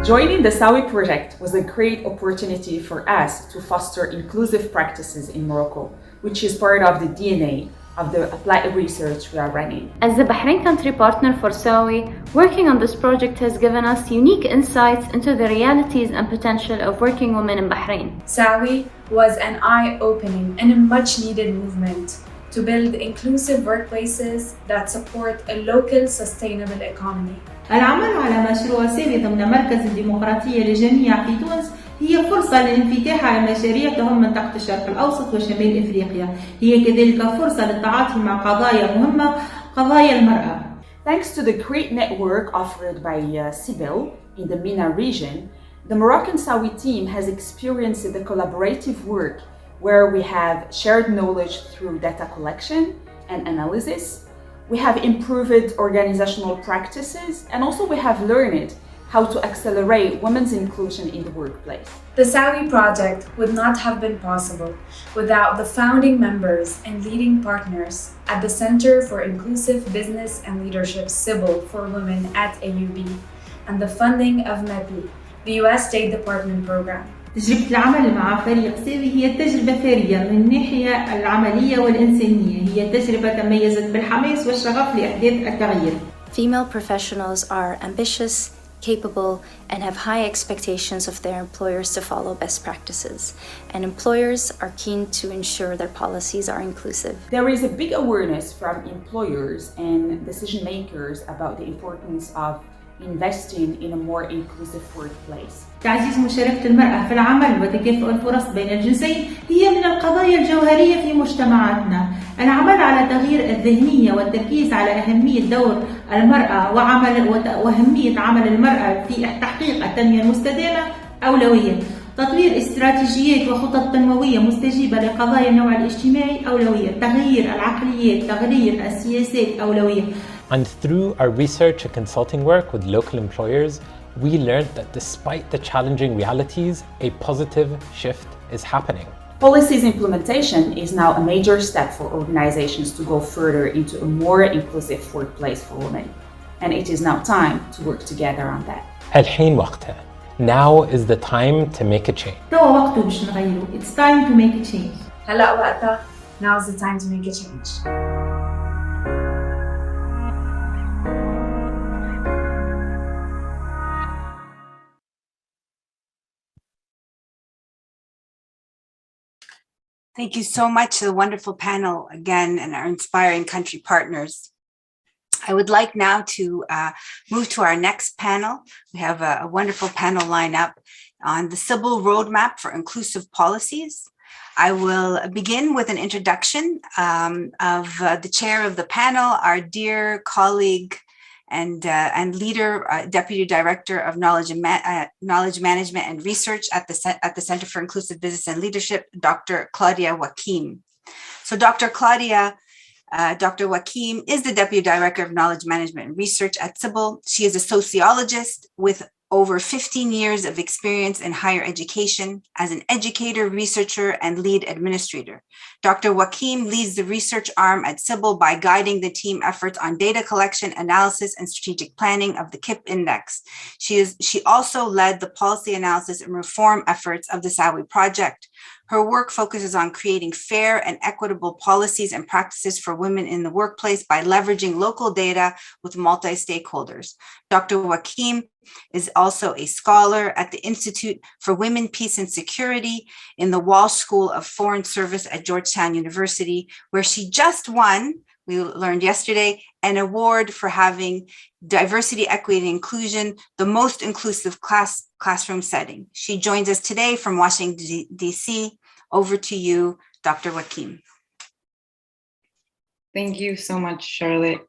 Joining the Sawi project was a great opportunity for us to foster inclusive practices in Morocco, which is part of the DNA of the applied research we are running. As the Bahrain country partner for Sawi, working on this project has given us unique insights into the realities and potential of working women in Bahrain. Sawi was an eye-opening and a much-needed movement to build inclusive workplaces that support a local sustainable economy. العمل على مشروع ساوي ضمن مركز الديمقراطية للجميع في تونس هي فرصة للانفتاح على مشاريع تهم منطقة الشرق الأوسط وشمال إفريقيا. هي كذلك فرصة للتعاطي مع قضايا مهمة، قضايا المرأة. Thanks to the great network offered by Sibyl in the MENA region, the Moroccan Sawi team has experienced the collaborative work where we have shared knowledge through data collection and analysis. We have improved organizational practices, and also we have learned how to accelerate women's inclusion in the workplace. The Sawi project would not have been possible without the founding members and leading partners at the Center for Inclusive Business and Leadership Sybil for Women at AUB and the funding of MEPI, the US State Department program. تجربة العمل مع فريق ساوي هي تجربة ثرية من الناحية العملية والإنسانية. هي تجربة تميزت بالحماس والشغف لإحداث التغيير. Female professionals are ambitious, capable, and have high expectations of their employers to follow best practices. And employers are keen to ensure their policies are inclusive. There is a big awareness from employers and decision makers about the importance of investing in a more inclusive workplace. تعزيز مشاركة المرأة في العمل وتكافؤ الفرص بين الجنسين هي من القضايا الجوهرية في مجتمعاتنا. العمل على تغيير الذهنية والتركيز على أهمية دور المرأة وأهمية عمل المرأة في تحقيق التنمية المستدامة أولوية. تطوير استراتيجيات وخطط تنموية مستجيبة لقضايا النوع الاجتماعي أولوية. تغيير العقليات، تغيير السياسات أولوية. And through our research and consulting work with local employers, we learned that despite the challenging realities, a positive shift is happening. Policies implementation is now a major step for organizations to go further into a more inclusive workplace for women. And it is now time to work together on that. الحين وقتها. Now is the time to make a change. توا وقته باش نغيرو. It's time to make a change. هلا وقتها. Now is the time to make a change. Thank you so much to the wonderful panel again and our inspiring country partners. I would like now to move to our next panel. We have a wonderful panel lineup on the Sybil Roadmap for Inclusive Policies. I will begin with an introduction of the chair of the panel, our dear colleague and leader, Deputy Director of Knowledge Management and Research at the Center for Inclusive Business and Leadership, Dr. Claudia Joachim. So Dr. Joachim is the Deputy Director of Knowledge Management and Research at Sybil. She is a sociologist with over 15 years of experience in higher education as an educator, researcher, and lead administrator. Dr. Joachim leads the research arm at Sybil by guiding the team efforts on data collection, analysis, and strategic planning of the KIP Index. She also led the policy analysis and reform efforts of the Sawi project. Her work focuses on creating fair and equitable policies and practices for women in the workplace by leveraging local data with multi-stakeholders. Dr. Joachim is also a scholar at the Institute for Women, Peace and Security in the Walsh School of Foreign Service at Georgetown University, where she just won, we learned yesterday, an award for having diversity, equity, and inclusion, the most inclusive classroom setting. She joins us today from Washington, D.C. Over to you, Dr. Joachim. Thank you so much, Charlotte.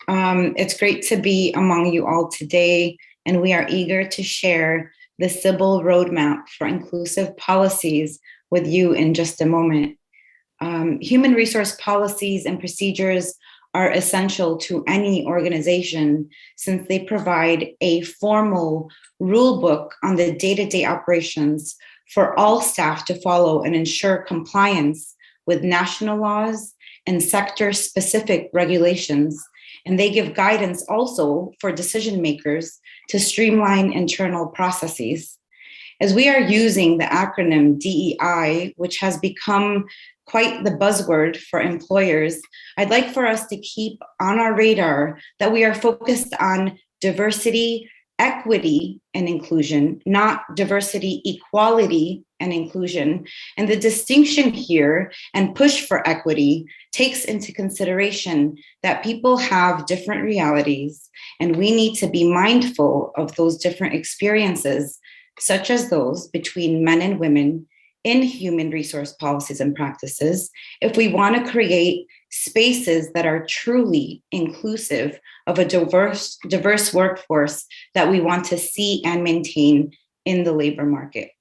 It's great to be among you all today, and we are eager to share the Sybil Roadmap for Inclusive Policies with you in just a moment. Human resource policies and procedures are essential to any organization since they provide a formal rule book on the day-to-day operations for all staff to follow and ensure compliance with national laws and sector-specific regulations. And they give guidance also for decision makers to streamline internal processes. As we are using the acronym DEI, which has become quite the buzzword for employers, I'd like for us to keep on our radar that we are focused on diversity, equity, and inclusion, not diversity, equality, and inclusion. And the distinction here and push for equity takes into consideration that people have different realities, and we need to be mindful of those different experiences, such as those between men and women in human resource policies and practices, if we want to create spaces that are truly inclusive of a diverse workforce that we want to see and maintain in the labor market.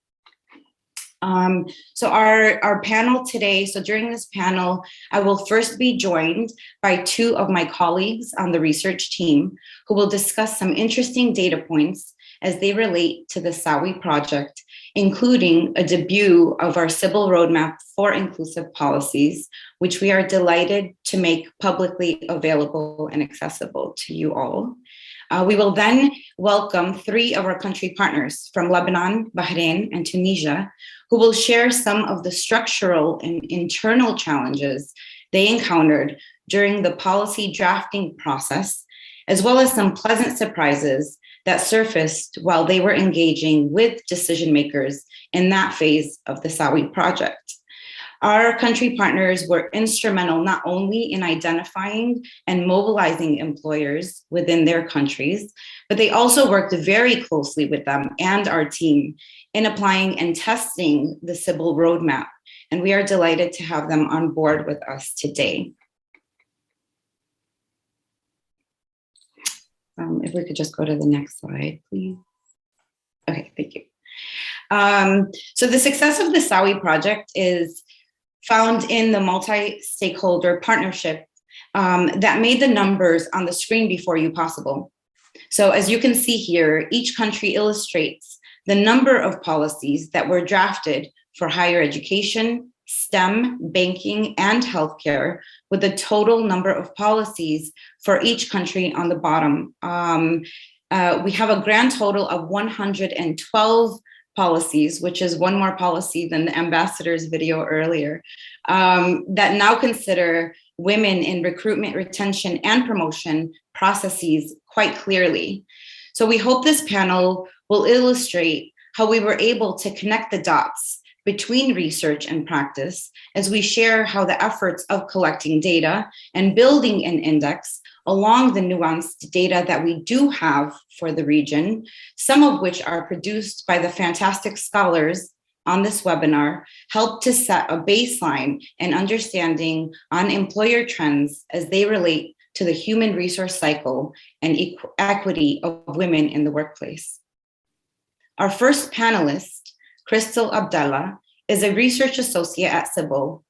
So our panel today, so during this panel, I will first be joined by two of my colleagues on the research team who will discuss some interesting data points as they relate to the Sawi project, including a debut of our Sybil Roadmap for Inclusive Policies, which we are delighted to make publicly available and accessible to you all. We will then welcome three of our country partners from Lebanon, Bahrain, and Tunisia, who will share some of the structural and internal challenges they encountered during the policy drafting process, as well as some pleasant surprises that surfaced while they were engaging with decision makers in that phase of the Sawi project. Our country partners were instrumental not only in identifying and mobilizing employers within their countries, but they also worked very closely with them and our team in applying and testing the Sybil Roadmap. And we are delighted to have them on board with us today. If we could just go to the next slide, please. Okay, thank you. So the success of the Sawi project is found in the multi-stakeholder partnership that made the numbers on the screen before you possible. So as you can see here, each country illustrates the number of policies that were drafted for higher education, STEM, banking, and healthcare, with the total number of policies for each country on the bottom. We have a grand total of 112 policies, which is one more policy than the ambassador's video earlier, that now consider women in recruitment, retention, and promotion processes quite clearly. So we hope this panel will illustrate how we were able to connect the dots between research and practice as we share how the efforts of collecting data and building an index along the nuanced data that we do have for the region, some of which are produced by the fantastic scholars on this webinar, help to set a baseline and understanding on employer trends as they relate to the human resource cycle and equity of women in the workplace. Our first panelist, Crystal Abdallah, is a research associate at Sybil.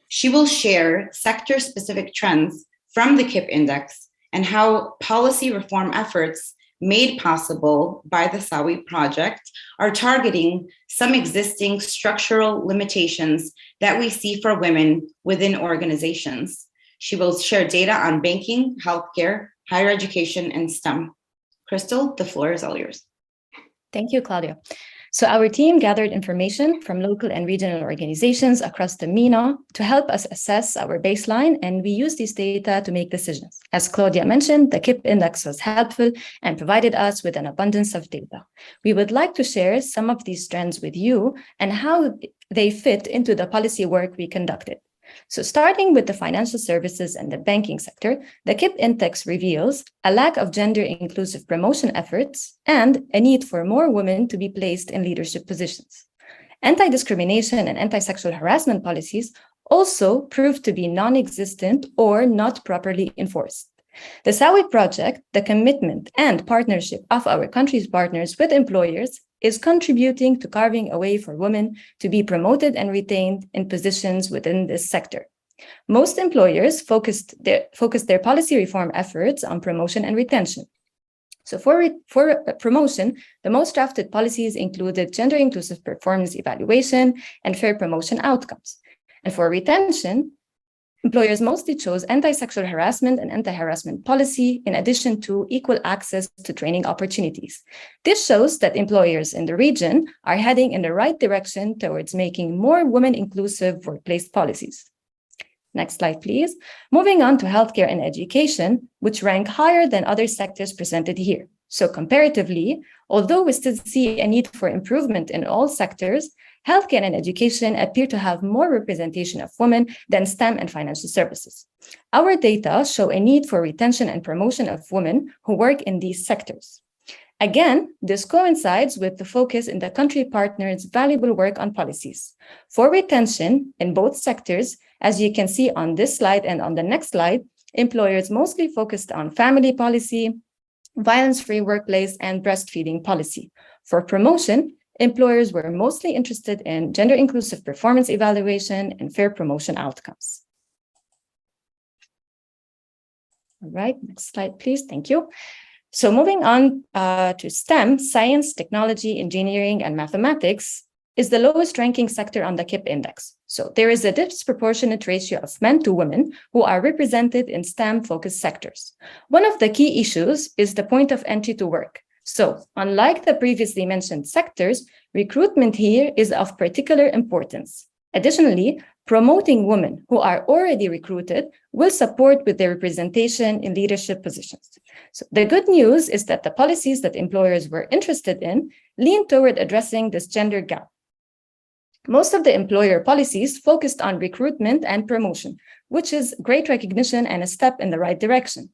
She will share sector-specific trends from the KIP Index and how policy reform efforts made possible by the Sawi project are targeting some existing structural limitations that we see for women within organizations. She will share data on banking, healthcare, higher education, and STEM. Crystal, the floor is all yours. Thank you, Claudia. So our team gathered information from local and regional organizations across the MENA to help us assess our baseline, and we use these data to make decisions. As Claudia mentioned, the KIP Index was helpful and provided us with an abundance of data. We would like to share some of these trends with you and how they fit into the policy work we conducted. So starting with the financial services and the banking sector, the KIP Index reveals a lack of gender-inclusive promotion efforts and a need for more women to be placed in leadership positions. Anti-discrimination and anti-sexual harassment policies also proved to be non-existent or not properly enforced. The Sawi project, the commitment and partnership of our country's partners with employers, is contributing to carving a way for women to be promoted and retained in positions within this sector. Most employers focused their policy reform efforts on promotion and retention. So for promotion, the most drafted policies included gender-inclusive performance evaluation and fair promotion outcomes. And for retention, employers mostly chose anti-sexual harassment and anti-harassment policy, in addition to equal access to training opportunities. This shows that employers in the region are heading in the right direction towards making more women-inclusive workplace policies. Next slide, please. Moving on to healthcare and education, which rank higher than other sectors presented here. So comparatively, although we still see a need for improvement in all sectors, healthcare and education appear to have more representation of women than STEM and financial services. Our data show a need for retention and promotion of women who work in these sectors. Again, this coincides with the focus in the country partners' valuable work on policies. For retention in both sectors, as you can see on this slide and on the next slide, employers mostly focused on family policy, violence-free workplace, and breastfeeding policy. For promotion, employers were mostly interested in gender-inclusive performance evaluation and fair promotion outcomes. All right, next slide, please. Thank you. So moving on to STEM, science, technology, engineering, and mathematics is the lowest ranking sector on the KIP Index. So there is a disproportionate ratio of men to women who are represented in STEM-focused sectors. One of the key issues is the point of entry to work. So unlike the previously mentioned sectors, recruitment here is of particular importance. Additionally, promoting women who are already recruited will support with their representation in leadership positions. So the good news is that the policies that employers were interested in lean toward addressing this gender gap. Most of the employer policies focused on recruitment and promotion, which is great recognition and a step in the right direction.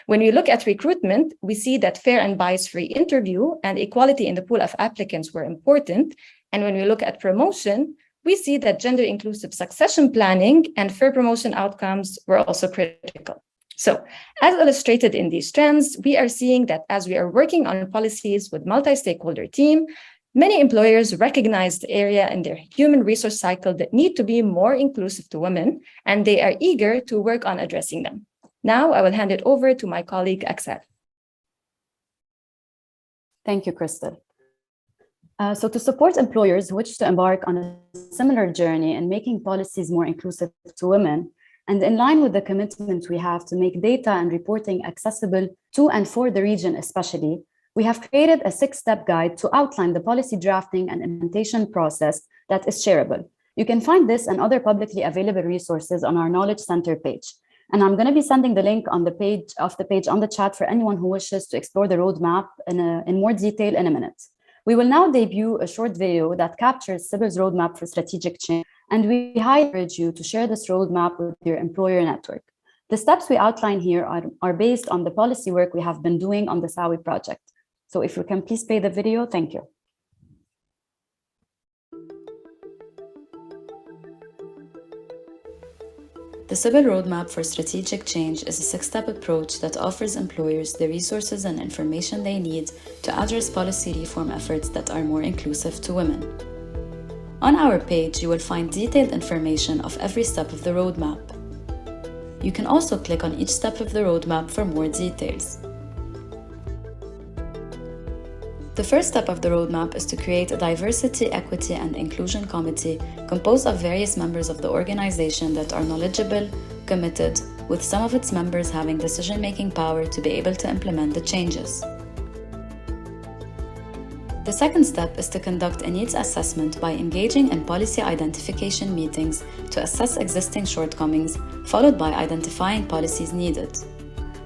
When we look at recruitment, we see that fair and bias-free interview and equality in the pool of applicants were important. And when we look at promotion, we see that gender-inclusive succession planning and fair promotion outcomes were also critical. So, as illustrated in these trends, we are seeing that as we are working on policies with multi-stakeholder team, many employers recognize the area in their human resource cycle that need to be more inclusive to women, and they are eager to work on addressing them. Now, I will hand it over to my colleague, Axel. Thank you, Crystal. So to support employers who wish to embark on a similar journey in making policies more inclusive to women, and in line with the commitment we have to make data and reporting accessible to and for the region especially, we have created a 6-step guide to outline the policy drafting and implementation process that is shareable. You can find this and other publicly available resources on our Knowledge Center page. And I'm going to be sending the link on the page on the chat for anyone who wishes to explore the roadmap in more detail in a minute. We will now debut a short video that captures Sybil's roadmap for strategic change, and we highly encourage you to share this roadmap with your employer network. The steps we outline here are based on the policy work we have been doing on the Sawi project. So if you can please play the video, thank you. The Civil Roadmap for Strategic Change is a six-step approach that offers employers the resources and information they need to address policy reform efforts that are more inclusive to women. On our page, you will find detailed information of every step of the roadmap. You can also click on each step of the roadmap for more details. The first step of the roadmap is to create a diversity, equity, and inclusion committee composed of various members of the organization that are knowledgeable, committed, with some of its members having decision-making power to be able to implement the changes. The second step is to conduct a needs assessment by engaging in policy identification meetings to assess existing shortcomings, followed by identifying policies needed.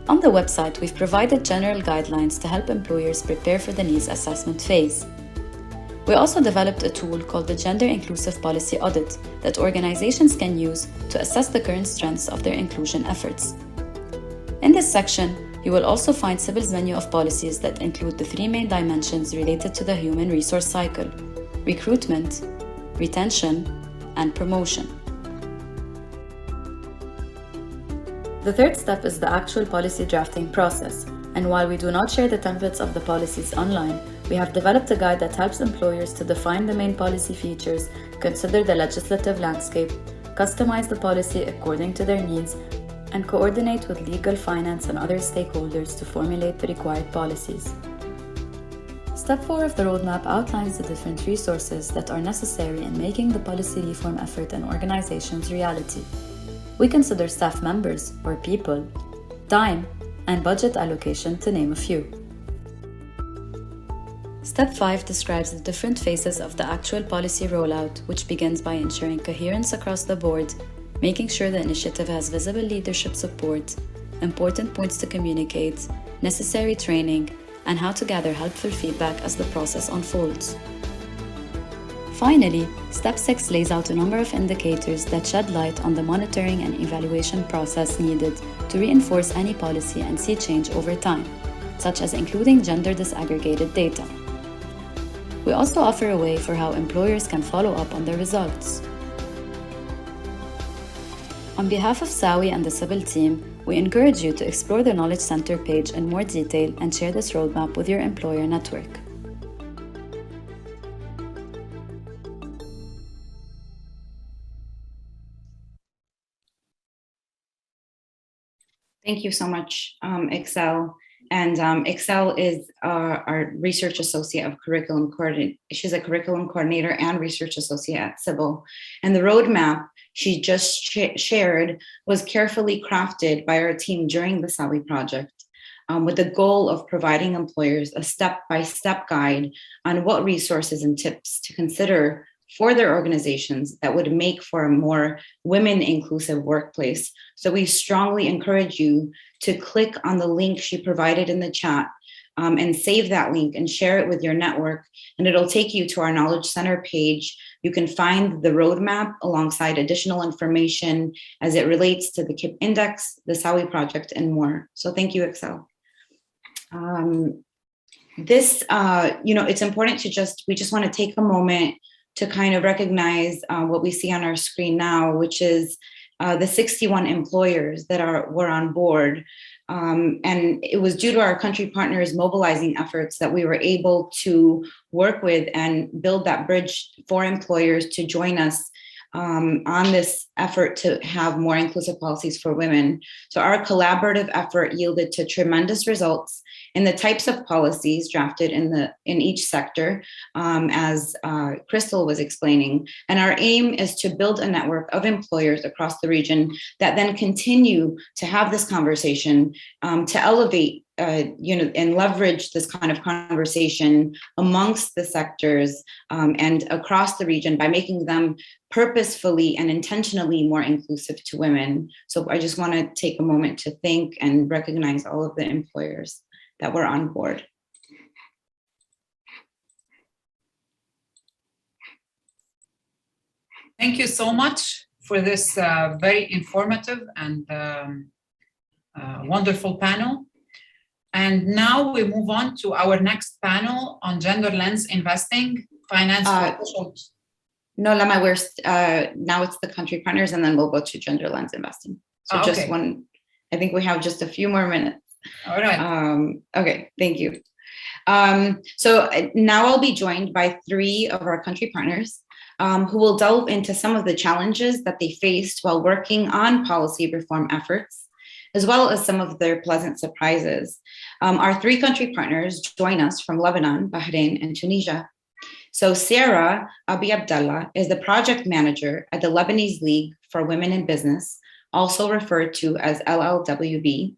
On the website, we've provided general guidelines to help employers prepare for the needs assessment phase. We also developed a tool called the Gender Inclusive Policy Audit that organizations can use to assess the current strengths of their inclusion efforts. In this section, you will also find CIBIL's menu of policies that include the three main dimensions related to the human resource cycle: recruitment, retention, and promotion. The third step is the actual policy drafting process, and while we do not share the templates of the policies online, we have developed a guide that helps employers to define the main policy features, consider the legislative landscape, customize the policy according to their needs, and coordinate with legal, finance, and other stakeholders to formulate the required policies. Step 4 of the roadmap outlines the different resources that are necessary in making the policy reform effort in organizations reality. We consider staff members, or people, time, and budget allocation, to name a few. Step 5 describes the different phases of the actual policy rollout, which begins by ensuring coherence across the board, making sure the initiative has visible leadership support, important points to communicate, necessary training, and how to gather helpful feedback as the process unfolds. Finally, Step 6 lays out a number of indicators that shed light on the monitoring and evaluation process needed to reinforce any policy and see change over time, such as including gender disaggregated data. We also offer a way for how employers can follow up on their results. On behalf of Sawi and the CIBIL team, we encourage you to explore the Knowledge Center page in more detail and share this roadmap with your employer network. Thank you so much, Excel. And Excel is our research associate of curriculum coordinator. She's a curriculum coordinator and research associate at CIBIL. And the roadmap she just shared was carefully crafted by our team during the Sawi project, with the goal of providing employers a step-by-step guide on what resources and tips to consider for their organizations that would make for a more women-inclusive workplace. So we strongly encourage you to click on the link she provided in the chat and save that link and share it with your network, and it'll take you to our Knowledge Center page. You can find the roadmap alongside additional information as it relates to the KIP Index, the Sawi project, and more. So thank you, Excel. It's important to we just want to take a moment to kind of recognize what we see on our screen now, which is the 61 employers that were on board. And it was due to our country partners mobilizing efforts that we were able to work with and build that bridge for employers to join us on this effort to have more inclusive policies for women. So our collaborative effort yielded to tremendous results in the types of policies drafted in each sector, as Crystal was explaining. And our aim is to build a network of employers across the region that then continue to have this conversation, to elevate and leverage this kind of conversation amongst the sectors and across the region by making them purposefully and intentionally more inclusive to women. So I just want to take a moment to thank and recognize all of the employers that were on board. Thank you so much for this very informative and wonderful panel. And now we move on to our next panel on gender lens investing, finance. No, Lama, we're now it's the country partners, and then we'll go to gender lens investing. So just okay. one, I think we have just a few more minutes. All right. Okay, thank you. So now I'll be joined by 3 of our country partners who will delve into some of the challenges that they faced while working on policy reform efforts, as well as some of their pleasant surprises. Our 3 country partners join us from Lebanon, Bahrain, and Tunisia. So Sarah Abi Abdallah is the project manager at the Lebanese League for Women in Business, also referred to as LLWB,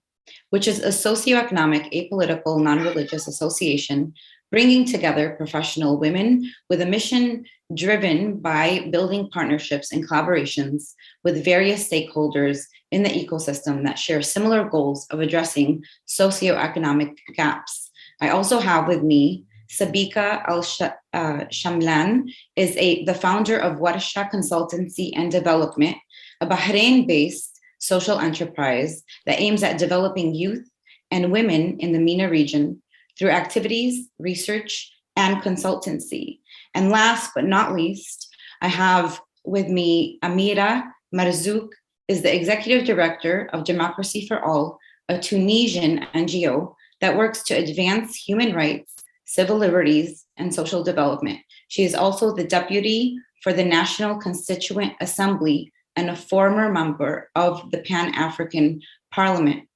which is a socioeconomic, apolitical, non-religious association bringing together professional women with a mission driven by building partnerships and collaborations with various stakeholders in the ecosystem that share similar goals of addressing socioeconomic gaps. I also have with me Sabika Al-Shamlan, is the founder of Warsha Consultancy and Development, a Bahrain-based social enterprise that aims at developing youth and women in the MENA region through activities, research, and consultancy. And last but not least, I have with me Amira Marzouk, is the executive director of Democracy for All, a Tunisian NGO that works to advance human rights, civil liberties, and social development. She is also the deputy for the National Constituent Assembly and a former member of the Pan-African Parliament.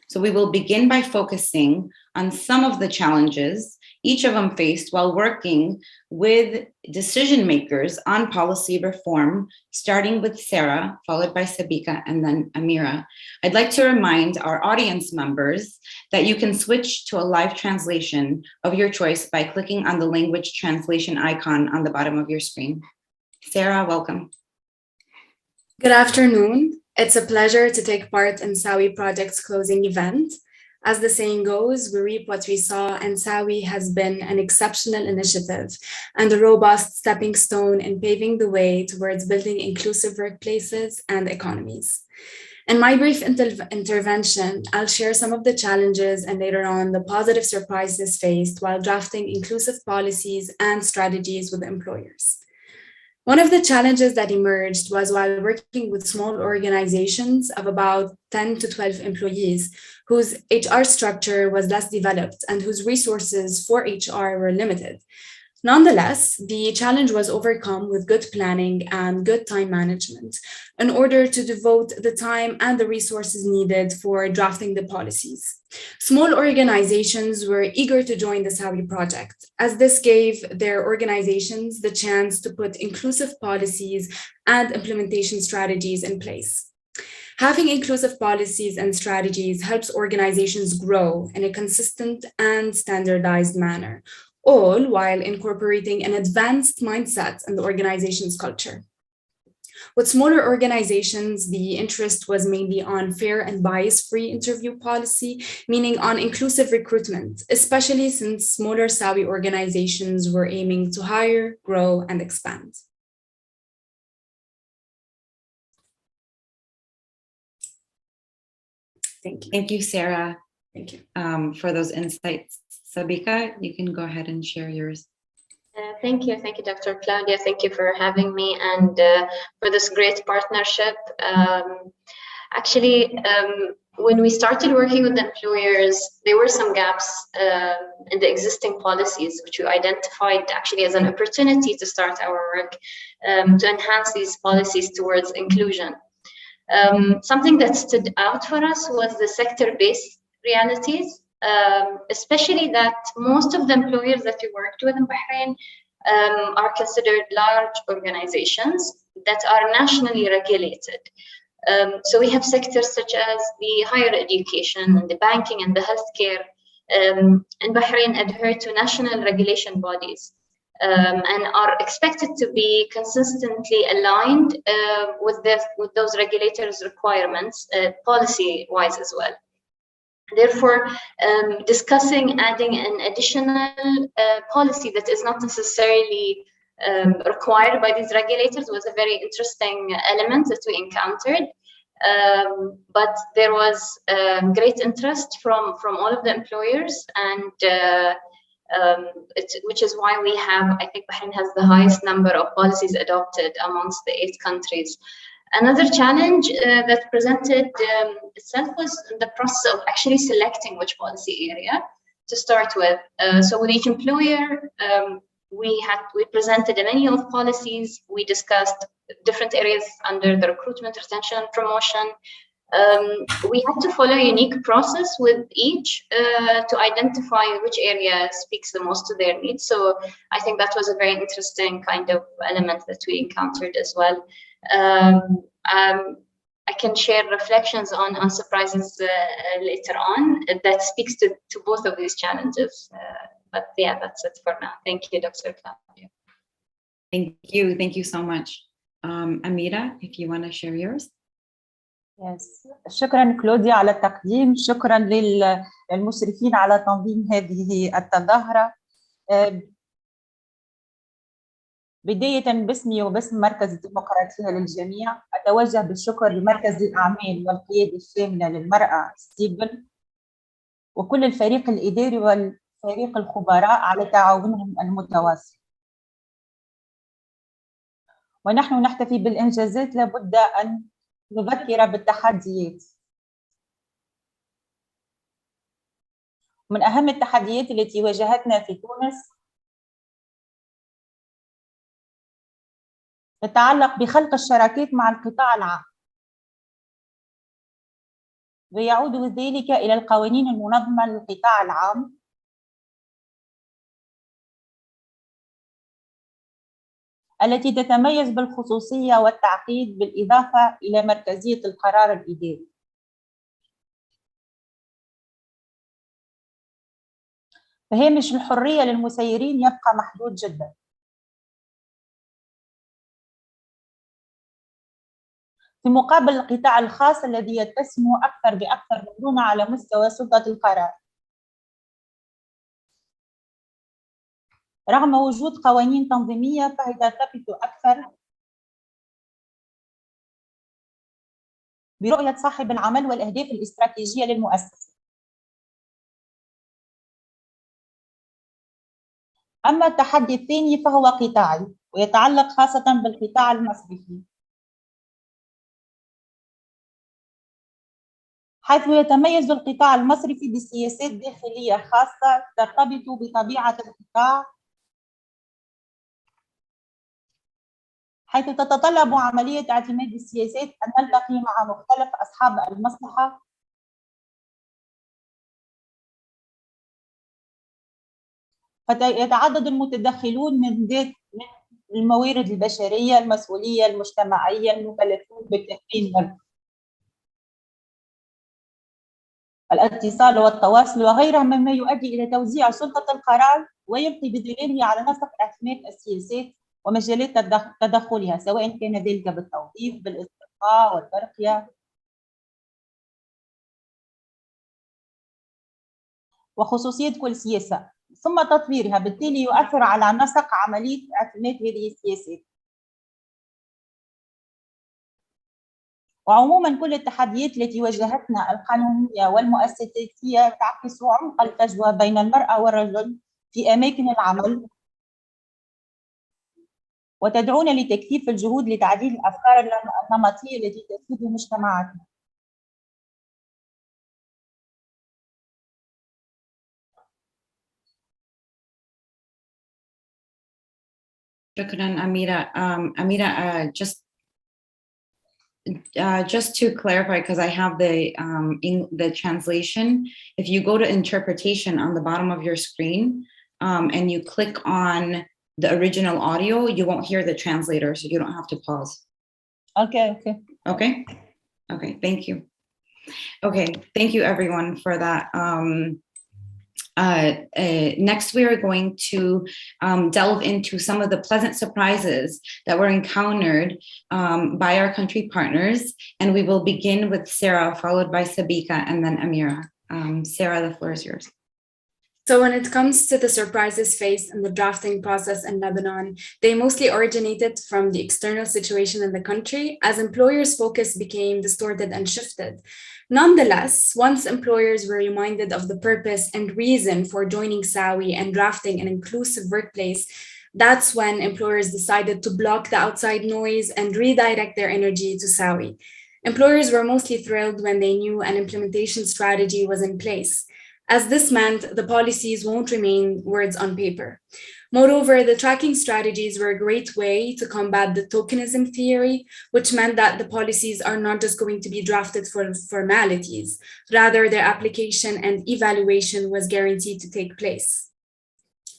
So we will begin by focusing on some of the challenges each of them faced while working with decision makers on policy reform, starting with Sarah, followed by Sabika, and then Amira. I'd like to remind our audience members that you can switch to a live translation of your choice by clicking on the language translation icon on the bottom of your screen. Sarah, welcome. Good afternoon. It's a pleasure to take part in Sawi Project's closing event. As the saying goes, we reap what we sow, and Sawi has been an exceptional initiative and a robust stepping stone in paving the way towards building inclusive workplaces and economies. In my brief intervention, I'll share some of the challenges and later on the positive surprises faced while drafting inclusive policies and strategies with employers. One of the challenges that emerged was while working with small organizations of about 10 to 12 employees, whose HR structure was less developed and whose resources for HR were limited. Nonetheless, the challenge was overcome with good planning and good time management in order to devote the time and the resources needed for drafting the policies. Small organizations were eager to join the Sawi project, as this gave their organizations the chance to put inclusive policies and implementation strategies in place. Having inclusive policies and strategies helps organizations grow in a consistent and standardized manner, all while incorporating an advanced mindset in the organization's culture. With smaller organizations, the interest was mainly on fair and bias-free interview policy, meaning on inclusive recruitment, especially since smaller Sawi organizations were aiming to hire, grow, and expand. Thank you. Thank you, Sarah. Thank you. For those insights. Sabika, you can go ahead and share yours. Thank you, Dr. Claudia. Thank you for having me and for this great partnership. When we started working with employers, there were some gaps in the existing policies, which we identified actually as an opportunity to start our work to enhance these policies towards inclusion. Something that stood out for us was the sector-based realities. Especially that most of the employers that we worked with in Bahrain are considered large organizations that are nationally regulated. So we have sectors such as the higher education, the banking, and the healthcare in Bahrain adhere to national regulation bodies and are expected to be consistently aligned with those regulators' requirements, policy-wise as well. Therefore, discussing adding an additional policy that is not necessarily required by these regulators was a very interesting element that we encountered. But there was great interest from all of the employers, and which is why we have, I think Bahrain has the highest number of policies adopted amongst the 8 countries. Another challenge that presented itself was the process of actually selecting which policy area to start with. So with each employer, we presented a menu of policies. We discussed different areas under the recruitment, retention, and promotion. We had to follow a unique process with each to identify which area speaks the most to their needs. So I think that was a very interesting kind of element that we encountered as well. I can share reflections on surprises later on that speaks to both of these challenges. But yeah, that's it for now. Thank you, Dr. Claudia. Thank you so much. Amira, if you want to share yours. Yes. شكرا كلوديا على التقديم، شكرا للمشرفين على تنظيم هذه التظاهرة. بداية باسمي وباسم مركز الديمقراطية للجميع أتوجه بالشكر لمركز الأعمال والقيادة الشاملة للمرأة ستيبل وكل الفريق الإداري والفريق الخبراء على تعاونهم المتواصل. ونحن نحتفي بالإنجازات لابد أن نذكر بالتحديات. من أهم التحديات التي واجهتنا في تونس تتعلق بخلق الشراكات مع القطاع العام، ويعود ذلك إلى القوانين المنظمة للقطاع العام التي تتميز بالخصوصية والتعقيد بالإضافة إلى مركزية القرار الإداري. فهامش الحرية للمسيرين يبقى محدود جدا. في مقابل القطاع الخاص الذي يتسم أكثر بأكثر مرونة على مستوى سلطة القرار. رغم وجود قوانين تنظيمية فهي ترتبط أكثر برؤية صاحب العمل والأهداف الاستراتيجية للمؤسسة. أما التحدي الثاني فهو قطاعي ويتعلق خاصة بالقطاع المصرفي، حيث يتميز القطاع المصرفي بسياسات داخلية خاصة ترتبط بطبيعة القطاع، حيث تتطلب عملية اعتماد السياسات أن نلتقي مع مختلف أصحاب المصلحة فيتعدد المتدخلون من الموارد البشرية، المسؤولية المجتمعية، المكلفون بالتأمين الاتصال والتواصل وغيرها مما يؤدي إلى توزيع سلطة القرار ويبقي بدلاله على نسق اعتماد السياسات ومجالات تدخلها، سواء كان ذلك بالتوظيف، بالاسترخاء والترقية وخصوصية كل سياسة ثم تطويرها، بالتالي يؤثر على نسق عملية اعتماد هذه السياسات. وعموما كل التحديات التي واجهتنا القانونية والمؤسساتية تعكس عمق الفجوة بين المرأة والرجل في أماكن العمل وتدعونا لتكثيف الجهود لتعديل الأفكار النمطية التي تسود مجتمعاتنا. Shukran, Amira. Amira, just to clarify, because I have the translation, if you go to interpretation on the bottom of your screen and you click on the original audio, you won't hear the translator, so you don't have to pause. Okay. Thank you. Okay, thank you everyone for that. Next, we are going to delve into some of the pleasant surprises that were encountered by our country partners. And we will begin with Sarah, followed by Sabika, and then Amira. Sarah, the floor is yours. So when it comes to the surprises faced in the drafting process in Lebanon, they mostly originated from the external situation in the country as employers' focus became distorted and shifted. Nonetheless, once employers were reminded of the purpose and reason for joining Sawi and drafting an inclusive workplace, that's when employers decided to block the outside noise and redirect their energy to Sawi. Employers were mostly thrilled when they knew an implementation strategy was in place, as this meant the policies won't remain words on paper. Moreover, the tracking strategies were a great way to combat the tokenism theory, which meant that the policies are not just going to be drafted for formalities, rather their application and evaluation was guaranteed to take place.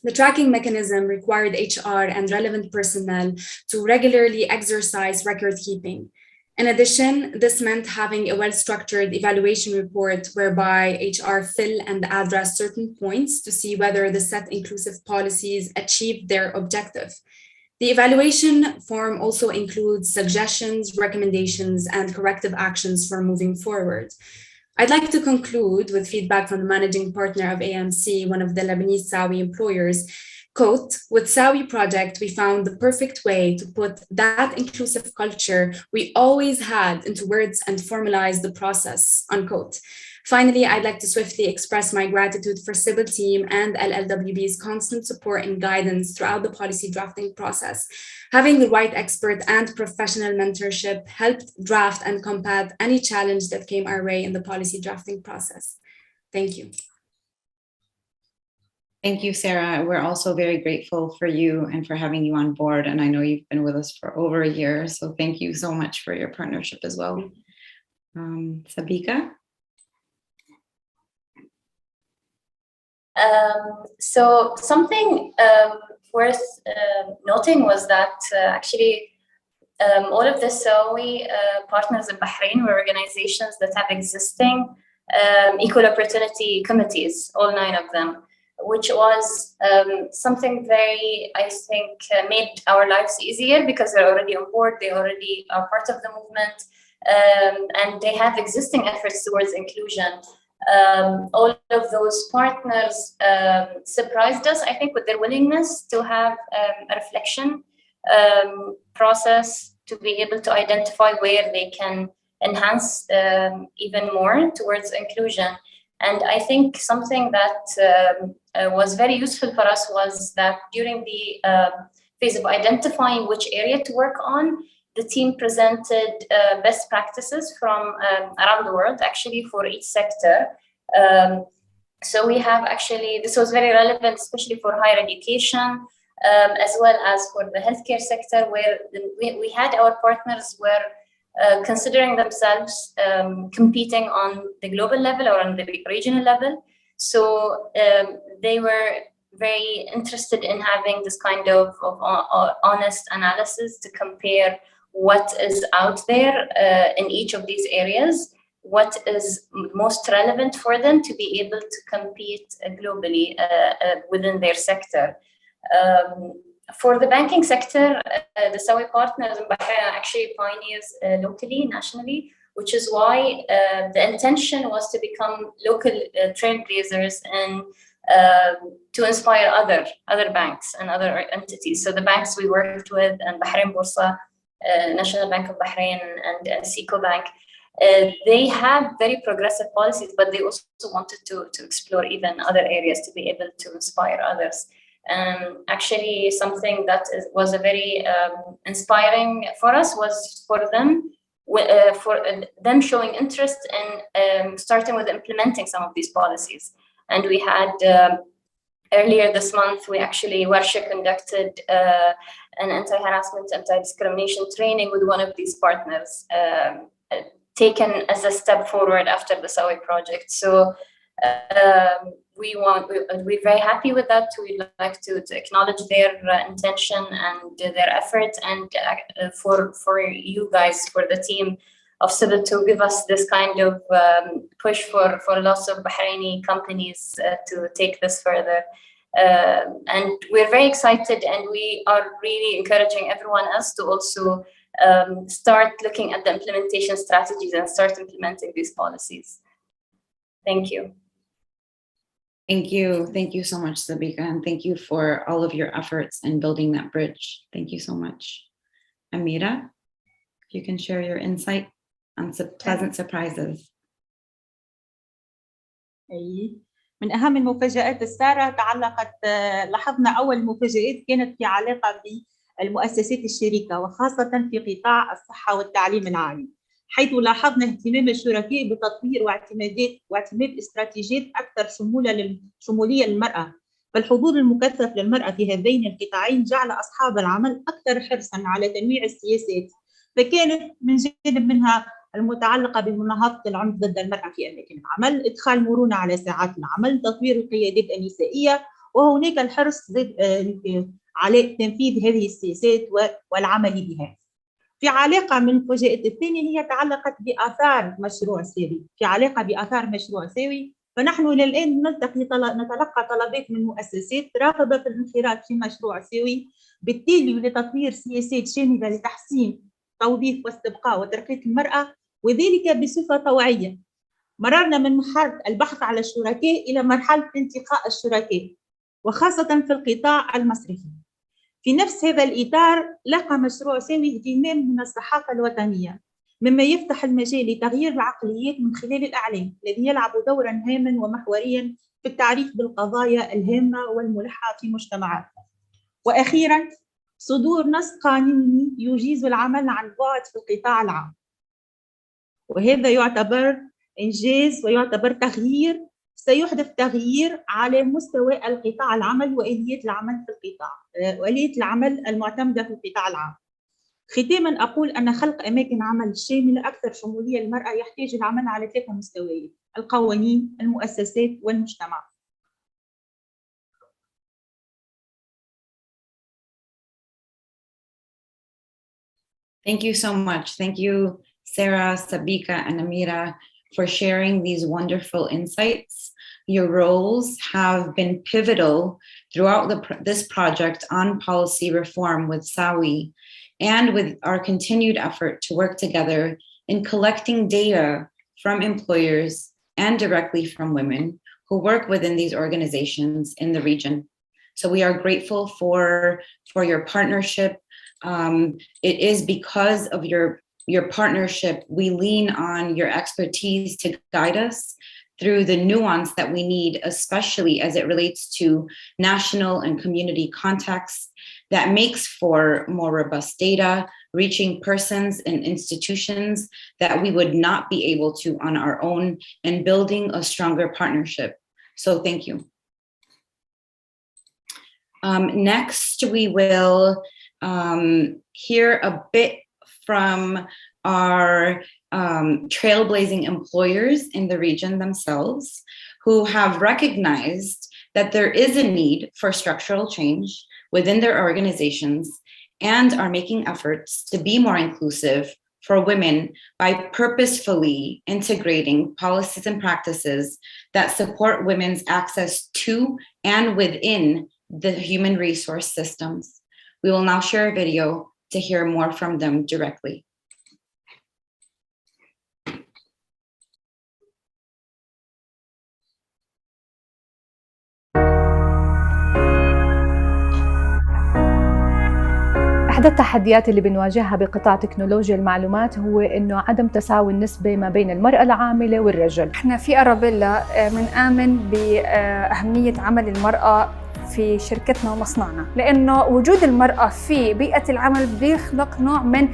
The tracking mechanism required HR and relevant personnel to regularly exercise record keeping. In addition, this meant having a well-structured evaluation report whereby HR fill and address certain points to see whether the set inclusive policies achieved their objective. The evaluation form also includes suggestions, recommendations, and corrective actions for moving forward. I'd like to conclude with feedback from the managing partner of AMC, one of the Lebanese Sawi employers. Quote, with Sawi project, we found the perfect way to put that inclusive culture we always had into words and formalize the process, unquote. Finally, I'd like to swiftly express my gratitude for Sybil team and LLWB's constant support and guidance throughout the policy drafting process. Having the right expert and professional mentorship helped draft and combat any challenge that came our way in the policy drafting process. Thank you. Thank you, Sarah. We're also very grateful for you and for having you on board. And I know you've been with us for over a year. So thank you so much for your partnership as well. Sabika? So something worth noting was that actually all of the Sawi partners in Bahrain were organizations that have existing equal opportunity committees, all 9 of them, which was something very, I think, made our lives easier because they're already on board, they already are part of the movement, and they have existing efforts towards inclusion. All of those partners surprised us, I think, with their willingness to have a reflection process to be able to identify where they can enhance even more towards inclusion. And I think something that was very useful for us was that during the phase of identifying which area to work on, the team presented best practices from around the world, actually, for each sector. So we have actually, this was very relevant, especially for higher education, as well as for the healthcare sector, where we had our partners were considering themselves competing on the global level or on the regional level. So they were very interested in having this kind of honest analysis to compare what is out there in each of these areas, what is most relevant for them to be able to compete globally within their sector. For the banking sector, the Sawi partners in Bahrain actually pioneers locally, nationally, which is why the intention was to become local trailblazers and to inspire other banks and other entities. So the banks we worked with, and Bahrain Bursa, National Bank of Bahrain, and Seco Bank, they have very progressive policies, but they also wanted to explore even other areas to be able to inspire others. Actually, something that was a very inspiring for us was for them showing interest in starting with implementing some of these policies. And we had earlier this month, Warsha conducted an anti-harassment, anti-discrimination training with one of these partners, taken as a step forward after the Sawi project. So we're very happy with that. We'd like to acknowledge their intention and their effort, and for you guys, for the team of Sybil, to give us this kind of push for lots of Bahraini companies to take this further. And we're very excited, and we are really encouraging everyone else to also start looking at the implementation strategies and start implementing these policies. Thank you. Thank you. Thank you so much, Sabika, and thank you for all of your efforts in building that bridge. Thank you so much. Amira, if you can share your insight on pleasant surprises. من أهم المفاجآت السارة لاحظنا أول مفاجآت كانت في علاقة بالمؤسسات الشريكة وخاصة في قطاع الصحة والتعليم العالي، حيث لاحظنا اهتمام الشركاء بتطوير واعتماد استراتيجيات أكثر شمولية للمرأة، فالحضور المكثف للمرأة في هذين القطاعين جعل أصحاب العمل أكثر حرصاً على تنويع السياسات، فكانت من جانب منها المتعلقة بمناهضة العنف ضد المرأة في أماكن العمل، إدخال مرونة على ساعات العمل، تطوير القيادات النسائية، وهناك الحرص على تنفيذ هذه السياسات والعمل بها. في علاقة من المفاجآت الثانية هي تعلقت بآثار مشروع ساوي. في علاقة بآثار مشروع ساوي فنحن إلى الآن نتلقى طلبات من مؤسسات راغبة في الانخراط في مشروع ساوي، بالتالي لتطوير سياسات شاملة لتحسين توظيف واستبقاء وترقية المرأة، وذلك بصفة طوعية. مررنا من مرحلة البحث على الشركاء إلى مرحلة انتقاء الشركاء وخاصة في القطاع المصرفي. في نفس هذا الإطار لقى مشروع ساوي اهتمام من الصحافة الوطنية، مما يفتح المجال لتغيير العقليات من خلال الإعلام الذي يلعب دورا هاما ومحوريا في التعريف بالقضايا الهامة والملحة في مجتمعاتنا. وأخيرا صدور نص قانوني يجيز العمل عن بعد في القطاع العام، وهذا يعتبر إنجاز ويعتبر تغيير سيحدث تغيير على مستوى القطاع العمل وآليات العمل في القطاع، وآليات العمل المعتمدة في القطاع العام. ختاما أقول أن خلق أماكن عمل شاملة أكثر شمولية للمرأة يحتاج العمل على 3 مستويات: القوانين، المؤسسات، والمجتمع. Thank you so much. Thank you, Sarah, Sabika, and Amira, for sharing these wonderful insights. Your roles have been pivotal throughout this project on policy reform with Sawi, and with our continued effort to work together in collecting data from employers and directly from women who work within these organizations in the region. So we are grateful for your partnership. It is because of your partnership, we lean on your expertise to guide us through the nuance that we need, especially as it relates to national and community contexts that makes for more robust data, reaching persons and institutions that we would not be able to on our own, and building a stronger partnership. So thank you. Next, we will hear a bit from our trailblazing employers in the region themselves, who have recognized that there is a need for structural change within their organizations and are making efforts to be more inclusive for women by purposefully integrating policies and practices that support women's access to and within the human resource systems. We will now share a video to hear more from them directly. أحد التحديات اللي بنواجهها بقطاع تكنولوجيا المعلومات هو إنه عدم تساوي النسبة ما بين المرأة العاملة والرجل. إحنا في أرابيلا بنآمن بأهمية عمل المرأة في شركتنا ومصنعنا، لأنه وجود المرأة في بيئة العمل بيخلق نوع من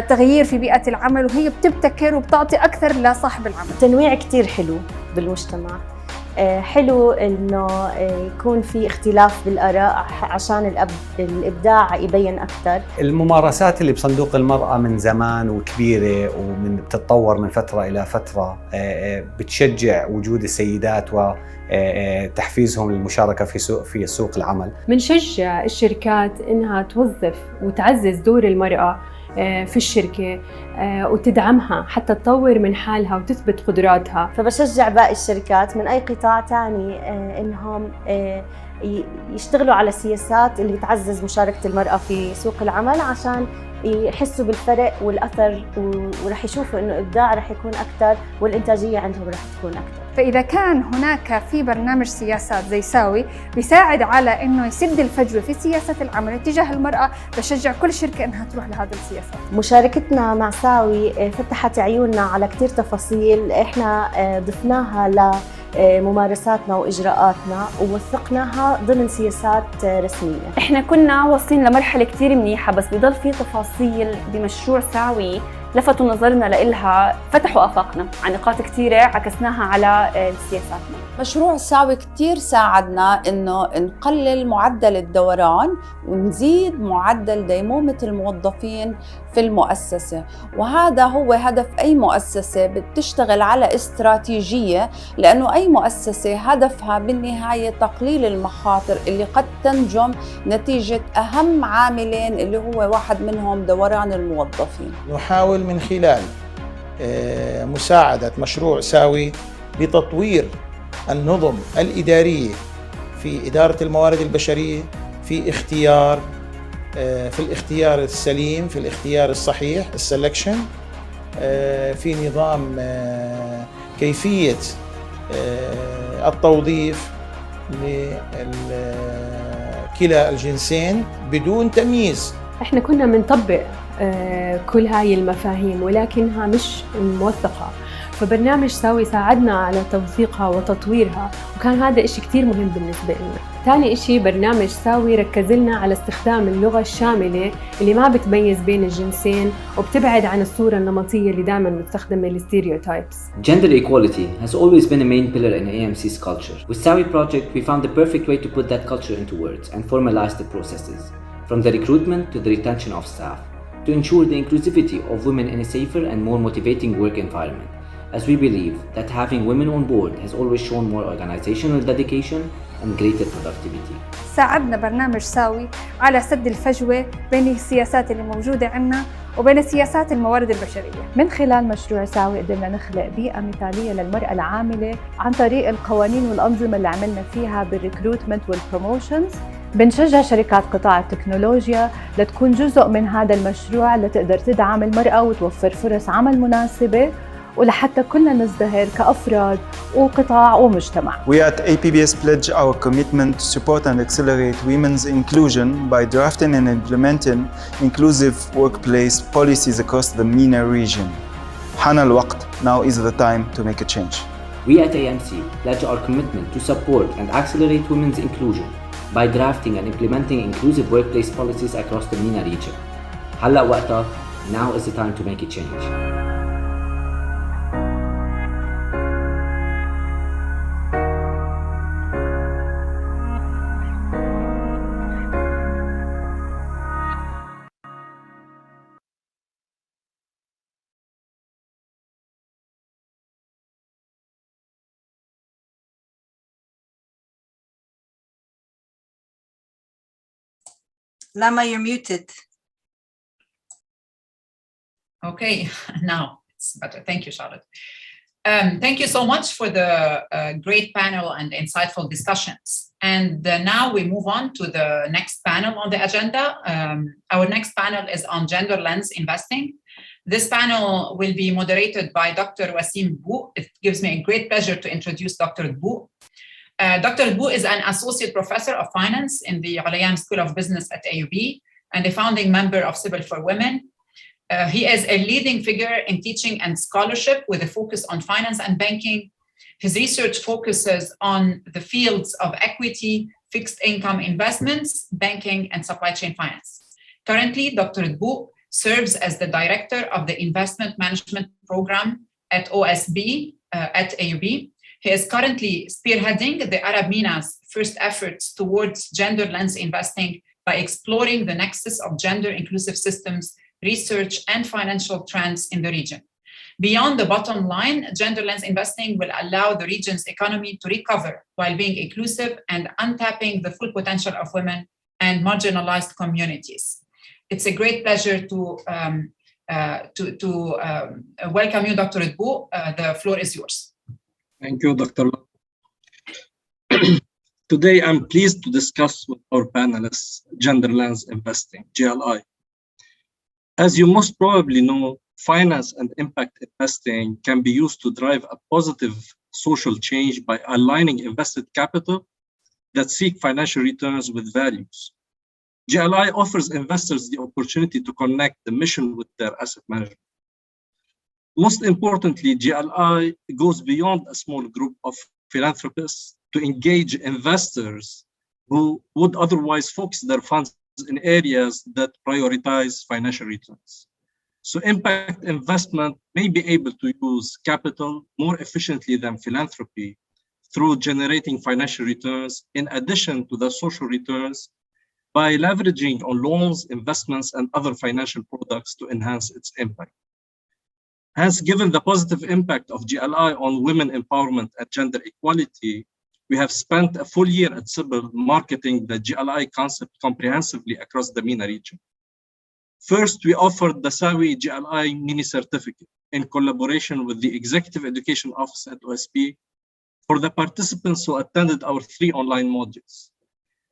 تغيير في بيئة العمل، وهي بتبتكر وبتعطي أكثر لصاحب العمل. تنويع كتير حلو بالمجتمع، حلو إنه يكون في اختلاف بالآراء عشان الإبداع يبين أكثر. الممارسات اللي بصندوق المرأة من زمان وكبيرة بتتطور من فترة إلى فترة، بتشجع وجود السيدات وتحفيزهم للمشاركة في سوق العمل. بنشجع الشركات إنها توظف وتعزز دور المرأة في الشركة وتدعمها حتى تطور من حالها وتثبت قدراتها. فبشجع باقي الشركات من أي قطاع تاني إنهم يشتغلوا على سياسات اللي بتعزز مشاركة المرأة في سوق العمل عشان يحسوا بالفرق والأثر، ورح يشوفوا إنه إبداع رح يكون أكتر والإنتاجية عندهم رح تكون أكتر. فإذا كان هناك في برنامج سياسات زي ساوي بيساعد على إنه يسد الفجوة في سياسة العمل تجاه المرأة، بشجع كل شركة إنها تروح لهذه السياسات. مشاركتنا مع ساوي فتحت عيوننا على كتير تفاصيل إحنا ضفناها لممارساتنا وإجراءاتنا ووثقناها ضمن سياسات رسمية. إحنا كنا واصلين لمرحلة كتير منيحة، بس بضل في تفاصيل بمشروع ساوي لفتوا نظرنا لإلها، فتحوا آفاقنا عن نقاط كتيرة عكسناها على سياساتنا. مشروع ساوي كتير ساعدنا إنه نقلل معدل الدوران ونزيد معدل ديمومة الموظفين في المؤسسة، وهذا هو هدف أي مؤسسة بتشتغل على استراتيجية، لأنه أي مؤسسة هدفها بالنهاية تقليل المخاطر اللي قد تنجم نتيجة أهم عاملين اللي هو واحد منهم دوران الموظفين. نحاول من خلال مساعدة مشروع ساوي لتطوير النظم الإدارية في إدارة الموارد البشرية، في الاختيار السليم، في الاختيار الصحيح السلكشن، في نظام كيفية التوظيف لكلا الجنسين بدون تمييز. احنا كنا بنطبق كل هاي المفاهيم ولكنها مش موثقة، فبرنامج ساوي ساعدنا على توثيقها وتطويرها، وكان هذا إشي كتير مهم بالنسبة لنا. ثاني إشي برنامج ساوي ركز لنا على استخدام اللغة الشاملة اللي ما بتميز بين الجنسين وبتبعد عن الصورة النمطية اللي دائما مستخدمة الستيريوتايبس. Gender equality has always been a main pillar in AMC's culture. With Sawi project, we found the perfect way to put that culture into words and formalize the processes, from the recruitment to the retention of staff, to ensure the inclusivity of women in a safer and more motivating work environment, as we believe that having women on board has always shown more organizational dedication and greater productivity. ساعدنا برنامج ساوي على سد الفجوة بين السياسات اللي موجودة عندنا وبين سياسات الموارد البشرية. من خلال مشروع ساوي قدرنا نخلق بيئة مثالية للمرأة العاملة عن طريق القوانين والأنظمة اللي عملنا فيها بالريكروتمنت والبروموشنز. بنشجع شركات قطاع التكنولوجيا لتكون جزء من هذا المشروع لتقدر تدعم المرأة وتوفر فرص عمل مناسبة ولحتى كلنا نزدهر كأفراد وقطاع ومجتمع. We at APBS pledge our commitment to support and accelerate women's inclusion by drafting and implementing inclusive workplace policies across the MENA region. حان الوقت. Now is the time to make a change. We at AMC pledge our commitment to support and accelerate women's inclusion by drafting and implementing inclusive workplace policies across the MENA region. هلا وقتها. Now is the time to make a change. Lama, you're muted. Okay, now it's better. Thank you, Charlotte. Thank you so much for the great panel and insightful discussions. And now we move on to the next panel on the agenda. Our next panel is on gender lens investing. This panel will be moderated by Dr. Wasim Bou. It gives me a great pleasure to introduce Dr. Bou. Dr. Bou is an associate professor of finance in the Alayan School of Business at AUB and a founding member of Civil for Women. He is a leading figure in teaching and scholarship with a focus on finance and banking. His research focuses on the fields of equity, fixed income investments, banking, and supply chain finance. Currently, Dr. Bou serves as the director of the investment management program at OSB at AUB. He is currently spearheading the Arab MENA's first efforts towards gender lens investing by exploring the nexus of gender inclusive systems, research, and financial trends in the region. Beyond the bottom line, gender lens investing will allow the region's economy to recover while being inclusive and untapping the full potential of women and marginalized communities. It's a great pleasure to welcome you, Dr. Bou. The floor is yours. Thank you, Dr. Today, I'm pleased to discuss with our panelists gender lens investing, GLI. As you most probably know, finance and impact investing can be used to drive a positive social change by aligning invested capital that seek financial returns with values. GLI offers investors the opportunity to connect the mission with their asset management. Most importantly, GLI goes beyond a small group of philanthropists to engage investors who would otherwise focus their funds in areas that prioritize financial returns. So impact investment may be able to use capital more efficiently than philanthropy through generating financial returns in addition to the social returns by leveraging on loans, investments, and other financial products to enhance its impact. Hence, given the positive impact of GLI on women empowerment and gender equality, we have spent a full year at Sybil marketing the GLI concept comprehensively across the MENA region. First, we offered the Sawi GLI mini certificate in collaboration with the Executive Education Office at OSP for the participants who attended our 3 online modules.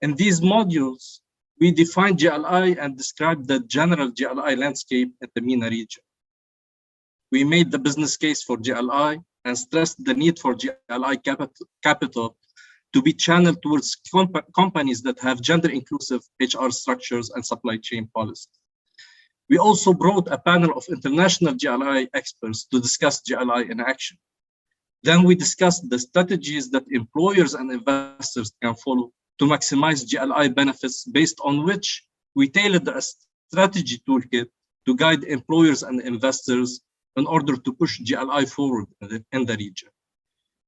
In these modules, we defined GLI and described the general GLI landscape in the MENA region. We made the business case for GLI and stressed the need for GLI capital to be channeled towards companies that have gender-inclusive HR structures and supply chain policies. We also brought a panel of international GLI experts to discuss GLI in action. Then we discussed the strategies that employers and investors can follow to maximize GLI benefits, based on which we tailored a strategy toolkit to guide employers and investors in order to push GLI forward in the region.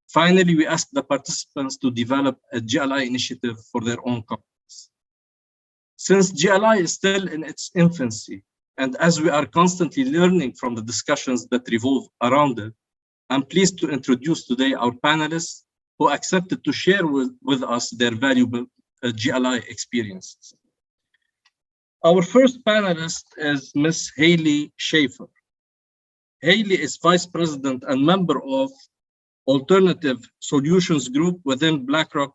Finally, we asked the participants to develop a GLI initiative for their own companies. Since GLI is still in its infancy, and as we are constantly learning from the discussions that revolve around it, I'm pleased to introduce today our panelists who accepted to share with us their valuable GLI experiences. Our first panelist is Ms. Haley Schaefer. Haley is Vice President and member of Alternative Solutions Group within BlackRock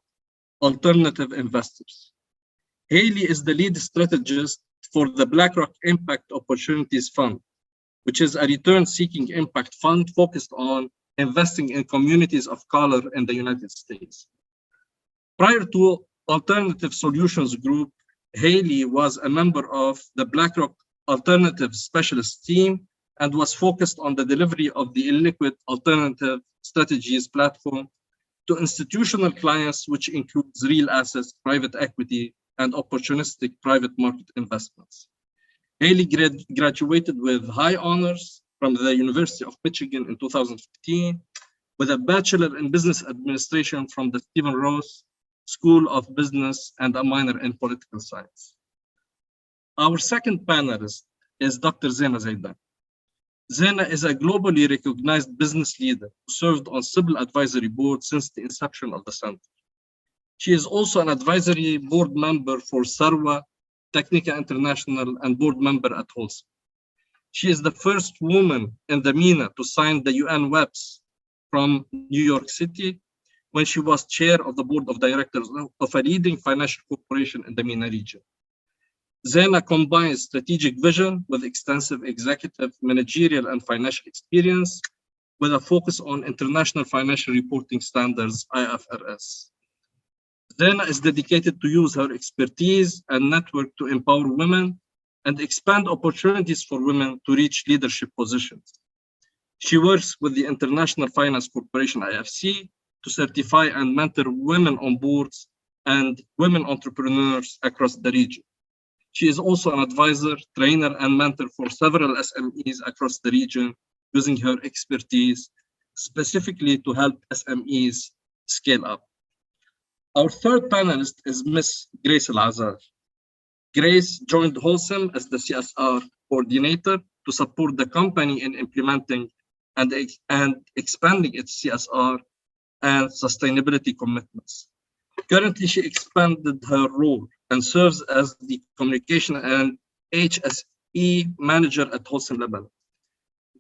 Alternative Investors. Haley is the lead strategist for the BlackRock Impact Opportunities Fund, which is a return-seeking impact fund focused on investing in communities of color in the United States. Prior to Alternative Solutions Group, Haley was a member of the BlackRock Alternative Specialist Team and was focused on the delivery of the illiquid alternative strategies platform to institutional clients, which includes real assets, private equity, and opportunistic private market investments. Haley graduated with high honors from the University of Michigan in 2015, with a Bachelor in Business Administration from the Stephen Ross School of Business and a minor in Political Science. Our second panelist is Dr. Zeina Zaidan. Zeina is a globally recognized business leader who served on Sybil Advisory Board since the inception of the center. She is also an advisory board member for Sarwa, Technica International, and board member at Holcim. She is the first woman in the MENA to sign the UN WEPs from New York City when she was chair of the board of directors of a leading financial corporation in the MENA region. Zeina combines strategic vision with extensive executive, managerial, and financial experience, with a focus on International Financial Reporting Standards, IFRS. Zeina is dedicated to use her expertise and network to empower women and expand opportunities for women to reach leadership positions. She works with the International Finance Corporation, IFC, to certify and mentor women on boards and women entrepreneurs across the region. She is also an advisor, trainer, and mentor for several SMEs across the region, using her expertise specifically to help SMEs scale up. Our third panelist is Ms. Grace Al-Azhar. Grace joined Holcim as the CSR coordinator to support the company in implementing and expanding its CSR and sustainability commitments. Currently, she expanded her role and serves as the communication and HSE manager at Holcim Lebanon.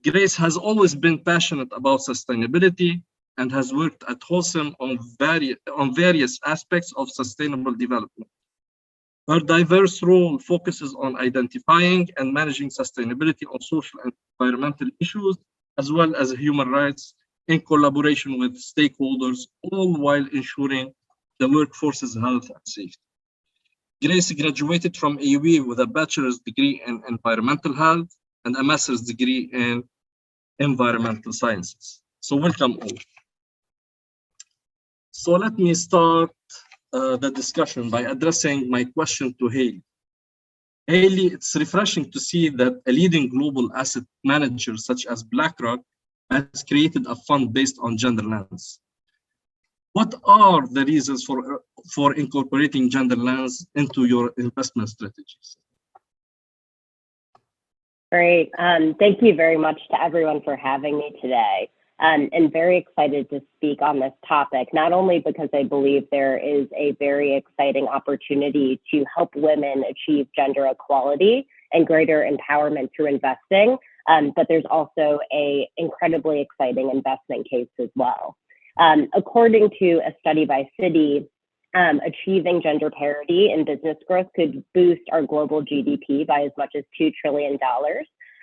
Grace has always been passionate about sustainability and has worked at Holcim on various aspects of sustainable development. Her diverse role focuses on identifying and managing sustainability on social and environmental issues, as well as human rights, in collaboration with stakeholders, all while ensuring the workforce's health and safety. Grace graduated from AUE with a bachelor's degree in environmental health and a master's degree in environmental sciences. So welcome all. So let me start the discussion by addressing my question to Haley. Haley, it's refreshing to see that a leading global asset manager such as BlackRock has created a fund based on gender lens. What are the reasons for incorporating gender lens into your investment strategies? Great. Thank you very much to everyone for having me today. And very excited to speak on this topic, not only because I believe there is a very exciting opportunity to help women achieve gender equality and greater empowerment through investing, but there's also an incredibly exciting investment case as well. According to a study by Citi, achieving gender parity in business growth could boost our global GDP by as much as $2 trillion.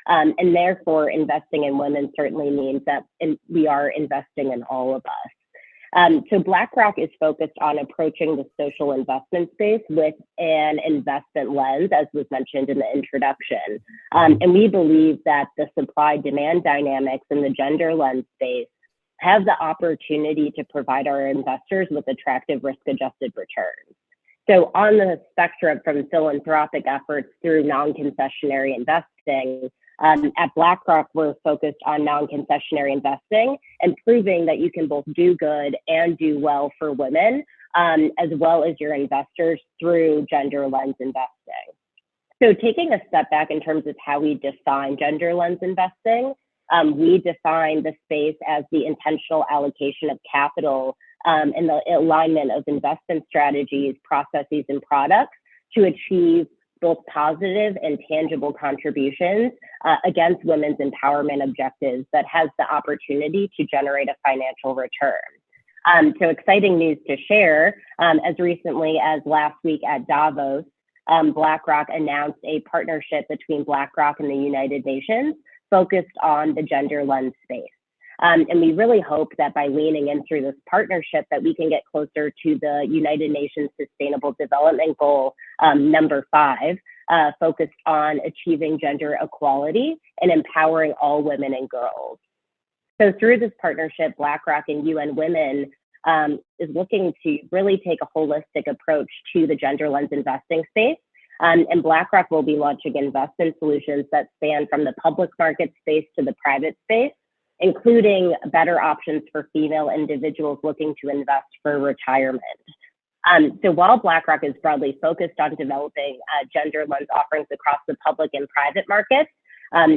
And therefore, investing in women certainly means that we are investing in all of us. So BlackRock is focused on approaching the social investment space with an investment lens, as was mentioned in the introduction. And we believe that the supply-demand dynamics in the gender lens space have the opportunity to provide our investors with attractive risk-adjusted returns. So on the spectrum from philanthropic efforts through non-concessionary investing, at BlackRock, we're focused on non-concessionary investing and proving that you can both do good and do well for women, as well as your investors through gender lens investing. So taking a step back in terms of how we define gender lens investing, we define the space as the intentional allocation of capital and the alignment of investment strategies, processes, and products to achieve both positive and tangible contributions against women's empowerment objectives that has the opportunity to generate a financial return. So exciting news to share. As recently as last week at Davos, BlackRock announced a partnership between BlackRock and the United Nations focused on the gender lens space. And we really hope that by leaning in through this partnership that we can get closer to the United Nations Sustainable Development Goal number 5, focused on achieving gender equality and empowering all women and girls. So through this partnership, BlackRock and UN Women is looking to really take a holistic approach to the gender lens investing space. And BlackRock will be launching investment solutions that span from the public market space to the private space, including better options for female individuals looking to invest for retirement. So while BlackRock is broadly focused on developing gender lens offerings across the public and private markets,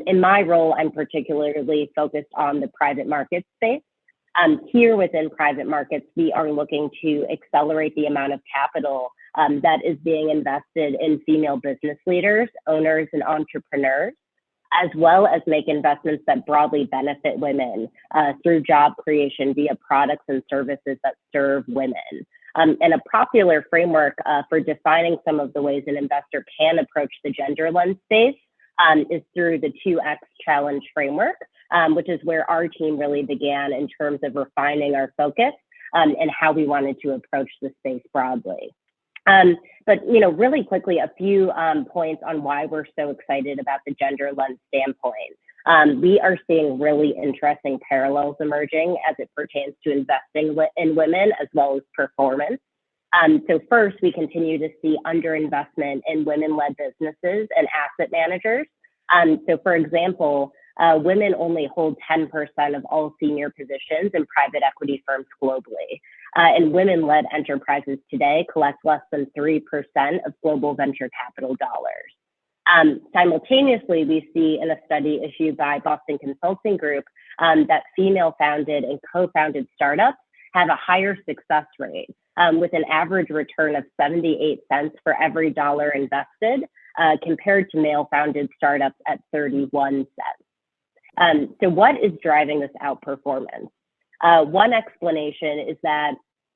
in my role, I'm particularly focused on the private market space. Here within private markets, we are looking to accelerate the amount of capital that is being invested in female business leaders, owners, and entrepreneurs, as well as make investments that broadly benefit women through job creation via products and services that serve women. And a popular framework for defining some of the ways an investor can approach the gender lens space is through the 2X challenge framework, which is where our team really began in terms of refining our focus and how we wanted to approach the space broadly. But really quickly, a few points on why we're so excited about the gender lens standpoint. We are seeing really interesting parallels emerging as it pertains to investing in women as well as performance. So first, we continue to see underinvestment in women-led businesses and asset managers. So for example, women only hold 10% of all senior positions in private equity firms globally. And women-led enterprises today collect less than 3% of global venture capital dollars. Simultaneously, we see in a study issued by Boston Consulting Group that female-founded and co-founded startups have a higher success rate with an average return of 78 cents for every dollar invested compared to male-founded startups at 31 cents. So what is driving this outperformance? One explanation is that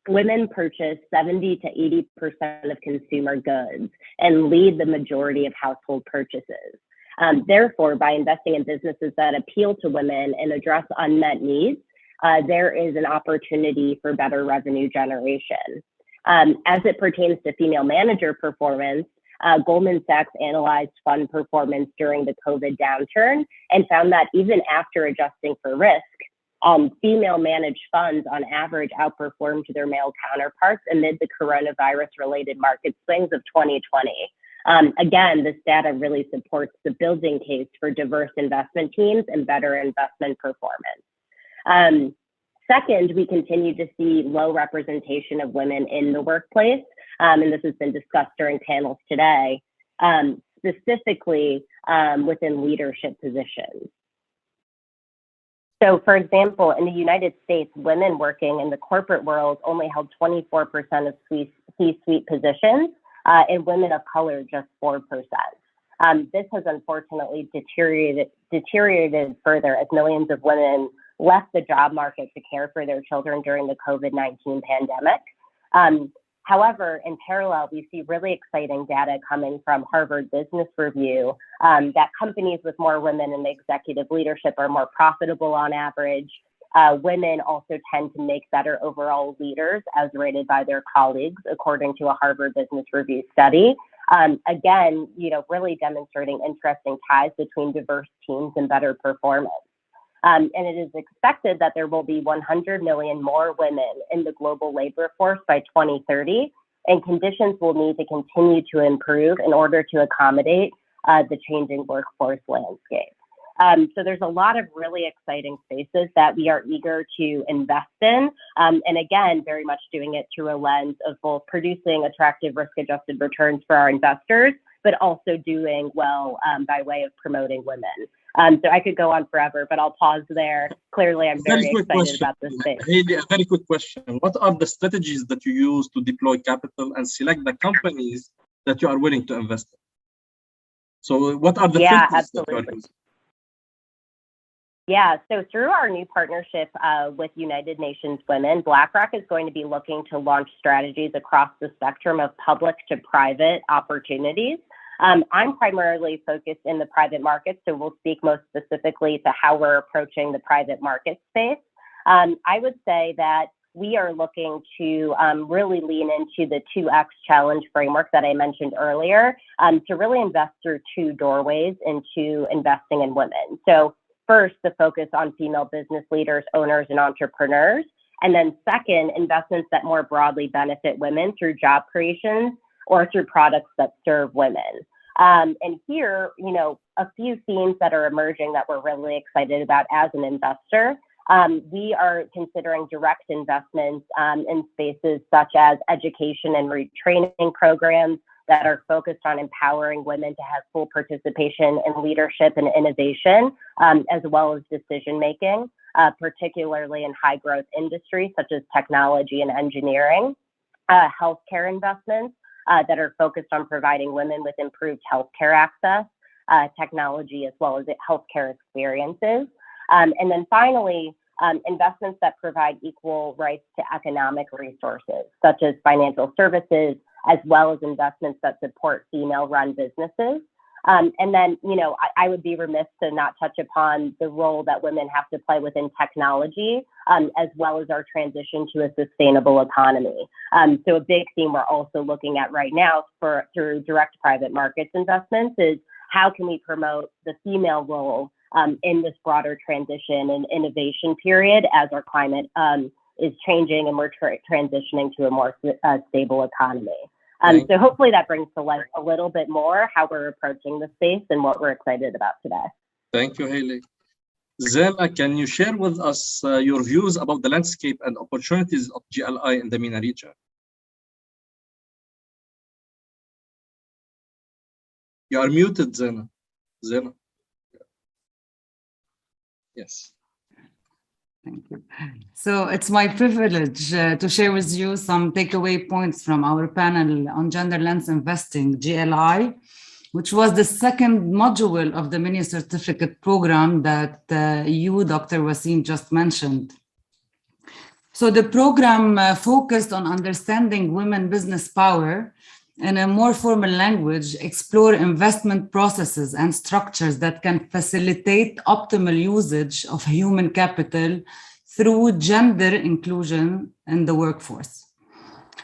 women purchase 70 to 80% of consumer goods and lead the majority of household purchases. Therefore, by investing in businesses that appeal to women and address unmet needs, there is an opportunity for better revenue generation. As it pertains to female manager performance, Goldman Sachs analyzed fund performance during the COVID downturn and found that even after adjusting for risk, female managed funds on average outperformed their male counterparts amid the coronavirus-related market swings of 2020. Again, this data really supports the building case for diverse investment teams and better investment performance. Second, we continue to see low representation of women in the workplace, and this has been discussed during panels today, specifically within leadership positions. So, for example, in the United States, women working in the corporate world only held 24% of C-suite positions, and women of color just 4%. This has unfortunately deteriorated further as millions of women left the job market to care for their children during the COVID-19 pandemic. However, in parallel, we see really exciting data coming from Harvard Business Review that companies with more women in the executive leadership are more profitable on average. Women also tend to make better overall leaders as rated by their colleagues, according to a Harvard Business Review study. Again, really demonstrating interesting ties between diverse teams and better performance. And it is expected that there will be 100 million more women in the global labor force by 2030, and conditions will need to continue to improve in order to accommodate the changing workforce landscape. So there's a lot of really exciting spaces that we are eager to invest in, and again, very much doing it through a lens of both producing attractive risk-adjusted returns for our investors, but also doing well by way of promoting women. So I could go on forever, but I'll pause there. Clearly, I'm very excited about this space. Haley, a very quick question. What are the strategies that you use to deploy capital and select the companies that you are willing to invest in? So what are the filters that you are using? Yeah, so through our new partnership with United Nations Women, BlackRock is going to be looking to launch strategies across the spectrum of public to private opportunities. I'm primarily focused in the private market, so we'll speak most specifically to how we're approaching the private market space. I would say that we are looking to really lean into the 2X challenge framework that I mentioned earlier to really invest through two doorways into investing in women. So first, the focus on female business leaders, owners, and entrepreneurs. And then second, investments that more broadly benefit women through job creation or through products that serve women. And here, a few themes that are emerging that we're really excited about as an investor. We are considering direct investments in spaces such as education and retraining programs that are focused on empowering women to have full participation in leadership and innovation, as well as decision-making, particularly in high-growth industries such as technology and engineering, healthcare investments that are focused on providing women with improved healthcare access, technology, as well as healthcare experiences. And then finally, investments that provide equal rights to economic resources, such as financial services, as well as investments that support female-run businesses. And then, I would be remiss to not touch upon the role that women have to play within technology, as well as our transition to a sustainable economy. So a big theme we're also looking at right now through direct private markets investments is how can we promote the female role in this broader transition and innovation period as our climate is changing and we're transitioning to a more stable economy. So hopefully that brings to life a little bit more how we're approaching the space and what we're excited about today. Thank you, Haley. Zena, can you share with us your views about the landscape and opportunities of GLI in the MENA region? You are muted, Zena. Zena. Yes. Thank you. So it's my privilege to share with you some takeaway points from our panel on gender lens investing, GLI, which was the second module of the mini certificate program that you, Dr. Wasim, just mentioned. So the program focused on understanding women business power in a more formal language, explore investment processes and structures that can facilitate optimal usage of human capital through gender inclusion in the workforce.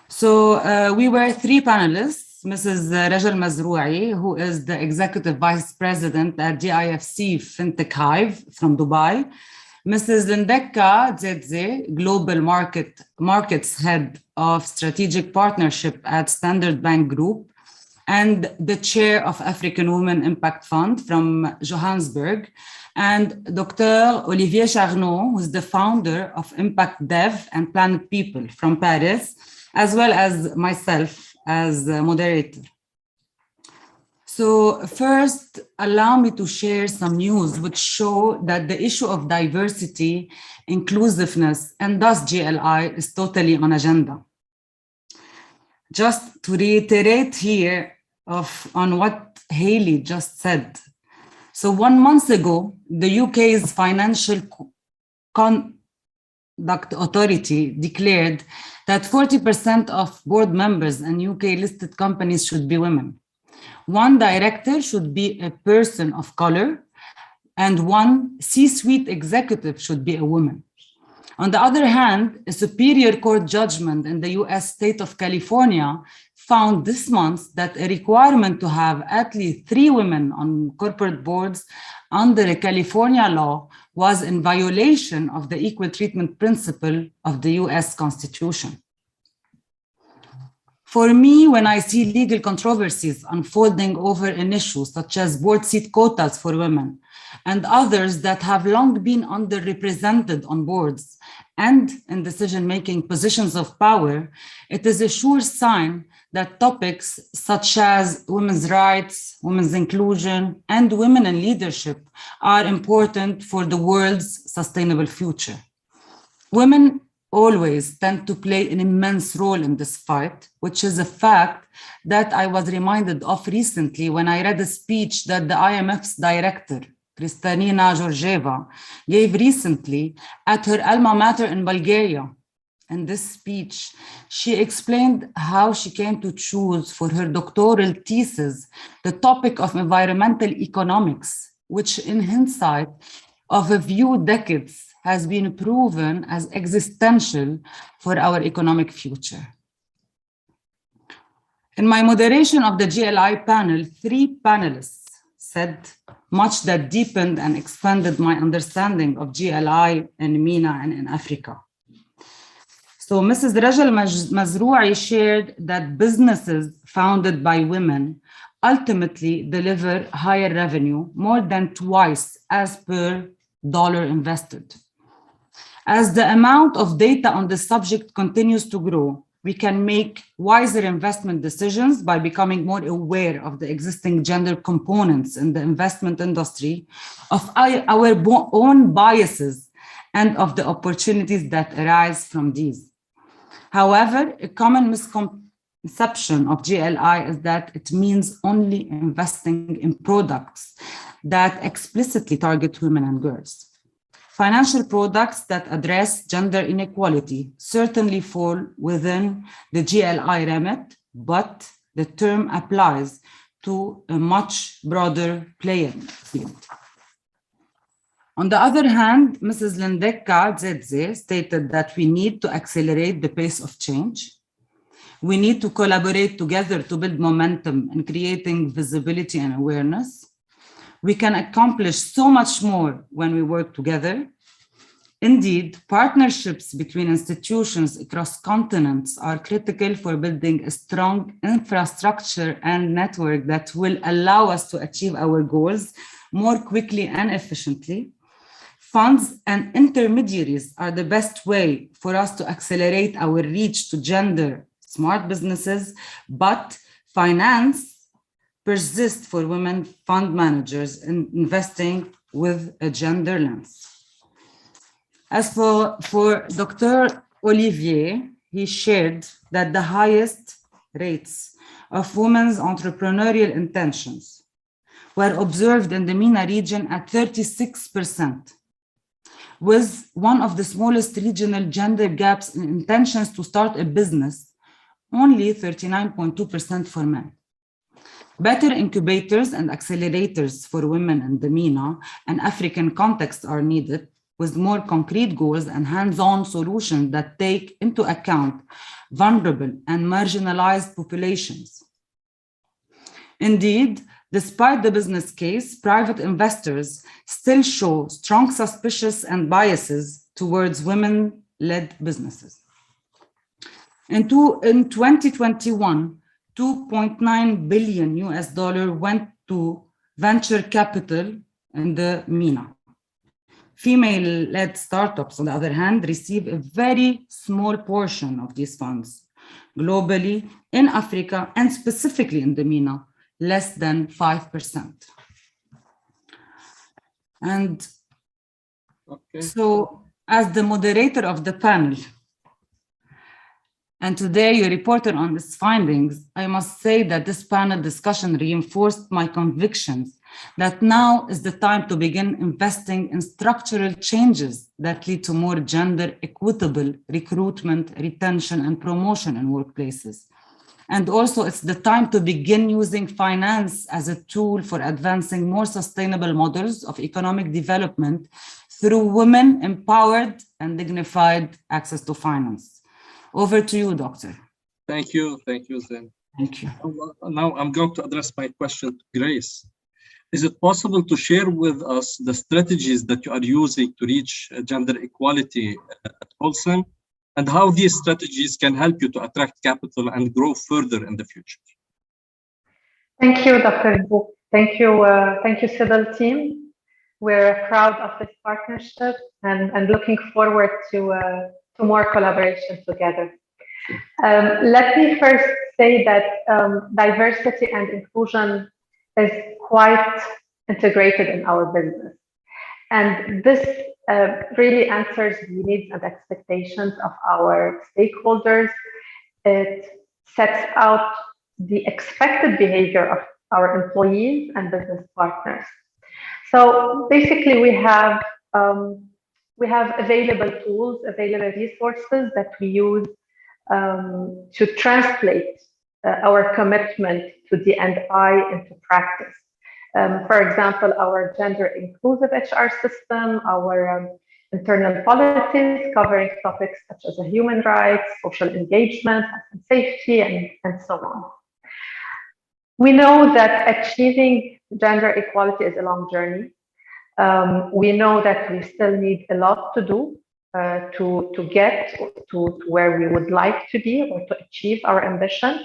So we were 3 panelists, Mrs. Rajal Mazroui, who is the Executive Vice President at GIFC FinTech Hive from Dubai, Mrs. Lindeka Dzedze, Global Markets Head of Strategic Partnership at Standard Bank Group, and the Chair of African Women Impact Fund from Johannesburg, and Dr. Olivier Charnot, who's the founder of Impact Dev and Planet People from Paris, as well as myself as a moderator. So first, allow me to share some news which show that the issue of diversity, inclusiveness, and thus GLI is totally on agenda. Just to reiterate here on what Haley just said. So 1 month ago, the UK's Financial Conduct Authority declared that 40% of board members in UK listed companies should be women. 1 director should be a person of color, and 1 C-suite executive should be a woman. On the other hand, a superior court judgment in the US state of California found this month that a requirement to have at least 3 women on corporate boards under a California law was in violation of the equal treatment principle of the US Constitution. For me, when I see legal controversies unfolding over an issue such as board seat quotas for women and others that have long been underrepresented on boards and in decision-making positions of power, it is a sure sign that topics such as women's rights, women's inclusion, and women in leadership are important for the world's sustainable future. Women always tend to play an immense role in this fight, which is a fact that I was reminded of recently when I read a speech that the IMF's director, Kristalina Georgieva, gave recently at her alma mater in Bulgaria. In this speech, she explained how she came to choose for her doctoral thesis the topic of environmental economics, which in hindsight of a few decades has been proven as existential for our economic future. In my moderation of the GLI panel, 3 panelists said much that deepened and expanded my understanding of GLI in MENA and in Africa. So Mrs. Rajal Mazroui shared that businesses founded by women ultimately deliver higher revenue, more than twice as per dollar invested. As the amount of data on the subject continues to grow, we can make wiser investment decisions by becoming more aware of the existing gender components in the investment industry, of our own biases, and of the opportunities that arise from these. However, a common misconception of GLI is that it means only investing in products that explicitly target women and girls. Financial products that address gender inequality certainly fall within the GLI remit, but the term applies to a much broader playing field. On the other hand, Mrs. Lindeka Dzedze stated that we need to accelerate the pace of change. We need to collaborate together to build momentum in creating visibility and awareness. We can accomplish so much more when we work together. Indeed, partnerships between institutions across continents are critical for building a strong infrastructure and network that will allow us to achieve our goals more quickly and efficiently. Funds and intermediaries are the best way for us to accelerate our reach to gender-smart businesses, but finance persists for women fund managers in investing with a gender lens. As for Dr. Olivier, he shared that the highest rates of women's entrepreneurial intentions were observed in the MENA region at 36%. with one of the smallest regional gender gaps in intentions to start a business, only 39.2% for men. Better incubators and accelerators for women in the MENA and African context are needed with more concrete goals and hands-on solutions that take into account vulnerable and marginalized populations. Indeed, despite the business case, private investors still show strong suspicions and biases towards women-led businesses. In 2021, $2.9 billion went to venture capital in the MENA. Female-led startups, on the other hand, receive a very small portion of these funds. Globally, in Africa, and specifically in the MENA, less than 5%. And so, as the moderator of the panel, and today your reporter on its findings, I must say that this panel discussion reinforced my convictions that now is the time to begin investing in structural changes that lead to more gender equitable recruitment, retention, and promotion in workplaces. And also it's the time to begin using finance as a tool for advancing more sustainable models of economic development through women empowered and dignified access to finance. Over to you, Doctor. Thank you, Zen. Thank you. Now I'm going to address my question to Grace. Is it possible to share with us the strategies that you are using to reach gender equality at Olsen, and how these strategies can help you to attract capital and grow further in the future? Thank you, Dr. Bouk. Thank you, Sybil team. We're proud of this partnership and looking forward to more collaboration together. Let me first say that diversity and inclusion is quite integrated in our business. And this really answers the needs and expectations of our stakeholders. It sets out the expected behavior of our employees and business partners. So basically we have available tools, available resources that we use to translate our commitment to D&I into practice. For example, our gender inclusive HR system, our internal policies covering topics such as human rights, social engagement, and safety, and so on. We know that achieving gender equality is a long journey. We know that we still need a lot to do to get to where we would like to be or to achieve our ambition,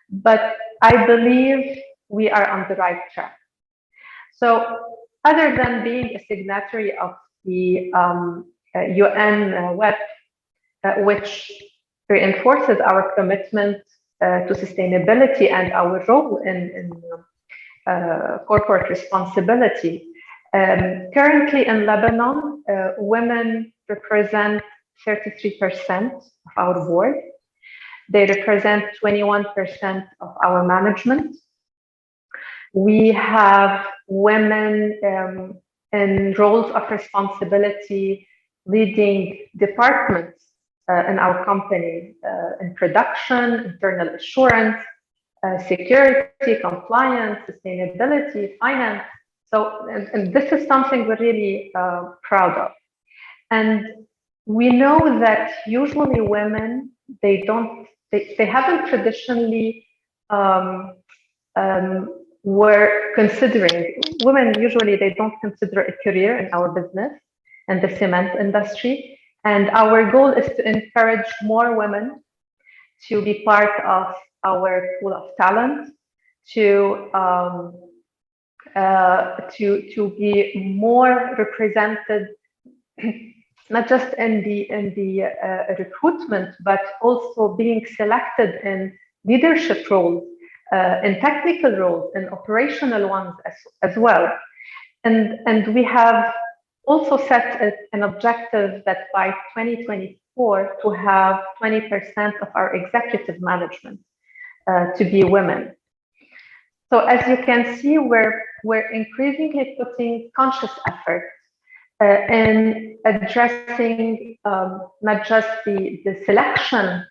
but I believe we are on the right track. So other than being a signatory of the UN web, which reinforces our commitment to sustainability and our role in corporate responsibility, currently in Lebanon, women represent 33% of our board. They represent 21% of our management. We have women in roles of responsibility leading departments in our company, in production, internal assurance, security, compliance, sustainability, finance. So, and this is something we're really proud of. And we know that usually women, they haven't traditionally were considering, women usually they don't consider a career in our business and the cement industry. And our goal is to encourage more women to be part of our pool of talent, to be more represented, not just in the recruitment, but also being selected in leadership roles, in technical roles, in operational ones as well. And we have also set an objective that by 2024 to have 20% of our executive management to be women. So as you can see, we're increasingly putting conscious effort in addressing not just the selection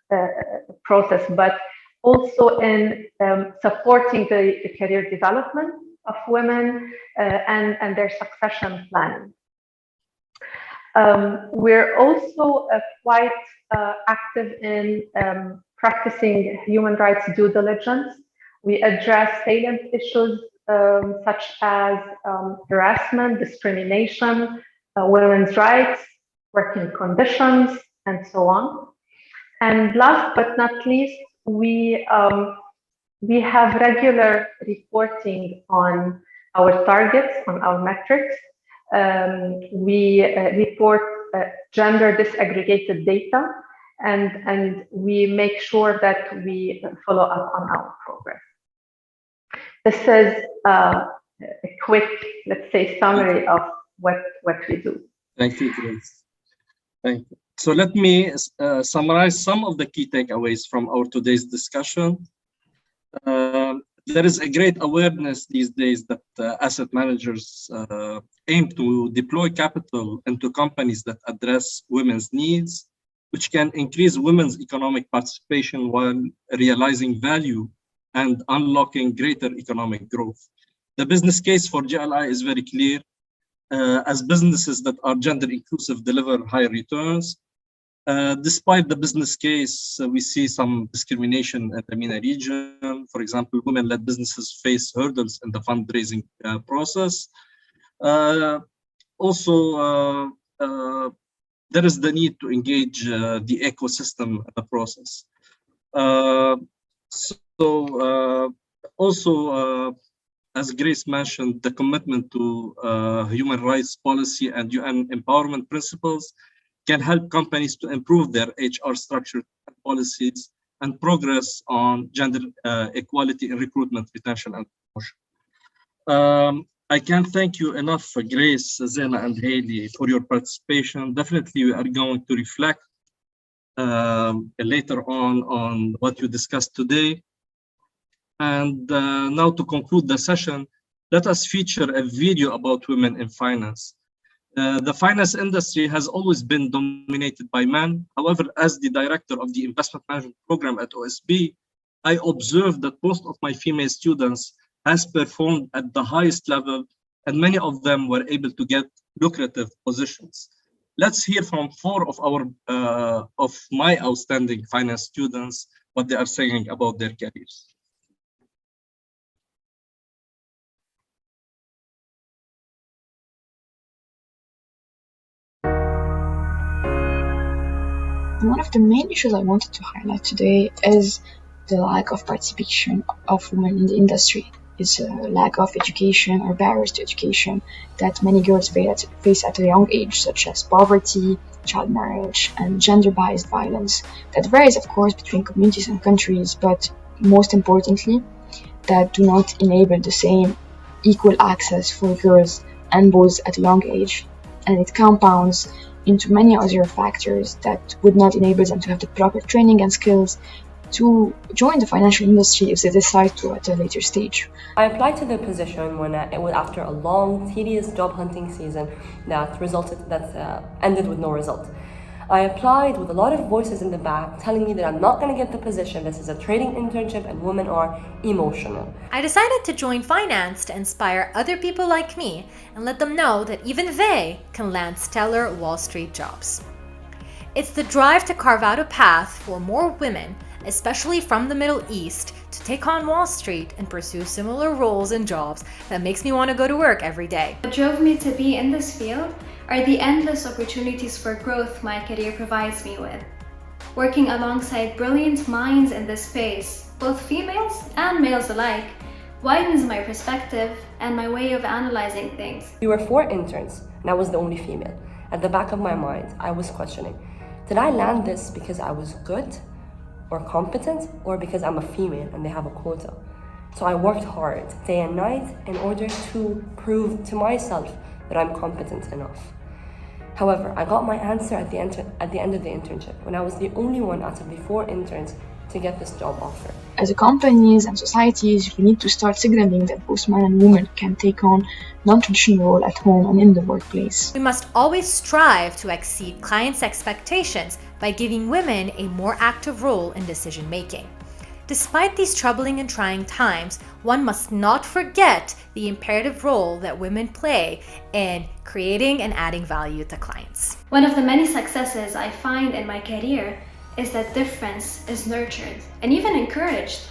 process, but also in supporting the career development of women and their succession planning. We're also quite active in practicing human rights due diligence. We address salient issues such as harassment, discrimination, women's rights, working conditions, and so on. And last but not least, we have regular reporting on our targets, on our metrics. We report gender disaggregated data, and we make sure that we follow up on our progress. This is a quick, let's say, summary of what we do. Thank you, Grace. Thank you. So let me summarize some of the key takeaways from our today's discussion. There is a great awareness these days that asset managers aim to deploy capital into companies that address women's needs, which can increase women's economic participation while realizing value and unlocking greater economic growth. The business case for GLI is very clear. As businesses that are gender inclusive deliver higher returns. Despite the business case, we see some discrimination in the MENA region. For example, women-led businesses face hurdles in the fundraising process. Also, there is the need to engage the ecosystem in the process. As Grace mentioned, the commitment to human rights policy and UN empowerment principles can help companies to improve their HR structure and policies and progress on gender equality in recruitment, retention, and promotion. I can't thank you enough, Grace, Zena, and Haley, for your participation. Definitely, we are going to reflect later on what you discussed today. And now to conclude the session, let us feature a video about women in finance. The finance industry has always been dominated by men. However, as the director of the investment management program at OSB, I observed that most of my female students has performed at the highest level, and many of them were able to get lucrative positions. Let's hear from four of my outstanding finance students what they are saying about their careers. One of the main issues I wanted to highlight today is the lack of participation of women in the industry. It's a lack of education or barriers to education that many girls face at a young age, such as poverty, child marriage, and gender-biased violence. That varies, of course, between communities and countries, but most importantly, that do not enable the same equal access for girls and boys at a young age. And it compounds into many other factors that would not enable them to have the proper training and skills to join the financial industry if they decide to at a later stage. I applied to the position when it was after a long, tedious job hunting season that ended with no result. I applied with a lot of voices in the back telling me that I'm not going to get the position. This is a trading internship and women are emotional. I decided to join finance to inspire other people like me and let them know that even they can land stellar Wall Street jobs. It's the drive to carve out a path for more women, especially from the Middle East, to take on Wall Street and pursue similar roles and jobs that makes me want to go to work every day. What drove me to be in this field are the endless opportunities for growth my career provides me with. Working alongside brilliant minds in this space, both females and males alike, widens my perspective and my way of analyzing things. We were 4 interns and I was the only female. At the back of my mind, I was questioning, did I land this because I was good or competent, or because I'm a female and they have a quota? So I worked hard day and night in order to prove to myself that I'm competent enough. However, I got my answer at the end of the internship when I was the only one out of the 4 interns to get this job offer. As a companies and societies, we need to start signaling that both men and women can take on non-traditional role at home and in the workplace. We must always strive to exceed clients' expectations by giving women a more active role in decision making. Despite these troubling and trying times, one must not forget the imperative role that women play in creating and adding value to clients. One of the many successes I find in my career is that difference is nurtured and even encouraged.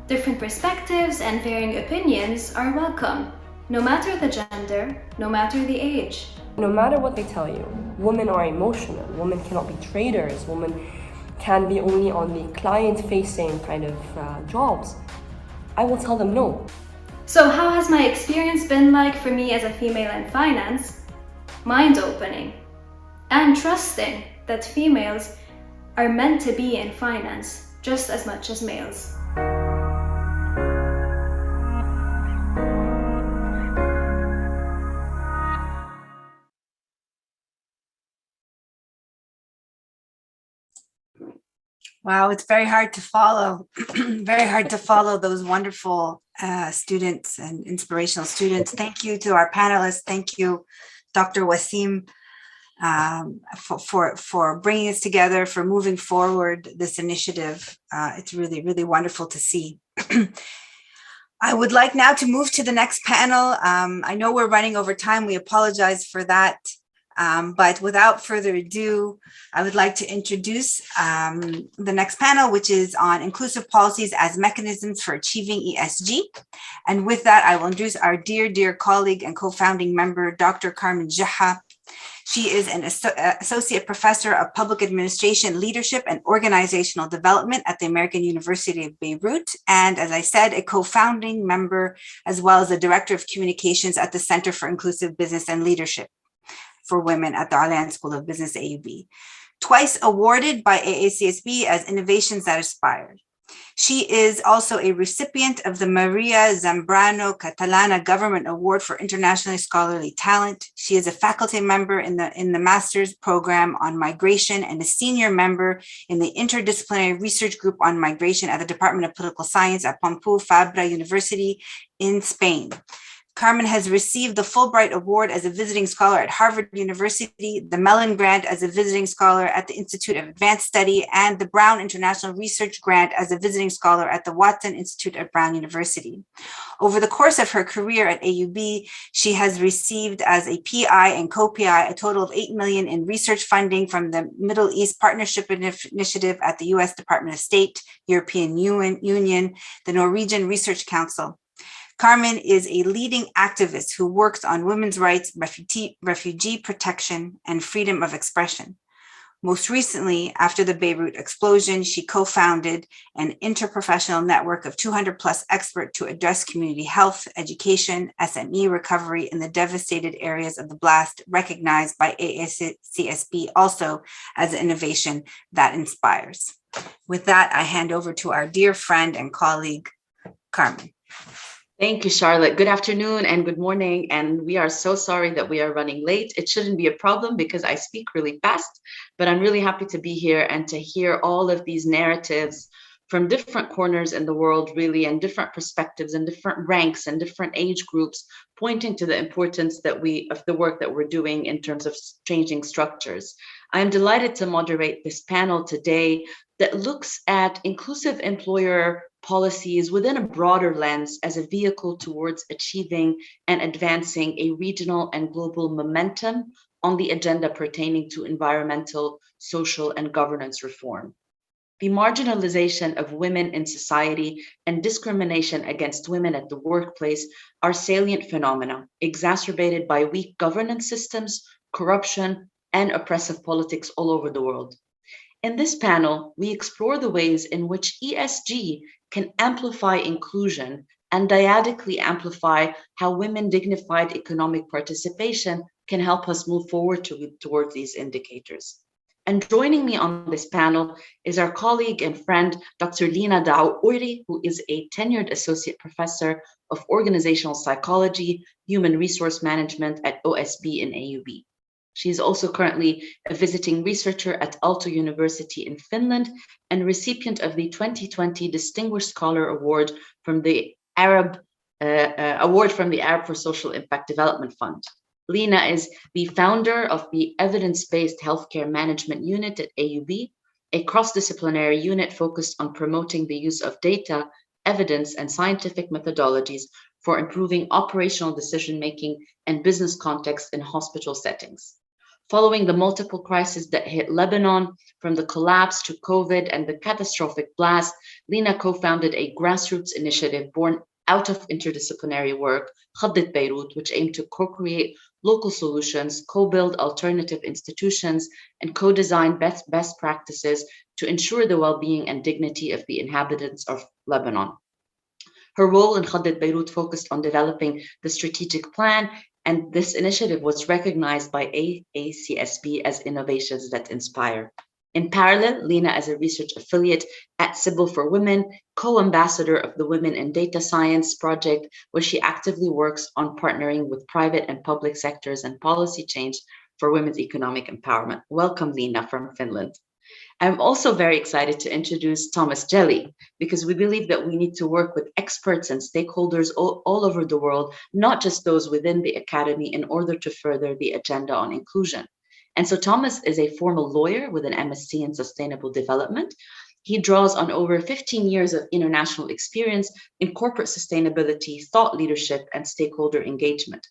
Different perspectives and varying opinions are welcome, no matter the gender, no matter the age. No matter what they tell you, women are emotional, women cannot be traders, women can be only on the client-facing kind of jobs. I will tell them no. So how has my experience been like for me as a female in finance? Mind-opening and trusting that females are meant to be in finance just as much as males. Wow, it's very hard to follow. Very hard to follow those wonderful students and inspirational students. Thank you to our panelists. Thank you, Dr. Wasim, for bringing us together, for moving forward this initiative. It's really, really wonderful to see. I would like now to move to the next panel. I know we're running over time. We apologize for that. But without further ado, I would like to introduce the next panel, which is on inclusive policies as mechanisms for achieving ESG. And with that, I will introduce our dear, dear colleague and co-founding member, Dr. Carmen Jaha. She is an associate professor of public administration, leadership, and organizational development at the American University of Beirut. And as I said, a co-founding member, as well as the director of communications at the Center for Inclusive Business and Leadership for Women at the Al-Ain School of Business, AUB, twice awarded by AACSB as Innovations That Aspire. She is also a recipient of the Maria Zambrano Catalana Government Award for Internationally Scholarly Talent. She is a faculty member in the master's program on migration and a senior member in the interdisciplinary research group on migration at the Department of Political Science at Pompeu Fabra University in Spain. Carmen has received the Fulbright Award as a visiting scholar at Harvard University, the Mellon Grant as a visiting scholar at the Institute of Advanced Study, and the Brown International Research Grant as a visiting scholar at the Watson Institute at Brown University. Over the course of her career at AUB, she has received as a PI and co-PI a total of $8 million in research funding from the Middle East Partnership Initiative at the US Department of State, European Union, the Norwegian Research Council. Carmen is a leading activist who works on women's rights, refugee protection, and freedom of expression. Most recently, after the Beirut explosion, she co-founded an interprofessional network of 200 plus experts to address community health, education, SME recovery in the devastated areas of the blast, recognized by AACSB also as an innovation that inspires. With that, I hand over to our dear friend and colleague, Carmen. Thank you, Charlotte. Good afternoon and good morning. And we are so sorry that we are running late. It shouldn't be a problem because I speak really fast, but I'm really happy to be here and to hear all of these narratives from different corners in the world, really, and different perspectives and different ranks and different age groups, pointing to the importance of the work that we're doing in terms of changing structures. I'm delighted to moderate this panel today that looks at inclusive employer policies within a broader lens as a vehicle towards achieving and advancing a regional and global momentum on the agenda pertaining to environmental, social, and governance reform. The marginalization of women in society and discrimination against women at the workplace are salient phenomena exacerbated by weak governance systems, corruption, and oppressive politics all over the world. In this panel, we explore the ways in which ESG can amplify inclusion and dyadically amplify how women dignified economic participation can help us move forward towards these indicators. And joining me on this panel is our colleague and friend, Dr. Lina Daouri, who is a tenured associate professor of organizational psychology, human resource management at OSB in AUB. She is also currently a visiting researcher at Aalto University in Finland and recipient of the 2020 Distinguished Scholar Award from the Arab for Social Impact Development Fund. Lina is the founder of the Evidence-Based Healthcare Management Unit at AUB, a cross-disciplinary unit focused on promoting the use of data, evidence, and scientific methodologies for improving operational decision-making and business context in hospital settings. Following the multiple crises that hit Lebanon, from the collapse to COVID and the catastrophic blast, Lina co-founded a grassroots initiative born out of interdisciplinary work, خضة Beirut, which aimed to co-create local solutions, co-build alternative institutions, and co-design best practices to ensure the well-being and dignity of the inhabitants of Lebanon. Her role in خضة Beirut focused on developing the strategic plan, and this initiative was recognized by AACSB as innovations that inspire. In parallel, Lina, as a research affiliate at Sybil for Women, co-ambassador of the Women in Data Science project, where she actively works on partnering with private and public sectors and policy change for women's economic empowerment. Welcome, Lina, from Finland. I'm also very excited to introduce Thomas Jelly, because we believe that we need to work with experts and stakeholders all over the world, not just those within the academy, in order to further the agenda on inclusion. And so Thomas is a formal lawyer with an MSc in sustainable development. He draws on over 15 years of international experience in corporate sustainability, thought leadership, and stakeholder engagement.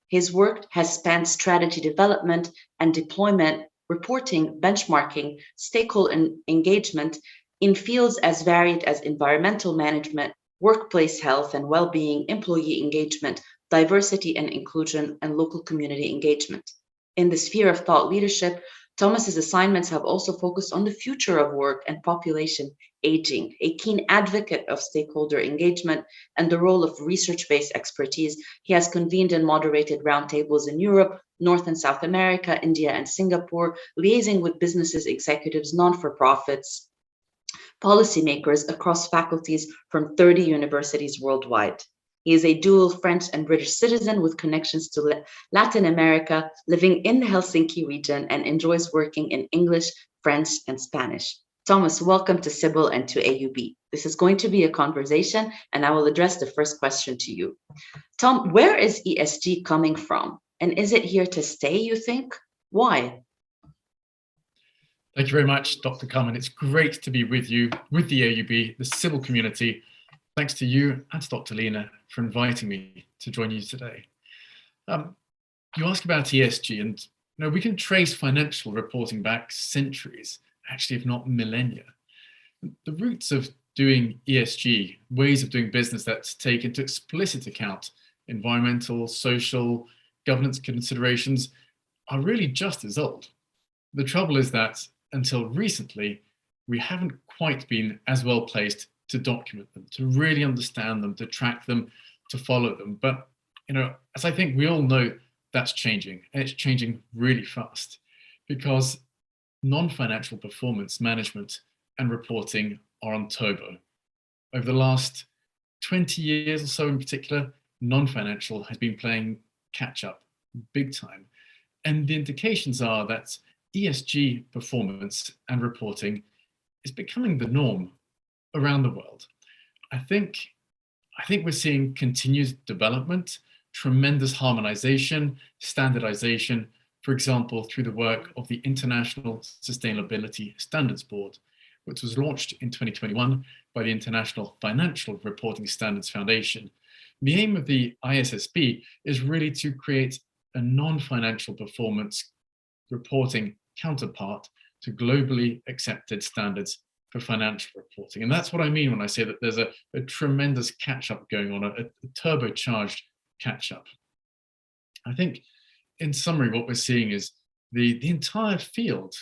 His work has spanned strategy development and deployment, reporting, benchmarking, stakeholder engagement in fields as varied as environmental management, workplace health and well-being, employee engagement, diversity and inclusion, and local community engagement. In the sphere of thought leadership, Thomas's assignments have also focused on the future of work and population aging, a keen advocate of stakeholder engagement and the role of research-based expertise. He has convened and moderated roundtables in Europe, North and South America, India, and Singapore, liaising with businesses, executives, non-for-profits, policymakers across faculties from 30 universities worldwide. He is a dual French and British citizen with connections to Latin America, living in the Helsinki region, and enjoys working in English, French, and Spanish. Thomas, welcome to Sybil and to AUB. This is going to be a conversation, and I will address the first question to you. Tom, where is ESG coming from? And is it here to stay, you think? Why? Thank you very much, Dr. Carmen. It's great to be with you, with the AUB, the Sybil community. Thanks to you and to Dr. Lina for inviting me to join you today. You ask about ESG, and we can trace financial reporting back centuries, actually, if not millennia. The roots of doing ESG, ways of doing business that take into explicit account environmental, social, governance considerations are really just as old. The trouble is that until recently, we haven't quite been as well placed to document them, to really understand them, to track them, to follow them. But, as I think we all know, that's changing, and it's changing really fast, because non-financial performance management and reporting are on turbo. Over the last 20 years or so in particular, non-financial has been playing catch up big time. And the indications are that ESG performance and reporting is becoming the norm around the world. I think we're seeing continued development, tremendous harmonization, standardization, for example, through the work of the International Sustainability Standards Board, which was launched in 2021 by the International Financial Reporting Standards Foundation. The aim of the ISSB is really to create a non-financial performance reporting counterpart to globally accepted standards for financial reporting. And that's what I mean when I say that there's a tremendous catch-up going on, a turbocharged catch-up. I think in summary, what we're seeing is the entire field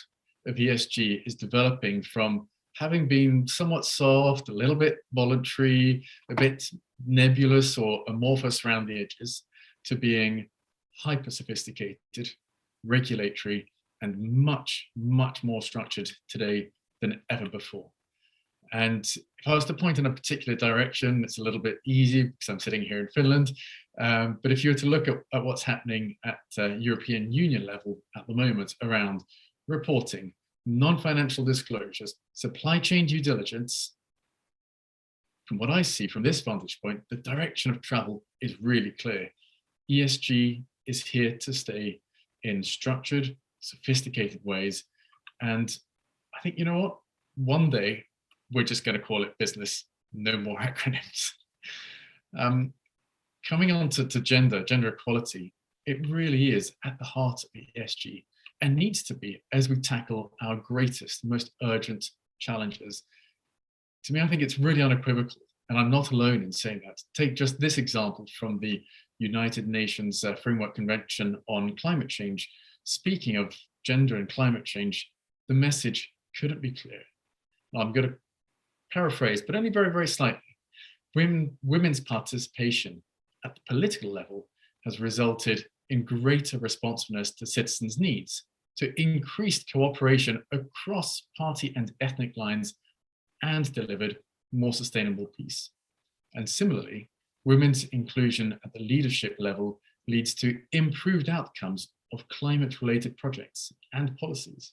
of ESG is developing from having been somewhat soft, a little bit voluntary, a bit nebulous or amorphous around the edges, to being hyper sophisticated, regulatory, and much, much more structured today than ever before. And if I was to point in a particular direction, it's a little bit easy because I'm sitting here in Finland. But if you were to look at what's happening at European Union level at the moment around reporting, non-financial disclosures, supply chain due diligence, from what I see from this vantage point, the direction of travel is really clear. ESG is here to stay in structured, sophisticated ways. And I think, you know what? One day we're just going to call it business, no more acronyms. Coming on to gender equality, it really is at the heart of ESG and needs to be as we tackle our greatest, most urgent challenges. To me, I think it's really unequivocal, and I'm not alone in saying that. Take just this example from the United Nations Framework Convention on Climate Change. Speaking of gender and climate change, the message couldn't be clearer. Now, I'm going to paraphrase, but only very, very slightly. Women's participation at the political level has resulted in greater responsiveness to citizens' needs, to increased cooperation across party and ethnic lines, and delivered more sustainable peace. And similarly, women's inclusion at the leadership level leads to improved outcomes of climate-related projects and policies.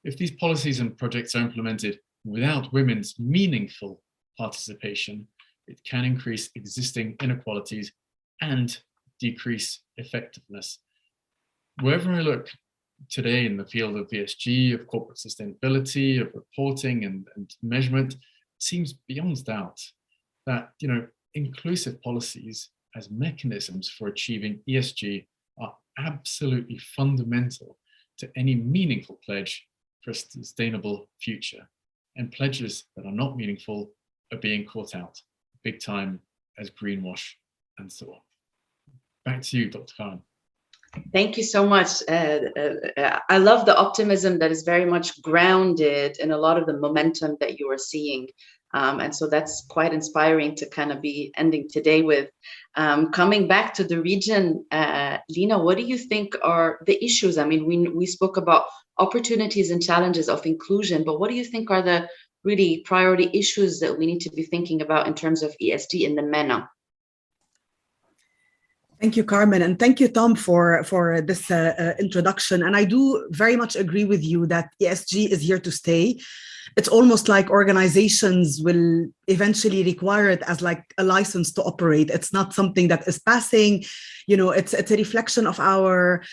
If these policies and projects are implemented without women's meaningful participation, it can increase existing inequalities and decrease effectiveness. Wherever I look today in the field of ESG, of corporate sustainability, of reporting and measurement, it seems beyond doubt that inclusive policies as mechanisms for achieving ESG are absolutely fundamental to any meaningful pledge for a sustainable future. And pledges that are not meaningful are being caught out big time as greenwash and so on. Back to you, Dr. Khan. Thank you so much. I love the optimism that is very much grounded in a lot of the momentum that you are seeing. And so that's quite inspiring to kind of be ending today with. Coming back to the region, Lina, what do you think are the issues? I mean, we spoke about opportunities and challenges of inclusion, but what do you think are the really priority issues that we need to be thinking about in terms of ESG in the MENA? Thank you, Carmen, and thank you, Tom, for this introduction. And I do very much agree with you that ESG is here to stay. It's almost like organizations will eventually require it as like a license to operate. It's not something that is passing. It's a reflection of our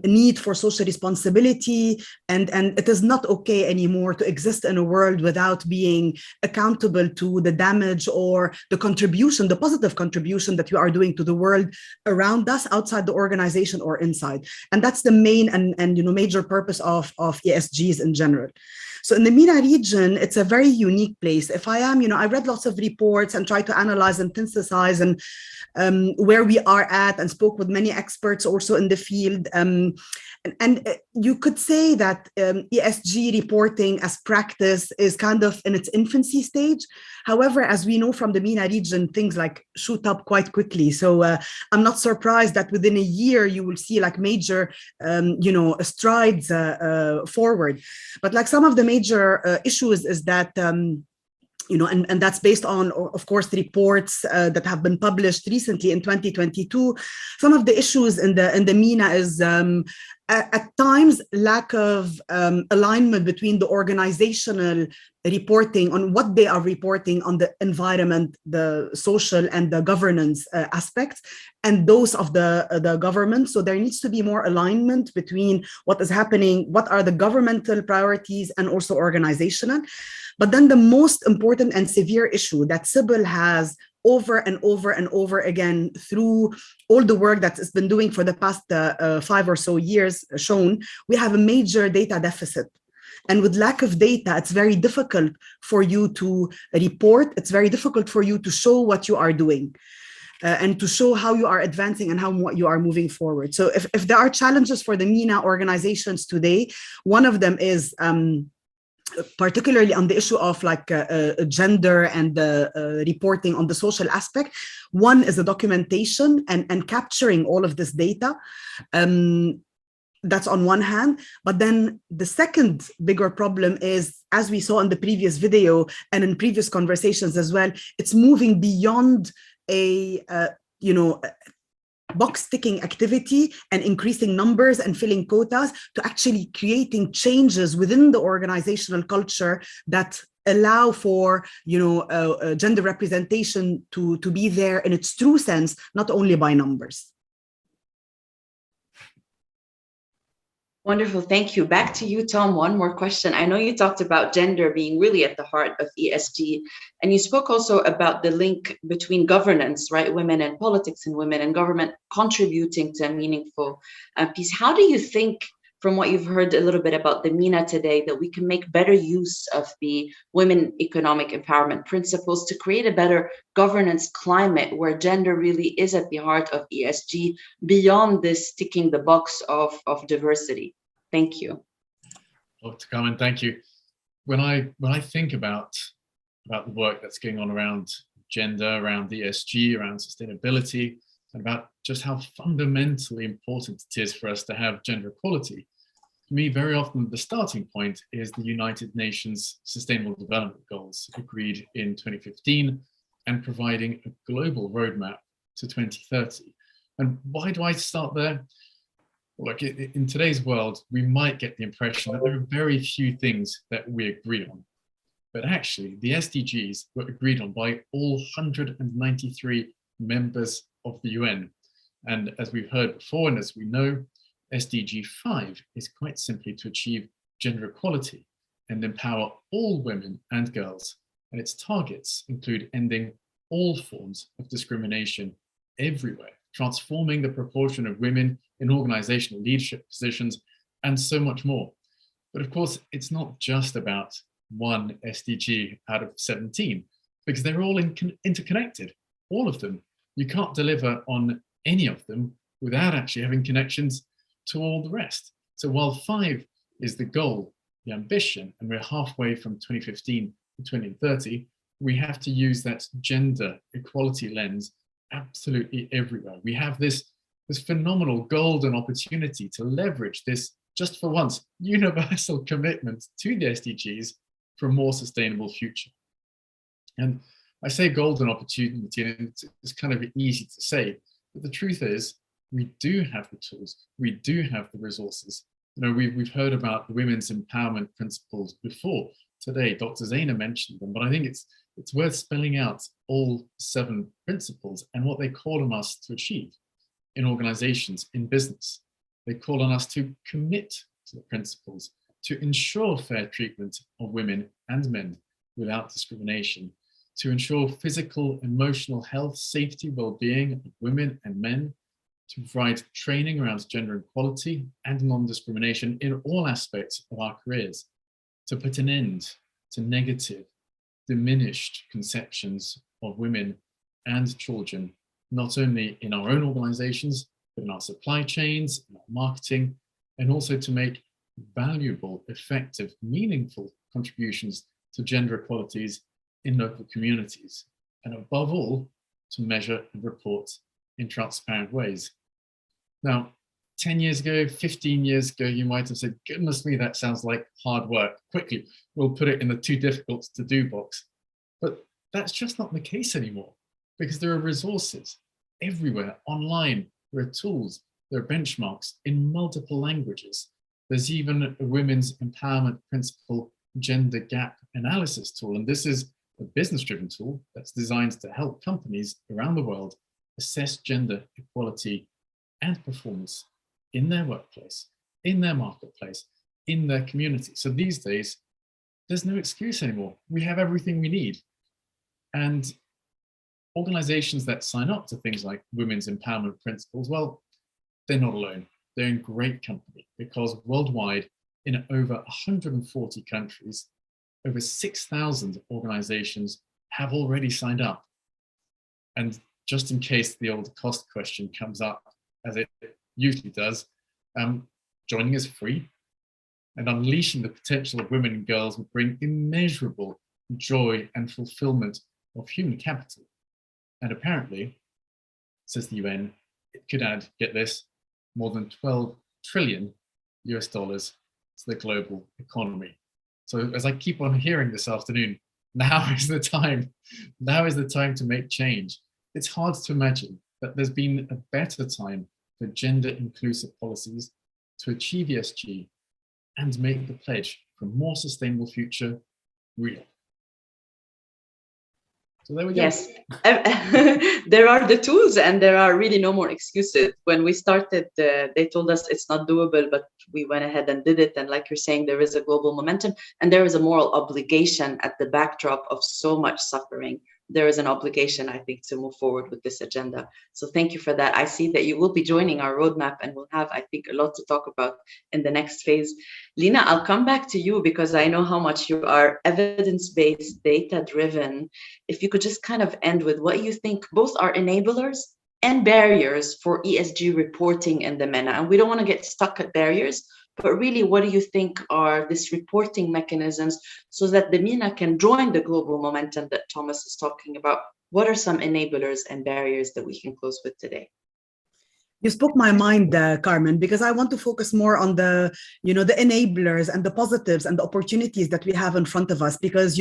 need for social responsibility, and it is not okay anymore to exist in a world without being accountable to the damage or the contribution, the positive contribution that you are doing to the world around us, outside the organization or inside. And that's the main and major purpose of ESGs in general. So in the MENA region, it's a very unique place. I read lots of reports and tried to analyze and synthesize and where we are at, and spoke with many experts also in the field. And you could say that ESG reporting as practice is kind of in its infancy stage. However, as we know from the MENA region, things like shoot up quite quickly. So I'm not surprised that within a year you will see like major, strides forward. But like some of the major issues is that and that's based on, of course, the reports that have been published recently in 2022. Some of the issues in the MENA is at times lack of alignment between the organizational reporting on what they are reporting on the environment, the social and the governance aspects, and those of the government. So there needs to be more alignment between what is happening, what are the governmental priorities, and also organizational. But then the most important and severe issue that CIBL has over and over and over again through all the work that it's been doing for the past 5 or so years shown, we have a major data deficit. And with lack of data, it's very difficult for you to report. It's very difficult for you to show what you are doing and to show how you are advancing and how you are moving forward. So if there are challenges for the MENA organizations today, one of them is particularly on the issue of like gender and reporting on the social aspect. One is the documentation and capturing all of this data. That's on one hand. But then the second bigger problem is, as we saw in the previous video and in previous conversations as well, it's moving beyond a box ticking activity and increasing numbers and filling quotas to actually creating changes within the organizational culture that allow for gender representation to be there in its true sense, not only by numbers. Wonderful. Thank you. Back to you, Tom. One more question. I know you talked about gender being really at the heart of ESG, and you spoke also about the link between governance, right? Women and politics and women and government contributing to a meaningful piece. How do you think, from what you've heard a little bit about the MENA today, that we can make better use of the women economic empowerment principles to create a better governance climate where gender really is at the heart of ESG beyond this ticking the box of diversity? Thank you. Dr. Carmen, thank you. When I think about the work that's going on around gender, around ESG, around sustainability, and about just how fundamentally important it is for us to have gender equality, for me, very often the starting point is the United Nations Sustainable Development Goals agreed in 2015 and providing a global roadmap to 2030. And why do I start there? Look, in today's world, we might get the impression that there are very few things that we agree on. But actually, the SDGs were agreed on by all 193 members of the UN. And as we've heard before, and as we know, SDG 5 is quite simply to achieve gender equality and empower all women and girls. And its targets include ending all forms of discrimination everywhere, transforming the proportion of women in organizational leadership positions, and so much more. But of course, it's not just about one SDG out of 17, because they're all interconnected, all of them. You can't deliver on any of them without actually having connections to all the rest. So while 5 is the goal, the ambition, and we're halfway from 2015 to 2030, we have to use that gender equality lens absolutely everywhere. We have this phenomenal golden opportunity to leverage this, just for once, universal commitment to the SDGs for a more sustainable future. And I say golden opportunity, and it's kind of easy to say, but the truth is, we do have the tools, we do have the resources. You know, we've heard about the women's empowerment principles before today. Dr. Zaina mentioned them, but I think it's worth spelling out all 7 principles and what they call on us to achieve in organizations, in business. They call on us to commit to the principles, to ensure fair treatment of women and men without discrimination, to ensure physical, emotional health, safety, well-being of women and men, to provide training around gender equality and non-discrimination in all aspects of our careers, to put an end to negative, diminished conceptions of women and children, not only in our own organizations, but in our supply chains, in our marketing, and also to make valuable, effective, meaningful contributions to gender equalities in local communities, and above all, to measure and report in transparent ways. Now, 10 years ago, 15 years ago, you might have said, goodness me, that sounds like hard work. Quickly, we'll put it in the too difficult to do box. But that's just not the case anymore, because there are resources everywhere online. There are tools, there are benchmarks in multiple languages. There's even a women's empowerment principle gender gap analysis tool. And this is a business-driven tool that's designed to help companies around the world assess gender equality and performance in their workplace, in their marketplace, in their community. So these days, there's no excuse anymore. We have everything we need. And organizations that sign up to things like women's empowerment principles, well, they're not alone. They're in great company, because worldwide, in over 140 countries, over 6,000 organizations have already signed up. And just in case the old cost question comes up, as it usually does, joining is free, and unleashing the potential of women and girls will bring immeasurable joy and fulfillment of human capital. And apparently, says the UN, it could add, get this, more than 12 trillion US dollars to the global economy. So as I keep on hearing this afternoon, now is the time. Now is the time to make change. It's hard to imagine that there's been a better time for gender inclusive policies to achieve ESG and make the pledge for a more sustainable future real. So there we go. Yes, there are the tools and there are really no more excuses. When we started, they told us it's not doable, but we went ahead and did it. And like you're saying, there is a global momentum and there is a moral obligation at the backdrop of so much suffering. There is an obligation, I think, to move forward with this agenda. So thank you for that. I see that you will be joining our roadmap and we'll have, I think, a lot to talk about in the next phase. Lina, I'll come back to you because I know how much you are evidence-based, data-driven. If you could just kind of end with what you think both are enablers and barriers for ESG reporting in the MENA. And we don't want to get stuck at barriers, but really, what do you think are these reporting mechanisms so that the MENA can join the global momentum that Thomas is talking about? What are some enablers and barriers that we can close with today? You spoke my mind, Carmen, because I want to focus more on the, the enablers and the positives and the opportunities that we have in front of us. Because,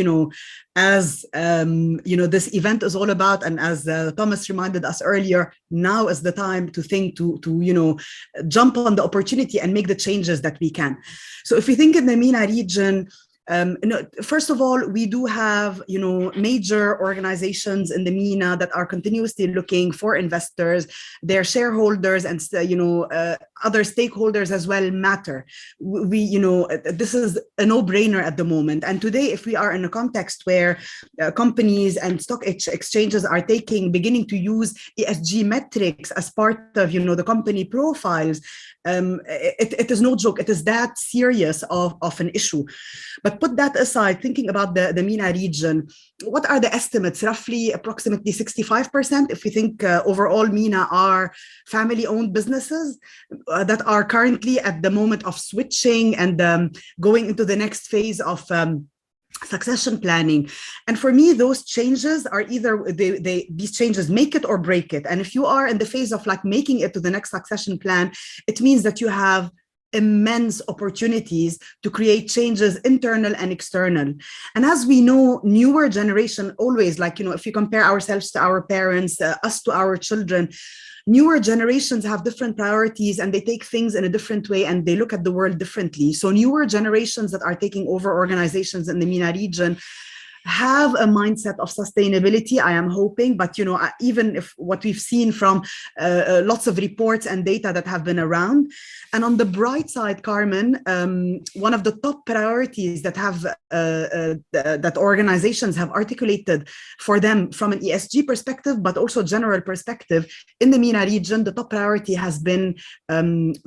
as, this event is all about, and as Thomas reminded us earlier, now is the time to think, to jump on the opportunity and make the changes that we can. So if we think in the MENA region, first of all, we do have, major organizations in the MENA that are continuously looking for investors. Their shareholders and, other stakeholders as well matter. This is a no-brainer at the moment. And today, if we are in a context where companies and stock exchanges are beginning to use ESG metrics as part of, the company profiles, it is no joke. It is that serious of an issue. But put that aside, thinking about the MENA region, what are the estimates? Approximately 65%, if we think overall MENA are family-owned businesses that are currently at the moment of switching and going into the next phase of succession planning. And for me, those changes are either these changes make it or break it. And if you are in the phase of making it to the next succession plan, it means that you have immense opportunities to create changes, internal and external. And as we know, newer generation always, if you compare ourselves to our parents, us to our children, newer generations have different priorities and they take things in a different way and they look at the world differently. So newer generations that are taking over organizations in the MENA region have a mindset of sustainability, I am hoping, but even if what we've seen from lots of reports and data that have been around. And on the bright side, Carmen, one of the top priorities that have that organizations have articulated for them from an ESG perspective, but also general perspective in the MENA region, the top priority has been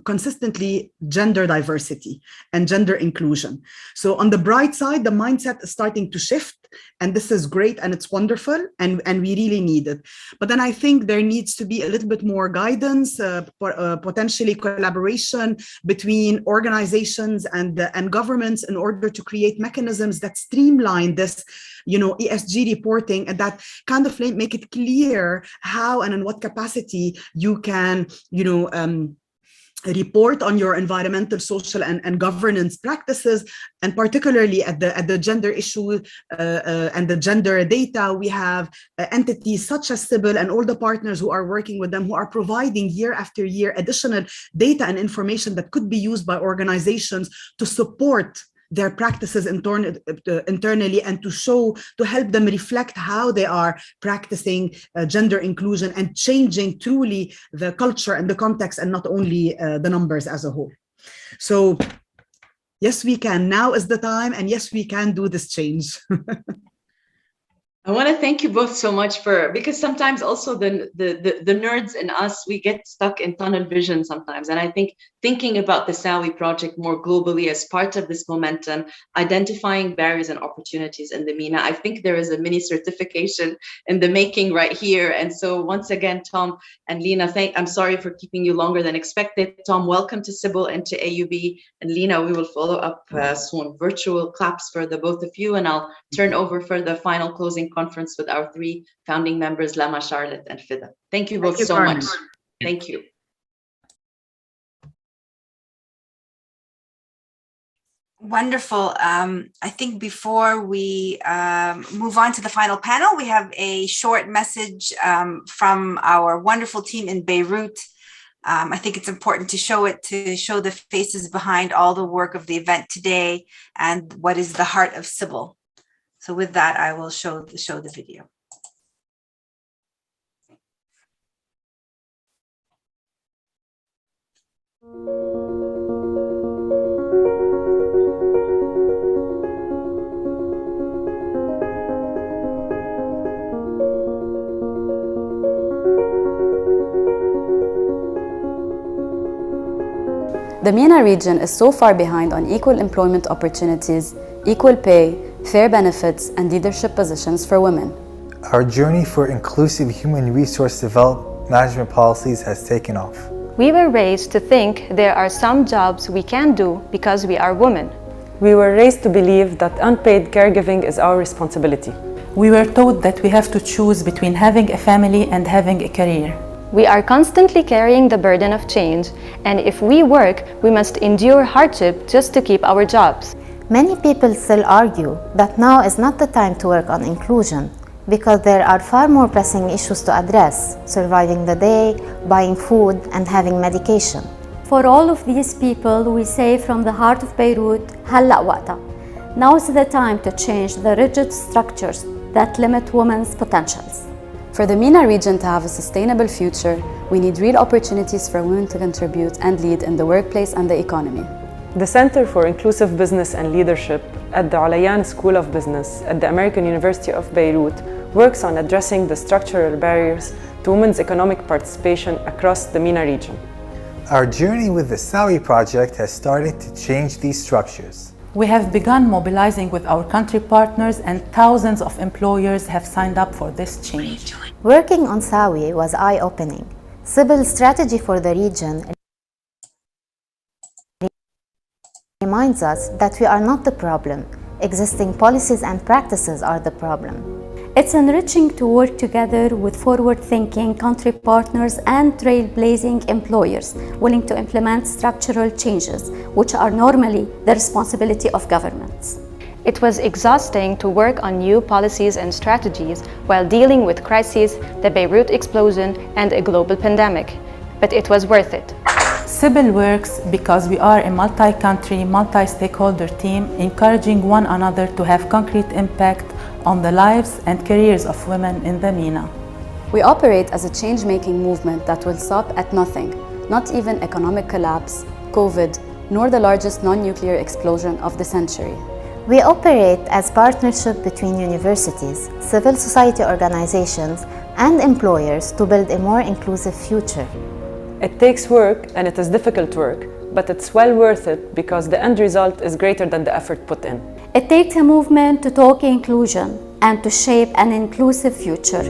consistently gender diversity and gender inclusion. So on the bright side, the mindset is starting to shift. And this is great and it's wonderful and we really need it. But then I think there needs to be a little bit more guidance, potentially collaboration between organizations and governments in order to create mechanisms that streamline this, ESG reporting and that kind of make it clear how and in what capacity you can, report on your environmental, social, and governance practices, and particularly at the gender issue and the gender data, we have entities such as Sybil and all the partners who are working with them, who are providing year after year additional data and information that could be used by organizations to support their practices internally and to help them reflect how they are practicing gender inclusion and changing truly the culture and the context and not only the numbers as a whole. So yes, we can. Now is the time, and yes, we can do this change. I want to thank you both so much because sometimes also the nerds in us, we get stuck in tunnel vision sometimes. And I think thinking about the Sawi project more globally as part of this momentum, identifying barriers and opportunities in the MENA, I think there is a mini certification in the making right here. And so once again, Tom and Lina, I'm sorry for keeping you longer than expected. Tom, welcome to Sybil and to AUB. And Lina, we will follow up soon. Virtual claps for the both of you. And I'll turn over for the final closing conference with our three founding members, Lama, Charlotte, and Fida. Thank you both so much. Thank you. Wonderful. I think before we move on to the final panel, we have a short message from our wonderful team in Beirut. I think it's important to show the faces behind all the work of the event today and what is the heart of Sybil. So with that, I will show the video. The MENA region is so far behind on equal employment opportunities, equal pay, fair benefits, and leadership positions for women. Our journey for inclusive human resource development management policies has taken off. We were raised to think there are some jobs we can do because we are women. We were raised to believe that unpaid caregiving is our responsibility. We were taught that we have to choose between having a family and having a career. We are constantly carrying the burden of change, and if we work, we must endure hardship just to keep our jobs. Many people still argue that now is not the time to work on inclusion because there are far more pressing issues to address: surviving the day, buying food, and having medication. For all of these people, we say from the heart of Beirut, هلأ وقتها. Now is the time to change the rigid structures that limit women's potentials. For the MENA region to have a sustainable future, we need real opportunities for women to contribute and lead in the workplace and the economy. The Center for Inclusive Business and Leadership at the Alayan School of Business at the American University of Beirut works on addressing the structural barriers to women's economic participation across the MENA region. Our journey with the Sawi project has started to change these structures. We have begun mobilizing with our country partners, and thousands of employers have signed up for this change. Working on Sawi was eye-opening. Sybil's strategy for the region reminds us that we are not the problem. Existing policies and practices are the problem. It's enriching to work together with forward-thinking country partners and trailblazing employers willing to implement structural changes, which are normally the responsibility of governments. It was exhausting to work on new policies and strategies while dealing with crises, the Beirut explosion, and a global pandemic, but it was worth it. Sybil works because we are a multi-country, multi-stakeholder team encouraging one another to have concrete impact on the lives and careers of women in the MENA. We operate as a change-making movement that will stop at nothing, not even economic collapse, COVID, nor the largest non-nuclear explosion of the century. We operate as partnership between universities, civil society organizations, and employers to build a more inclusive future. It takes work, and it is difficult work, but it's well worth it because the end result is greater than the effort put in. It takes a movement to talk inclusion and to shape an inclusive future.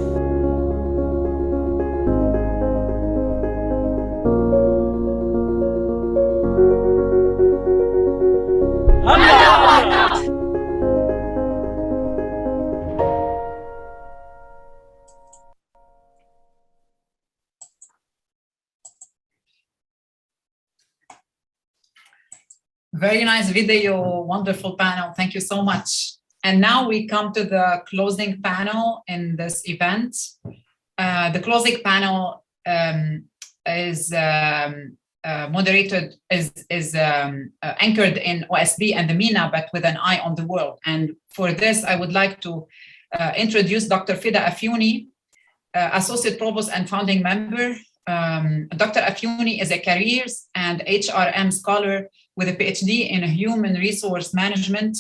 Very nice video, wonderful panel. Thank you so much. And now we come to the closing panel in this event. The closing panel is moderated, is anchored in OSB and the MENA, but with an eye on the world. And for this, I would like to introduce Dr. Fida Afyouni, Associate Provost and founding member. Dr. Afyouni is a careers and HRM scholar with a PhD in Human Resource Management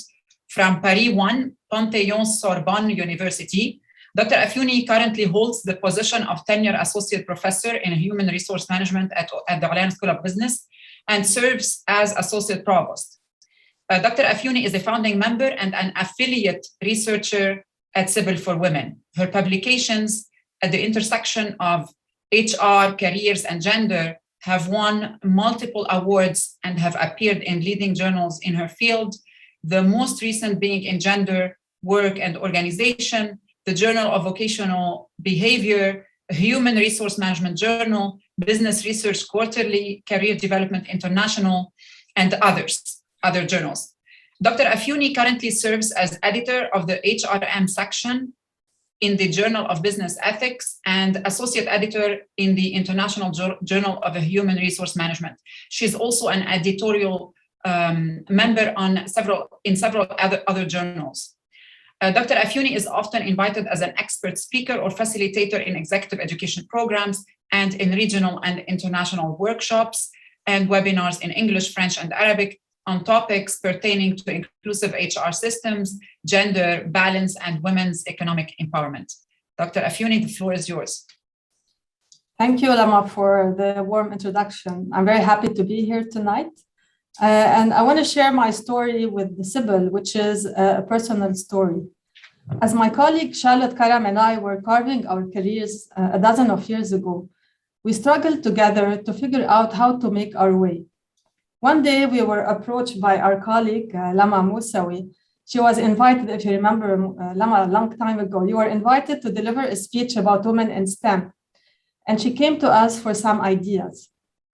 from Paris 1, Panthéon-Sorbonne University. Dr. Afyouni currently holds the position of Tenure Associate Professor in Human Resource Management at the Alayan School of Business and serves as Associate Provost. Dr. Afyouni is a founding member and an affiliate researcher at Sybil for Women. Her publications at the intersection of HR, careers, and gender have won multiple awards and have appeared in leading journals in her field, the most recent being in Gender, Work, and Organization, the Journal of Vocational Behavior, Human Resource Management Journal, Business Research Quarterly, Career Development International, and other journals. Dr. Afyouni currently serves as editor of the HRM section in the Journal of Business Ethics and associate editor in the International Journal of Human Resource Management. She's also an editorial member in several other journals. Dr. Afyouni is often invited as an expert speaker or facilitator in executive education programs and in regional and international workshops. and webinars in English, French, and Arabic on topics pertaining to inclusive HR systems, gender balance, and women's economic empowerment. Dr. Afyouni, the floor is yours. Thank you, Lama, for the warm introduction. I'm very happy to be here tonight. And I want to share my story with Sybil, which is a personal story. As my colleague Charlotte Karam and I were carving our careers a dozen of years ago, we struggled together to figure out how to make our way. One day we were approached by our colleague, Lama Moussaoui. She was invited, if you remember, Lama, a long time ago, you were invited to deliver a speech about women in STEM. And she came to us for some ideas.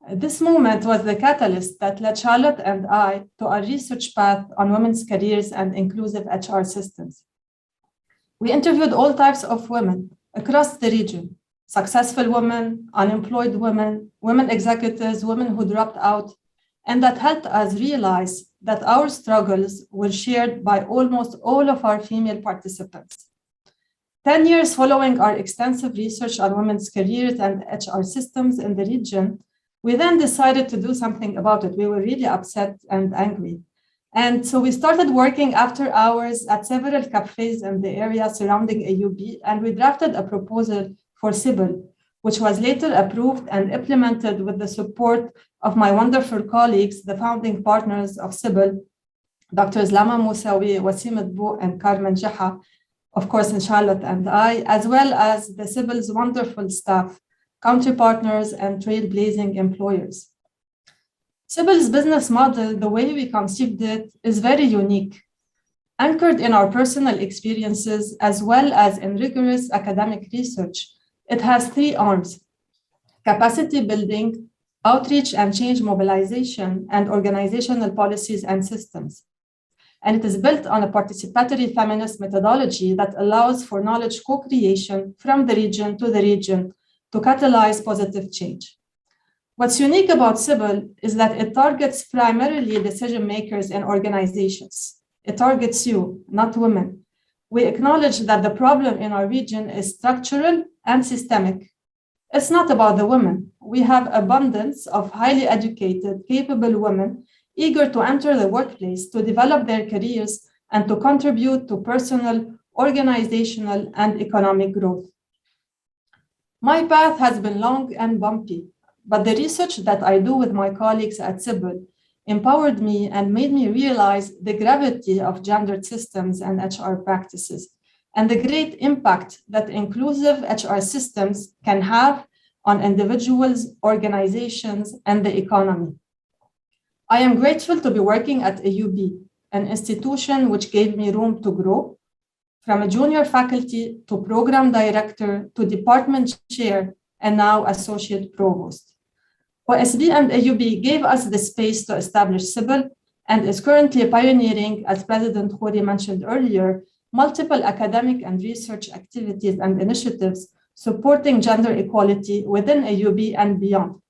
This moment was the catalyst that led Charlotte and I to our research path on women's careers and inclusive HR systems. We interviewed all types of women across the region: successful women, unemployed women, women executives, women who dropped out, and that helped us realize that our struggles were shared by almost all of our female participants. 10 years following our extensive research on women's careers and HR systems in the region, we then decided to do something about it. We were really upset and angry. And so we started working after hours at several cafes in the area surrounding AUB, and we drafted a proposal for Sybil, which was later approved and implemented with the support of my wonderful colleagues, the founding partners of Sybil, Drs. Lama Moussaoui, Wasim Adbou, and Carmen Jaha, of course, and Charlotte and I, as well as the Sybil's wonderful staff, country partners, and trailblazing employers. Sybil's business model, the way we conceived it, is very unique, anchored in our personal experiences as well as in rigorous academic research. It has three arms: capacity building, outreach and change mobilization, and organizational policies and systems. And it is built on a participatory feminist methodology that allows for knowledge co-creation from the region to the region to catalyze positive change. What's unique about Sybil is that it targets primarily decision makers in organizations. It targets you, not women. We acknowledge that the problem in our region is structural and systemic. It's not about the women. We have abundance of highly educated, capable women eager to enter the workplace, to develop their careers, and to contribute to personal, organizational, and economic growth. My path has been long and bumpy, but the research that I do with my colleagues at Sybil empowered me and made me realize the gravity of gendered systems and HR practices, and the great impact that inclusive HR systems can have on individuals, organizations, and the economy. I am grateful to be working at AUB, an institution which gave me room to grow, from a junior faculty to program director to department chair, and now associate provost. OSB and AUB gave us the space to establish Sybil and is currently pioneering, as President Khoury mentioned earlier, multiple academic and research activities and initiatives supporting gender equality within AUB and beyond,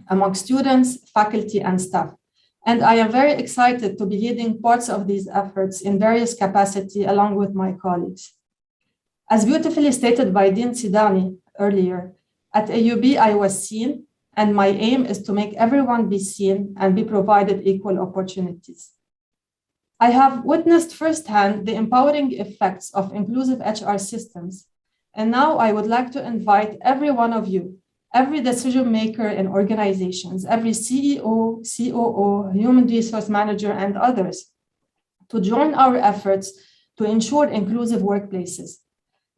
among students, faculty, and staff. And I am very excited to be leading parts of these efforts in various capacities along with my colleagues. As beautifully stated by Dean Sidani earlier, at AUB I was seen, and my aim is to make everyone be seen and be provided equal opportunities. I have witnessed firsthand the empowering effects of inclusive HR systems, and now I would like to invite every one of you, every decision maker in organizations, every CEO, COO, human resource manager, and others, to join our efforts to ensure inclusive workplaces.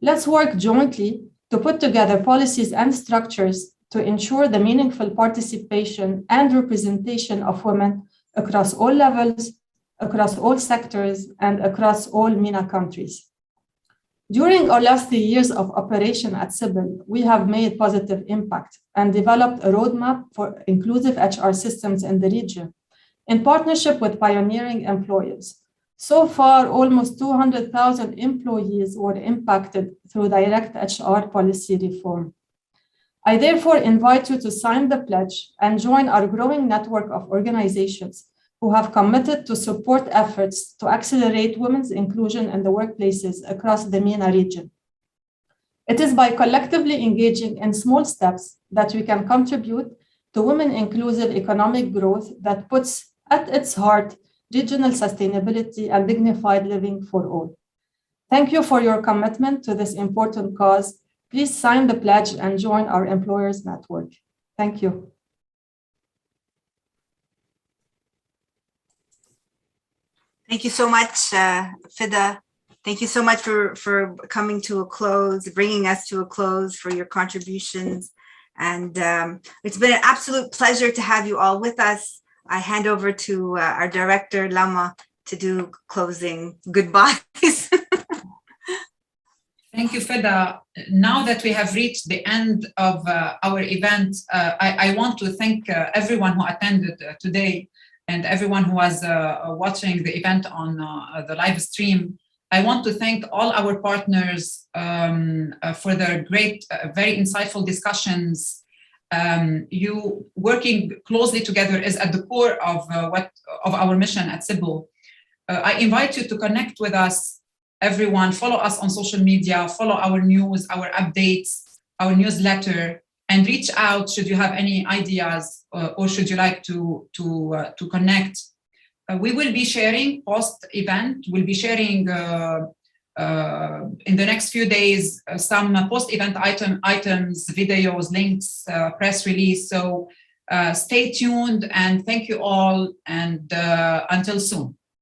Let's work jointly to put together policies and structures to ensure the meaningful participation and representation of women across all levels, across all sectors, and across all MENA countries. During our last 3 years of operation at Sybil, we have made positive impact and developed a roadmap for inclusive HR systems in the region in partnership with pioneering employers. So far, almost 200,000 employees were impacted through direct HR policy reform. I therefore invite you to sign the pledge and join our growing network of organizations who have committed to support efforts to accelerate women's inclusion in the workplaces across the MENA region. It is by collectively engaging in small steps that we can contribute to women-inclusive economic growth that puts at its heart regional sustainability and dignified living for all. Thank you for your commitment to this important cause. Please sign the pledge and join our employers network. Thank you. Thank you so much, Fida. Thank you so much for coming to a close, bringing us to a close, for your contributions. And it's been an absolute pleasure to have you all with us. I hand over to our director, Lama, to do closing goodbyes. Thank you, Fida. Now that we have reached the end of our event, I want to thank everyone who attended today and everyone who was watching the event on the live stream. I want to thank all our partners for their great, very insightful discussions. You working closely together is at the core of our mission at Sybil. I invite you to connect with us, everyone. Follow us on social media, follow our news, our updates, our newsletter, and reach out should you have any ideas or should you like to connect. We will be sharing post-event. We'll be sharing in the next few days some post-event items, videos, links, press release. So stay tuned and thank you all, and until soon.